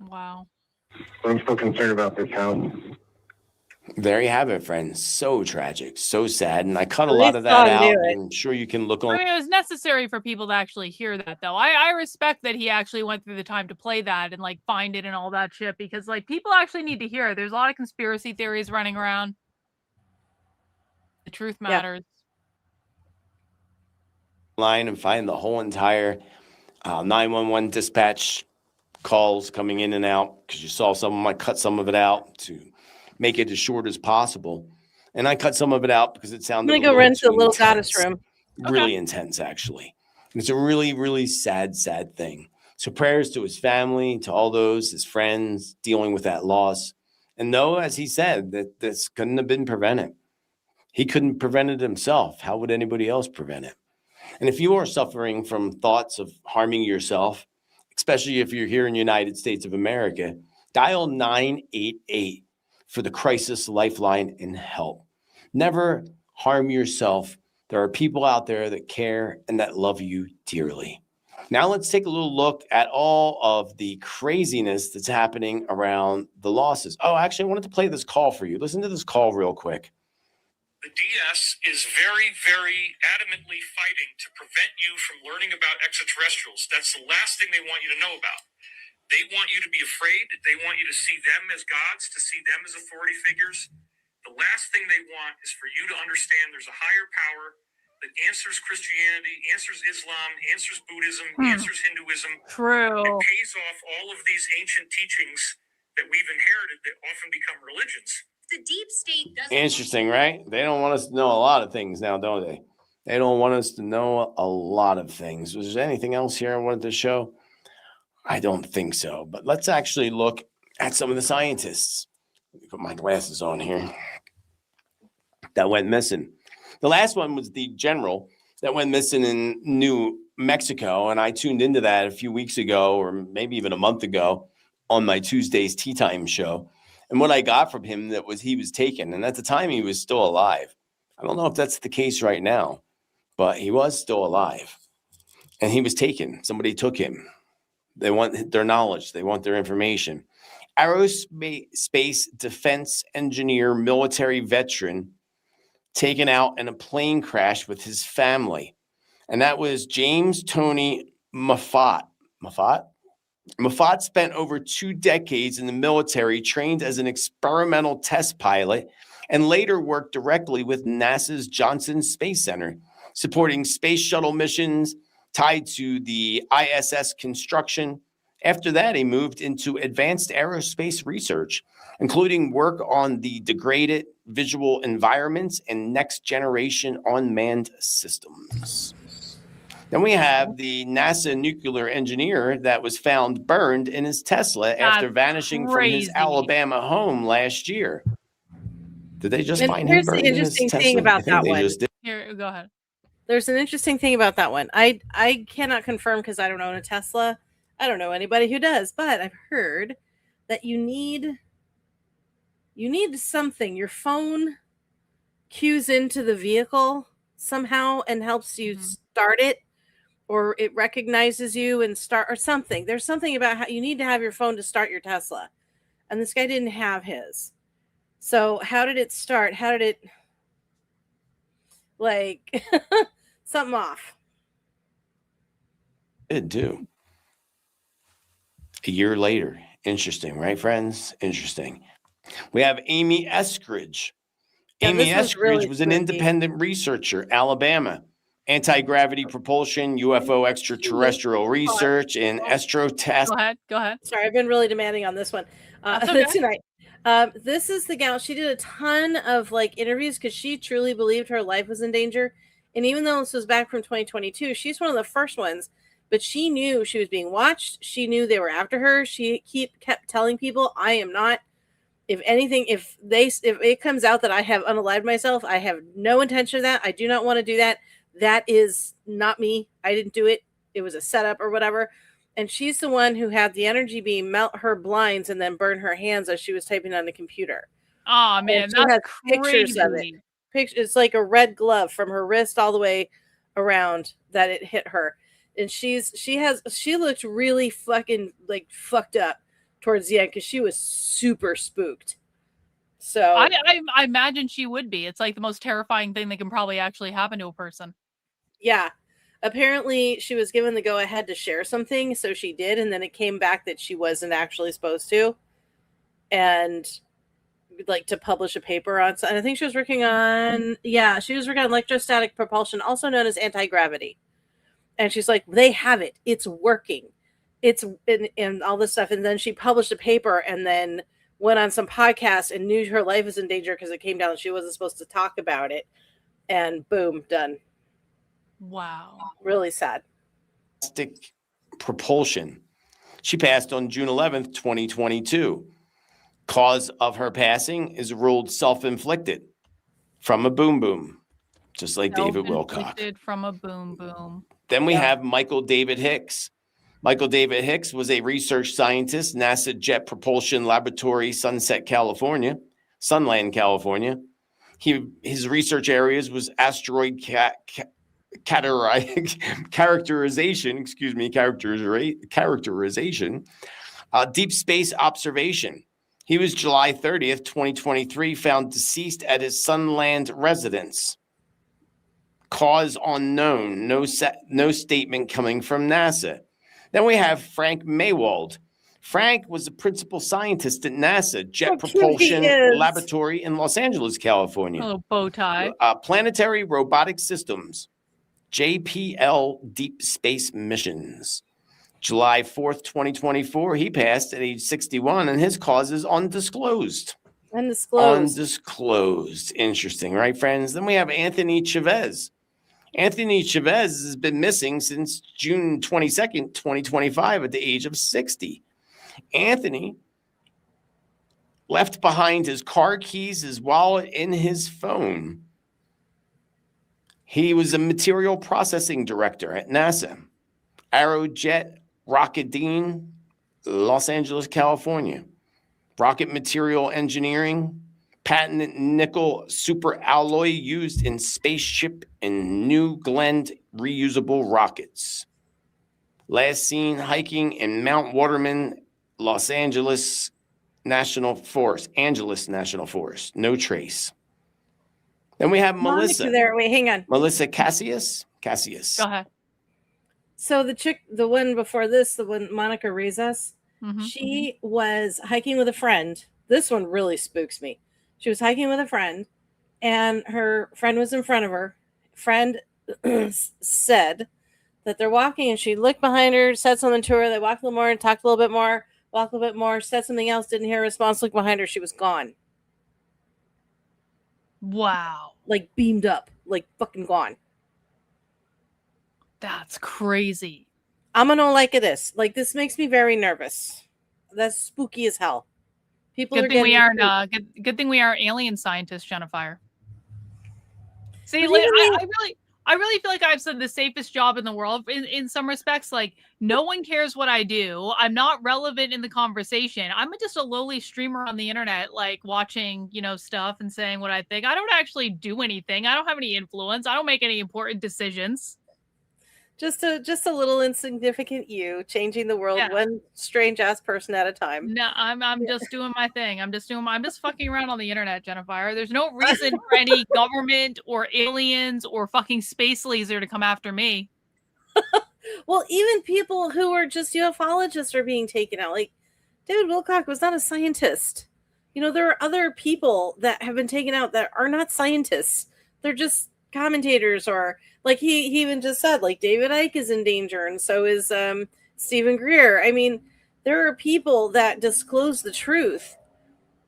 Wow. I'm still concerned about this house. There you have it, friends. So tragic, so sad. And I cut a At lot least of that Don knew out. it. I'm sure you can look I on. mean, it was necessary for people to actually hear that, though. I respect that he actually went through the time to play that and like find it and all that shit, because like people actually need to hear it. There's a lot of conspiracy theories running around. The truth matters. Line and find the whole entire 911 dispatch calls coming in and out, because you saw some of them. I cut some of it out to make it as short as possible, and I cut some of it out because it I'm sounded gonna go rent a little intense. goddess room. Really intense, actually. It's a really, really sad thing. So prayers to his family, to all those, his friends dealing with that loss. And know, as he said, that this couldn't have been prevented. He couldn't prevent it himself. How would anybody else prevent it? And if you are suffering from thoughts of harming yourself, especially if you're here in the United States of America, dial 988 for the crisis lifeline and help. Never harm yourself. There are people out there that care and that love you dearly. Now let's take a little look at all of the craziness that's happening around the losses. Oh, actually, I wanted to play this call for you. Listen to this call real quick. The DS is very, very adamantly fighting to prevent you from learning about extraterrestrials. That's the last thing they want you to know about. They want you to be afraid. They want you to see them as gods, to see them as authority figures. The last thing they want is for you to understand there's a higher power that answers Christianity, answers Islam, answers Buddhism, answers Hinduism. True. It pays off all of these ancient teachings that we've inherited that often become religions. The deep state doesn't. Interesting, right? They don't want us to know a lot of things now, don't they? They don't want us to know a lot of things. Was there anything else here I wanted to show? I don't think so. But let's actually look at some of the scientists. Let me put my glasses on here. That went missing. The last one was the general that went missing in New Mexico. And I tuned into that a few weeks ago, or maybe even a month ago, on my Tuesday's Tea Time show. And what I got from him that was he was taken. And at the time, he was still alive. I don't know if that's the case right now, but he was still alive. And he was taken. Somebody took him. They want their knowledge. They want their information. Aerospace defense engineer, military veteran, taken out in a plane crash with his family. And that was James Tony Moffat. Moffat spent over 2 decades in the military, trained as an experimental test pilot, and later worked directly with NASA's Johnson Space Center, supporting space shuttle missions tied to the ISS construction. After that, he moved into advanced aerospace research, including work on the degraded visual environments and next generation unmanned systems. Then we have the NASA nuclear engineer that was found burned in his Tesla after vanishing from his Alabama home last year. Did they just find him burned in his Tesla? Here's the interesting thing about that one. Here, go ahead. There's an interesting thing about that one. I cannot confirm because I don't own a Tesla. I don't know anybody who does, but I've heard that you need something. Your phone cues into the vehicle somehow and helps you start it, or it recognizes you and start, or something. There's something about how you need to have your phone to start your Tesla. And this guy didn't have his. So how did it start? How did it, like, something off? It do. A year later. Interesting, right, friends? Interesting. We have Amy Eskridge. Amy Eskridge was an independent researcher, Alabama. Anti-gravity propulsion, UFO extraterrestrial research, and astrotest. Go ahead. Sorry, I've been really demanding on this one tonight. This is the gal. She did a ton of like interviews because she truly believed her life was in danger. And even though this was back from 2022, she's one of the first ones. But she knew she was being watched. She knew they were after her. She kept telling people, "I am not. If anything, if it comes out that I have unalived myself, I have no intention of that. I do not want to do that. That is not me. I didn't do it. It was a setup or whatever." And she's the one who had the energy beam melt her blinds and then burn her hands as she was typing on the computer. Oh man, that's pictures of it. It's like a red glove from her wrist all the way around that it hit her. And she looked really fucking like fucked up towards the end because she was super spooked. So I imagine she would be. It's like the most terrifying thing that can probably actually happen to a person. Yeah. Apparently she was given the go ahead to share something, so she did, and then it came back that she wasn't actually supposed to. And like to publish a paper on, and I think she was working on electrostatic propulsion, also known as anti-gravity. And she's like, they have it. It's working. It's and all this stuff. And then she published a paper and then went on some podcast and knew her life was in danger because it came down and she wasn't supposed to talk about it. And boom, done. Wow. Really sad. Propulsion. She passed on June 11th, 2022. Cause of her passing is ruled self-inflicted from a boom boom, just like David Wilcock. From a boom boom. Then we have Michael David Hicks. Michael David Hicks was a research scientist, NASA Jet Propulsion Laboratory, Sunland, California. His research areas was asteroid characterization, deep space observation. He was July 30th, 2023, found deceased at his Sunland residence. Cause unknown, no statement coming from NASA. Then we have Frank Maywald. Frank was the principal scientist at NASA Jet Propulsion Laboratory in Los Angeles, California. A little bow tie. Planetary Robotic Systems, JPL Deep Space Missions. July 4th, 2024, he passed at age 61, and his cause is undisclosed. Undisclosed. Interesting, right, friends? Then we have Anthony Chavez. Anthony Chavez has been missing since June 22nd, 2025, at the age of 60. Anthony left behind his car keys, his wallet, and his phone. He was a material processing director at NASA, Aerojet Rocketdyne, Los Angeles, California. Rocket material engineering, patented nickel superalloy used in spaceship and New Glenn reusable rockets. Last seen hiking in Mount Waterman, Los Angeles National Forest. No trace. Then we have Melissa. Wait, hang on. Melissa Cassius. Go ahead. So the one before this, the one Monica Rizas, she was hiking with a friend. This one really spooks me. She was hiking with a friend, and her friend was in front of her. Friend said that they're walking, and she looked behind her, said something to her. They walked a little more and talked a little bit more, walked a little bit more, said something else, didn't hear a response, looked behind her. She was gone. Wow. Like beamed up, like fucking gone. That's crazy. I'm gonna like this. Like, this makes me very nervous. That's spooky as hell. People good thing we aren't good thing we are alien scientists, Jennifer. See, like, I really feel like I've said the safest job in the world in some respects. Like, no one cares what I do. I'm not relevant in the conversation. I'm just a lowly streamer on the internet, like watching, stuff and saying what I think. I don't actually do anything. I don't have any influence. I don't make any important decisions. Just a little insignificant you changing the world one strange ass person at a time. No, I'm just doing my thing. I'm just fucking around on the internet, Jennifer. There's no reason for any government or aliens or fucking space laser to come after me. Well, even people who are just ufologists are being taken out. Like David Wilcock was not a scientist. There are other people that have been taken out that are not scientists. They're just commentators, or like he even just said, like David Icke is in danger, and so is Stephen Greer. I mean, there are people that disclose the truth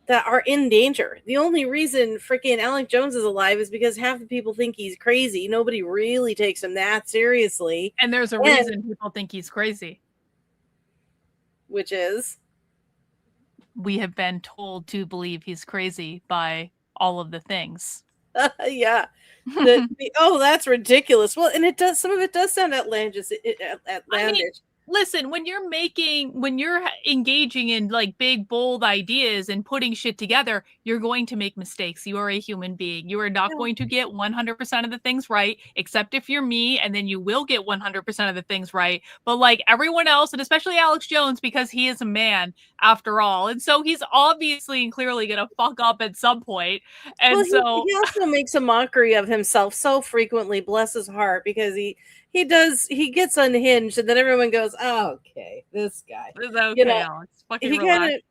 that are in danger. The only reason freaking Alex Jones is alive is because half the people think he's crazy. Nobody really takes him that seriously. And there's a reason people think he's crazy. Which is? We have been told to believe he's crazy by all of the things. Yeah. Oh, that's ridiculous. Well, and it does. Some of it does sound outlandish. I mean, listen, when you're engaging in like big, bold ideas and putting shit together, you're going to make mistakes. You are a human being. You are not going to get 100% of the things right, except if you're me, and then you will get 100% of the things right. But like everyone else, and especially Alex Jones, because he is a man after all. And so he's obviously and clearly going to fuck up at some point. And he also makes a mockery of himself so frequently, bless his heart, because he gets unhinged, and then everyone goes, oh, okay, this guy. It's okay, Alex. Fucking relax.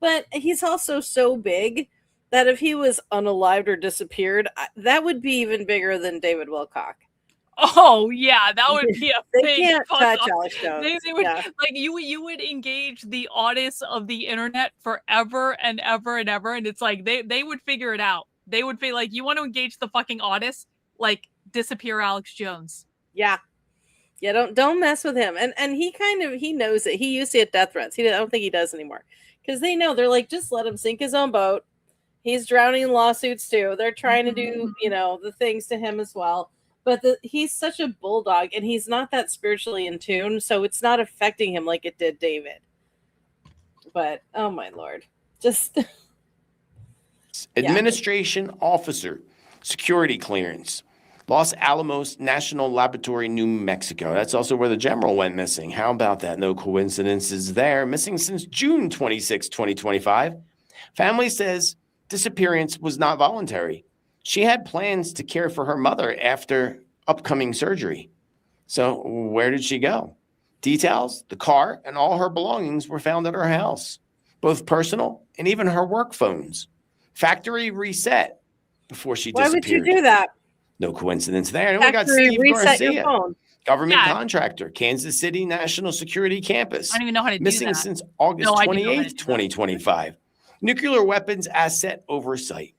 But he's also so big that if he was unalived or disappeared, that would be even bigger than David Wilcock. Oh yeah, that would be a they big can't touch Alex Jones. They would, like you would engage the audience of the internet forever and ever and ever, and it's like they would figure it out. They would be like, you want to engage the fucking audience, like disappear Alex Jones. Yeah, don't mess with him. And he knows it. He used to get death threats. I don't think he does anymore, because they know, they're like, just let him sink his own boat. He's drowning in lawsuits too. They're trying to do the things to him as well. But he's such a bulldog, and he's not that spiritually in tune, so it's not affecting him like it did David. But oh my Lord, just administration officer, security clearance, Los Alamos National Laboratory, New Mexico. That's also where the general went missing. How about that? No coincidences there. Missing since June 26, 2025. Family says disappearance was not voluntary. She had plans to care for her mother after upcoming surgery. So where did she go? Details: the car and all her belongings were found at her house, both personal and even her work phones. Factory reset before she disappeared. Why would you do that? No coincidence there. And we got Steve Garcia, government contractor, Kansas City National Security Campus. I don't even know how to do missing that. Since August 28th, 2025. Nuclear weapons asset oversight.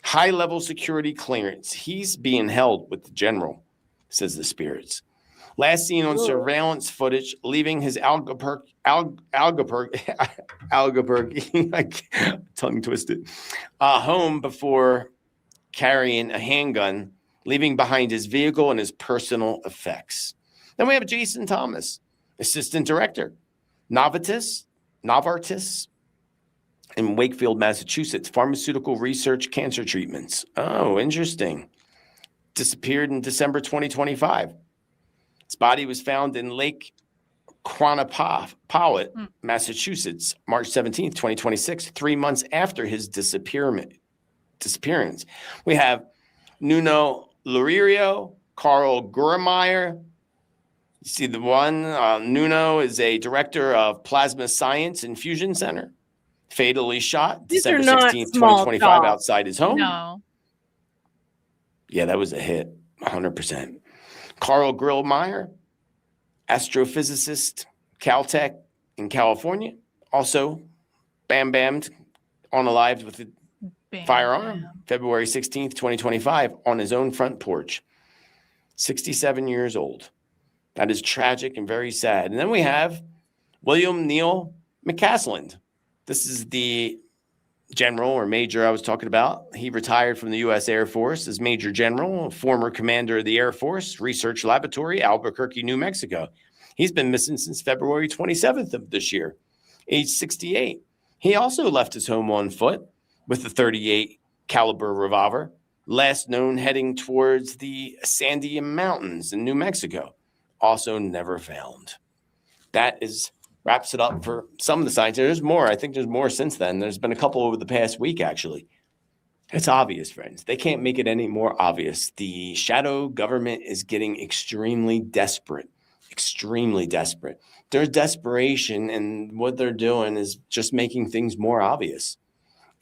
High-level security clearance. He's being held with the general, says the spirits. Last seen on surveillance footage, leaving his Albuquerque, tongue twisted, home before carrying a handgun, leaving behind his vehicle and his personal effects. Then we have Jason Thomas, assistant director, Novartis, in Wakefield, Massachusetts, pharmaceutical research, cancer treatments. Oh, interesting. Disappeared in December 2025. His body was found in Lake Quannapowitt, Massachusetts, March 17th, 2026, 3 months after his disappearance. We have Nuno Loureiro, Carl Gurmeyer. You see the one, Nuno is a director of Plasma Science and Fusion Center. Fatally shot December 16th, 2025, outside his home. No. Yeah, that was a hit, 100%. Carl Grillmeyer, astrophysicist, Caltech in California, also bam-bammed, unalived with a firearm, February 16th, 2025, on his own front porch. 67 years old. That is tragic and very sad. And then we have William Neal McCasland. This is the general or major I was talking about. He retired from the U.S. Air Force as Major General, former commander of the Air Force Research Laboratory, Albuquerque, New Mexico. He's been missing since February 27th of this year, age 68. He also left his home on foot with a .38 caliber revolver, last known heading towards the Sandia Mountains in New Mexico, also never found. That wraps it up for some of the sightings. There's more. I think there's more since then. There's been a couple over the past week, actually. It's obvious, friends. They can't make it any more obvious. The shadow government is getting extremely desperate. Extremely desperate. Their desperation and what they're doing is just making things more obvious.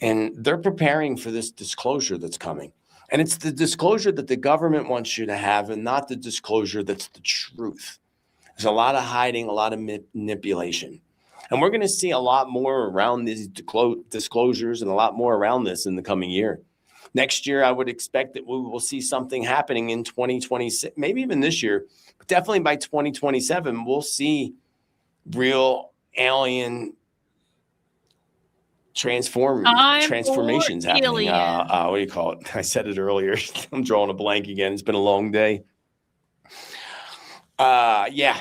And they're preparing for this disclosure that's coming. And it's the disclosure that the government wants you to have and not the disclosure that's the truth. There's a lot of hiding, a lot of manipulation. And we're going to see a lot more around these disclosures and a lot more around this in the coming year. Next year, I would expect that we will see something happening in 2026, maybe even this year, but definitely by 2027, we'll see real alien transformations happening. What do you call it? I said it earlier. I'm drawing a blank again. It's been a long day. Yeah,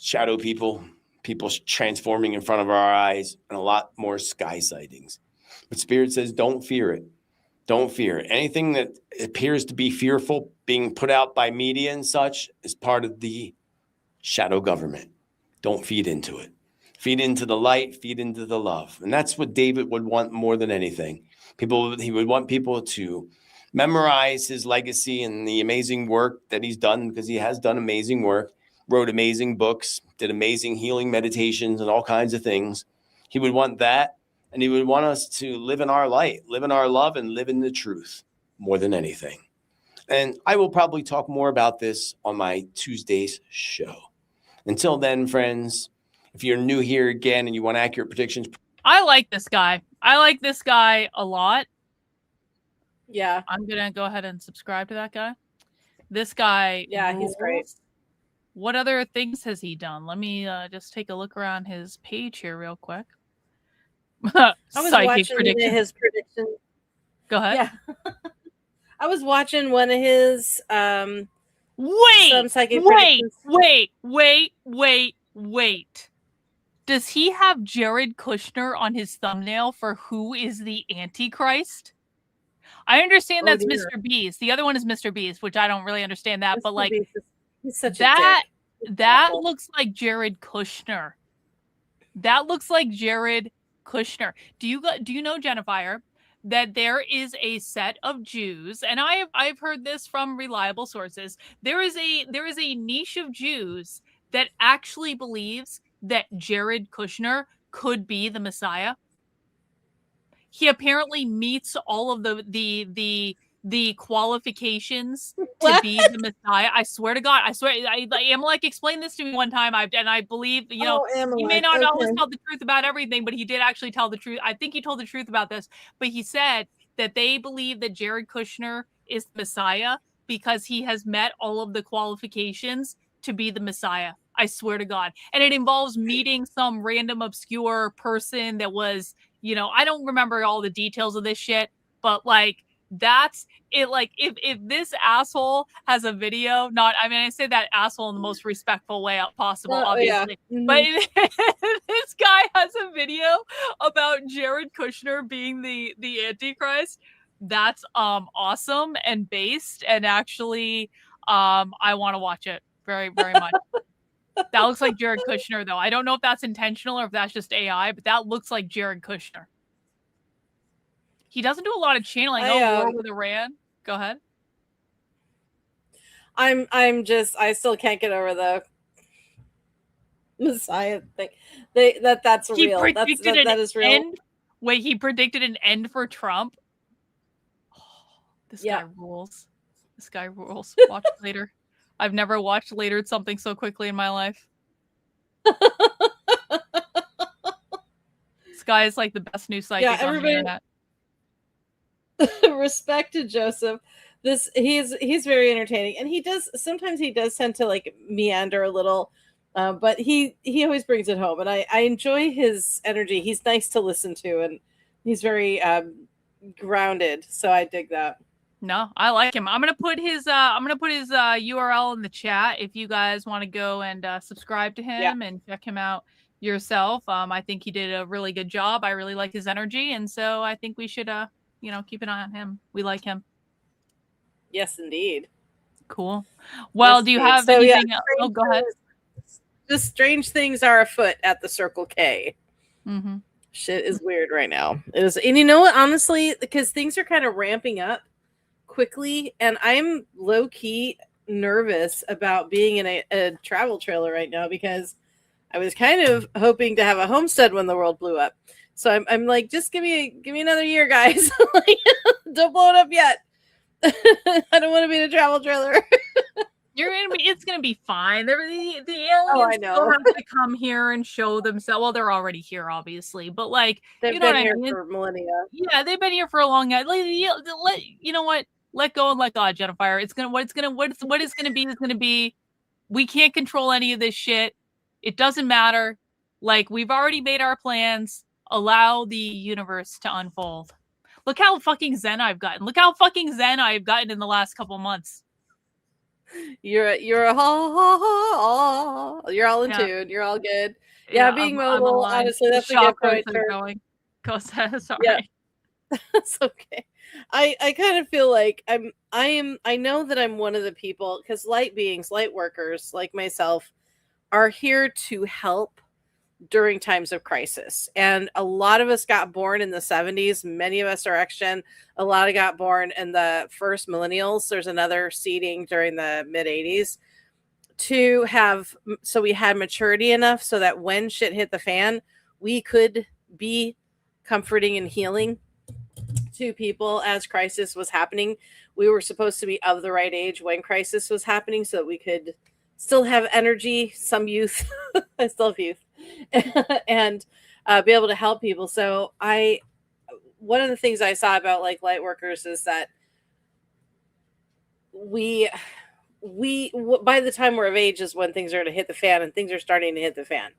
shadow people transforming in front of our eyes, and a lot more sky sightings. But Spirit says, don't fear it. Don't fear it. Anything that appears to be fearful being put out by media and such is part of the shadow government. Don't feed into it. Feed into the light, feed into the love. And that's what David would want more than anything. He would want people to memorize his legacy and the amazing work that he's done, because he has done amazing work, wrote amazing books, did amazing healing meditations and all kinds of things. He would want that. And he would want us to live in our light, live in our love, and live in the truth more than anything. And I will probably talk more about this on my Tuesday's show. Until then, friends, if you're new here again and you want accurate predictions. I like this guy. I like this guy a lot. Yeah. I'm going to go ahead and subscribe to that guy. This guy. Yeah, he's great. What other things has he done? Let me just take a look around his page here real quick. I was watching his predictions. Go ahead. Yeah. I was watching one of his Wait. Does he have Jared Kushner on his thumbnail for who is the Antichrist? I understand that's Mr. Beast. The other one is Mr. Beast, which I don't really understand that, but like he's such that looks like Jared Kushner. That looks like Jared Kushner. Do you know, Jennifer, that there is a set of Jews, and I've heard this from reliable sources. There is a niche of Jews that actually believes that Jared Kushner could be the Messiah. He apparently meets all of the qualifications to be the Messiah. I swear to God. I swear. Amalek explained this to me one time. I believe, he may not always tell the truth about everything, but he did actually tell the truth. I think he told the truth about this, but he said that they believe that Jared Kushner is the Messiah because he has met all of the qualifications to be the Messiah. I swear to God. And it involves meeting some random obscure person that was, I don't remember all the details of this shit, but like, that's it. Like, if this asshole has a video, I say that asshole in the most respectful way possible, obviously, yeah. But if this guy has a video about Jared Kushner being the Antichrist, that's awesome and based, and actually I want to watch it very, very much. That looks like Jared Kushner, though. I don't know if that's intentional or if that's just AI, but that looks like Jared Kushner. He doesn't do a lot of channeling. War with Iran. Go ahead. I still can't get over the Messiah thing. That's real. That is real. Wait, he predicted an end for Trump. Oh, this guy rules. This guy rules. Watch later. I've never watched later something so quickly in my life. This guy is like the best news psychic on the internet. Respect to Joseph. He's very entertaining, and sometimes he does tend to like meander a little, but he always brings it home, and I enjoy his energy. He's nice to listen to, and he's very grounded, so I dig that. No, I like him. I'm gonna put his URL in the chat if you guys want to go and subscribe to him and check him out yourself. I think he did a really good job. I really like his energy, and so I think we should keep an eye on him. We like him. Yes, indeed. Cool. Well, do you have anything else? Oh, go ahead. Just strange things are afoot at the Circle K. Mm-hmm. Shit is weird right now. It is, and you know what? Honestly, because things are kind of ramping up quickly, and I'm low key nervous about being in a travel trailer right now because I was kind of hoping to have a homestead when the world blew up. So I'm like, just give me another year, guys. Like, don't blow it up yet. I don't want to be in a travel trailer. It's gonna be fine. The aliens still have to come here and show themselves. Well, they're already here, obviously, but like they've you know been here what I mean? For millennia. Yeah, they've been here for a long time. You know what? Let go and let God, Jennifer. What is gonna be is gonna be. We can't control any of this shit. It doesn't matter. Like, we've already made our plans. Allow the universe to unfold. Look how fucking zen I've gotten. Look how fucking zen I've gotten in the last couple months. You're all in tune. You're all good. Yeah, being mobile, honestly, that's a good point. Go, sorry. Yeah. That's okay. I kind of feel like I know that I'm one of the people, because light beings, light workers like myself are here to help during times of crisis. And a lot of us got born in the 70s. Many of us are X-Gen. A lot of got born in the first millennials. There's another seeding during the mid 80s so we had maturity enough so that when shit hit the fan, we could be comforting and healing to people as crisis was happening. We were supposed to be of the right age when crisis was happening so that we could still have energy, some youth. I still have youth. And be able to help people. So one of the things I saw about like light workers is that we by the time we're of age is when things are to hit the fan, and things are starting to hit the fan.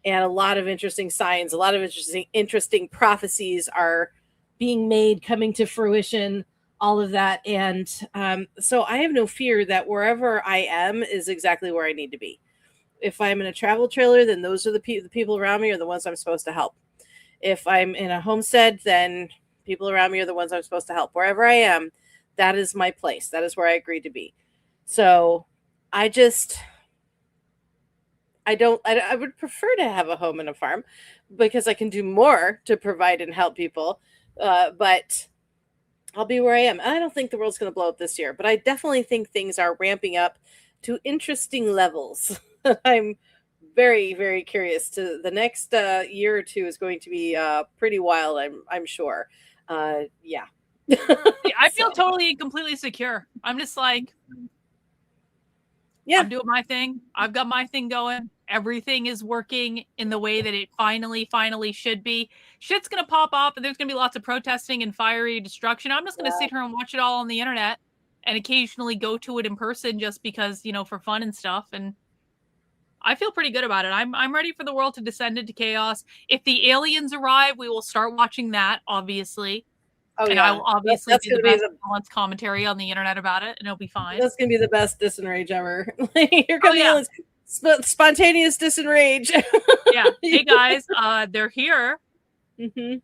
And a lot of interesting signs, a lot of interesting prophecies are being made, coming to fruition, all of that. And so I have no fear that wherever I am is exactly where I need to be. If I'm in a travel trailer, then those are the people around me are the ones I'm supposed to help. If I'm in a homestead, then people around me are the ones I'm supposed to help. Wherever I am, that is my place. That is where I agreed to be. So I would prefer to have a home and a farm because I can do more to provide and help people. But I'll be where I am. I don't think the world's going to blow up this year, but I definitely think things are ramping up to interesting levels. I'm very, very curious. To the next year or two is going to be pretty wild. I'm sure. Yeah. I feel totally and completely secure. I'm just like, I'm doing my thing. I've got my thing going. Everything is working in the way that it finally should be. Shit's gonna pop up, and there's gonna be lots of protesting and fiery destruction. I'm just gonna sit here and watch it all on the internet, and occasionally go to it in person just because, for fun and stuff. And I feel pretty good about it. I'm ready for the world to descend into chaos. If the aliens arrive, we will start watching that, obviously. Oh, and yeah. I will obviously that's do the best balanced commentary on the internet about it, and it'll be fine. That's gonna be the best DISENRAGE ever. Here come the aliens. Spontaneous DISENRAGE. Yeah. Hey guys, they're here. Mm-hmm.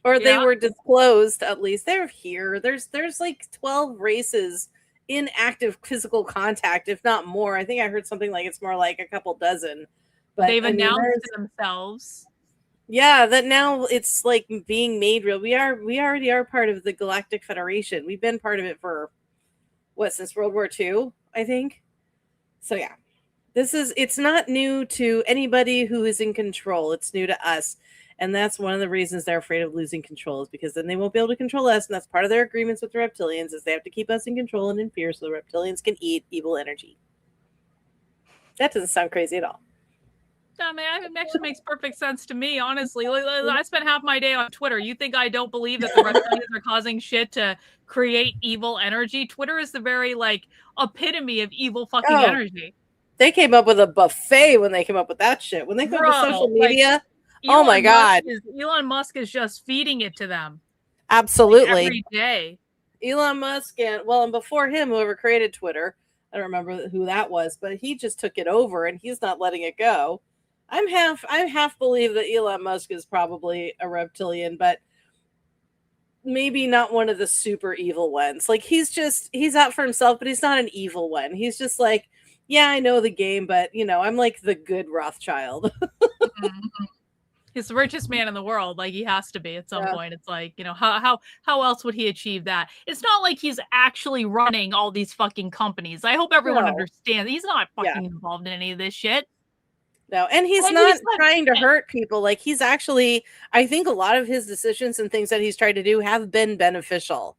Or they were disclosed. At least they're here. There's like 12 races in active physical contact, if not more. I think I heard something like it's more like a couple dozen. But they've announced themselves. Yeah, that now it's like being made real. We already are part of the Galactic Federation. We've been part of it for since World War II, I think. So yeah, it's not new to anybody who is in control. It's new to us. And that's one of the reasons they're afraid of losing control, is because then they won't be able to control us. And that's part of their agreements with the reptilians, is they have to keep us in control and in fear so the reptilians can eat evil energy. That doesn't sound crazy at all. I mean, it actually makes perfect sense to me, honestly. I spent half my day on Twitter. You think I don't believe that the reptilians are causing shit to create evil energy? Twitter is the very, epitome of evil fucking energy. They came up with a buffet when they came up with that shit. When they come up with social media, oh my God. Elon Musk is just feeding it to them. Absolutely. Every day. Elon Musk and before him, whoever created Twitter, I don't remember who that was, but he just took it over and he's not letting it go. I half believe that Elon Musk is probably a reptilian, but maybe not one of the super evil ones. Like he's out for himself, but he's not an evil one. He's just like, yeah, I know the game, but I'm like the good Rothschild. He's the richest man in the world. Like, he has to be at some point. It's like, you know, how else would he achieve that? It's not like he's actually running all these fucking companies. I hope everyone understands. He's not fucking involved in any of this shit. No, and he's not trying to hurt people. Like, he's actually, I think a lot of his decisions and things that he's tried to do have been beneficial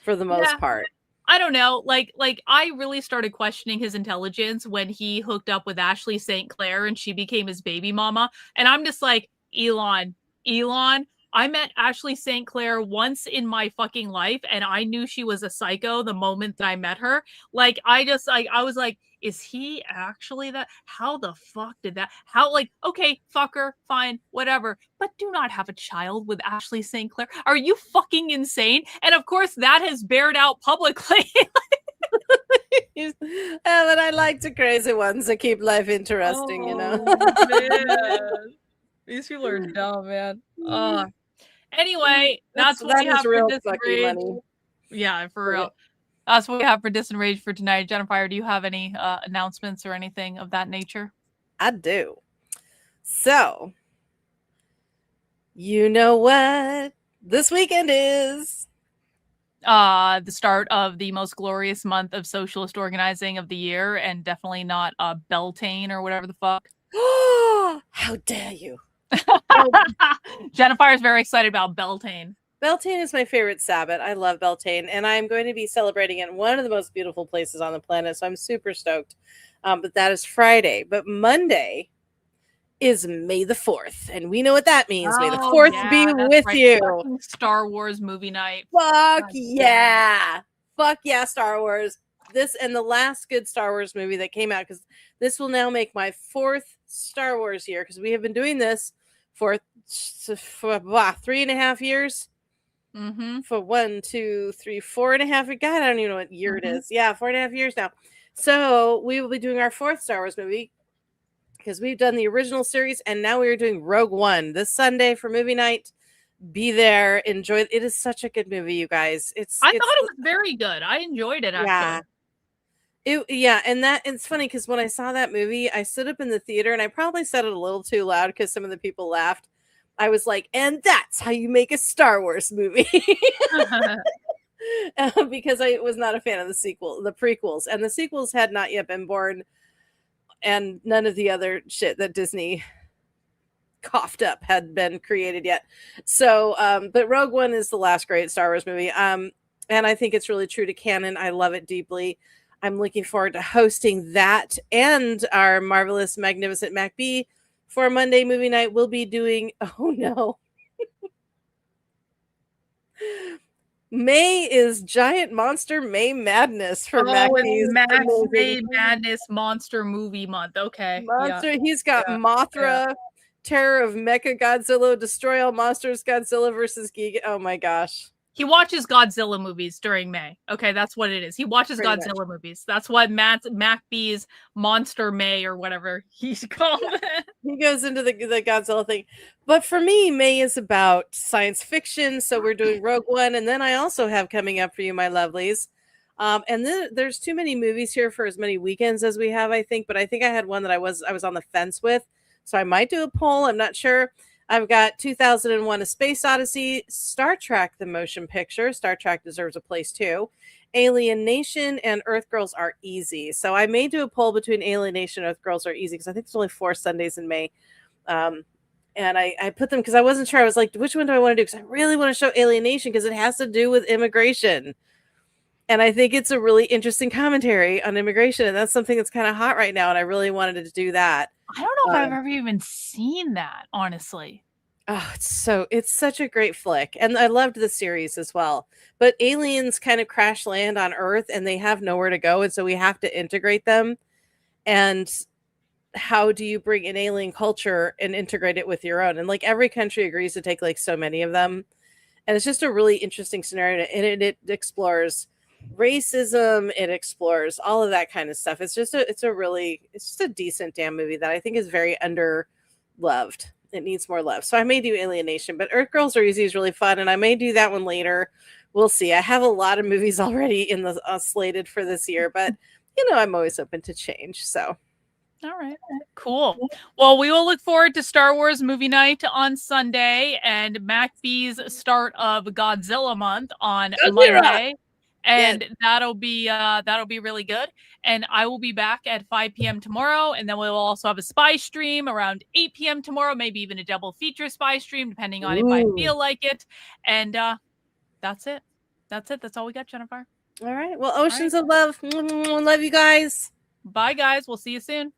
for the most part. I don't know. Like I really started questioning his intelligence when he hooked up with Ashley St. Clair and she became his baby mama. And I'm just like, Elon, I met Ashley St. Clair once in my fucking life, and I knew she was a psycho the moment that I met her. Like, I was like, is he actually that? How the fuck did that? How, like, okay, fucker, fine, whatever. But do not have a child with Ashley St. Clair. Are you fucking insane? And of course, that has bared out publicly. But I like the crazy ones that keep life interesting, you know. Man. These people are dumb, man. Anyway, that's what we have for Disenrage. Yeah, for real. That's what we have for Disenrage for tonight. Jennifer, do you have any announcements or anything of that nature? I do. So, you know what this weekend is? The start of the most glorious month of socialist organizing of the year, and definitely not Beltane or whatever the fuck. How dare you! Jennifer is very excited about Beltane. Beltane is my favorite Sabbath. I love Beltane, and I'm going to be celebrating in one of the most beautiful places on the planet, so I'm super stoked. But that is Friday. But Monday is May the 4th, and we know what that means. May the 4th be with you. Star Wars movie night. Fuck yeah. Fuck yeah, Star Wars. This and the last good Star Wars movie that came out, because this will now make my 4th Star Wars year, because we have been doing this for 3.5 years. For 1, 2, 3, 4.5. God, I don't even know what year it is. Yeah, 4.5 years now. So we will be doing our 4th Star Wars movie, because we've done the original series, and now we are doing Rogue One this Sunday for movie night. Be there, enjoy it. It is such a good movie, you guys. I thought it was very good. I enjoyed it. Actually. And it's funny because when I saw that movie, I stood up in the theater, and I probably said it a little too loud because some of the people laughed. I was like, and that's how you make a Star Wars movie. Because I was not a fan of the prequels, and the sequels had not yet been born, and none of the other shit that Disney coughed up had been created yet. So, but Rogue One is the last great Star Wars movie. And I think it's really true to canon. I love it deeply. I'm looking forward to hosting that and our marvelous, magnificent MacB for Monday movie night. We'll be doing, oh no. May is Giant Monster May Madness for MacB's. May Madness Monster Movie Month. Okay. Monster. Yeah. He's got Mothra, Terror of Mecha Godzilla, Destroy All Monsters, Godzilla versus Giga. Oh my gosh. He watches Godzilla movies during May. Okay, that's what it is. He watches Godzilla movies. That's what MacB's Monster May or whatever he's called it. He goes into the Godzilla thing. But for me, May is about science fiction. So we're doing Rogue One. And then I also have coming up for you, my lovelies. And then there's too many movies here for as many weekends as we have, I think. But I think I had one that I was on the fence with. So I might do a poll. I'm not sure. I've got 2001: A Space Odyssey, Star Trek: The Motion Picture. Star Trek deserves a place too. Alien Nation and Earth Girls Are Easy. So I may do a poll between Alien Nation and Earth Girls Are Easy, because I think it's only 4 Sundays in May. And I put them because I wasn't sure. I was like, which one do I want to do? Because I really want to show Alien Nation because it has to do with immigration. And I think it's a really interesting commentary on immigration. And that's something that's kind of hot right now. And I really wanted to do that. I don't know if I've ever even seen that, honestly. Oh, it's such a great flick. And I loved the series as well. But aliens kind of crash land on Earth and they have nowhere to go. And so we have to integrate them. And how do you bring an alien culture and integrate it with your own? And like every country agrees to take like so many of them. And it's just a really interesting scenario. And it explores racism, it explores all of that kind of stuff. It's just a decent damn movie that I think is very under-loved. It needs more love. So I may do Alien Nation, but Earth Girls Are Easy is really fun, and I may do that one later. We'll see. I have a lot of movies already in the slated for this year, but I'm always open to change. So All right. Cool. Well, we will look forward to Star Wars movie night on Sunday and MacB's start of Godzilla month on Monday. And that'll be really good. And I will be back at 5 p.m. tomorrow. And then we'll also have a spy stream around 8 p.m. tomorrow, maybe even a double feature spy stream, depending on if I feel like it. And that's it. That's it. That's all we got, Jennifer. All right. Well, oceans of love. Love you guys. Bye, guys. We'll see you soon.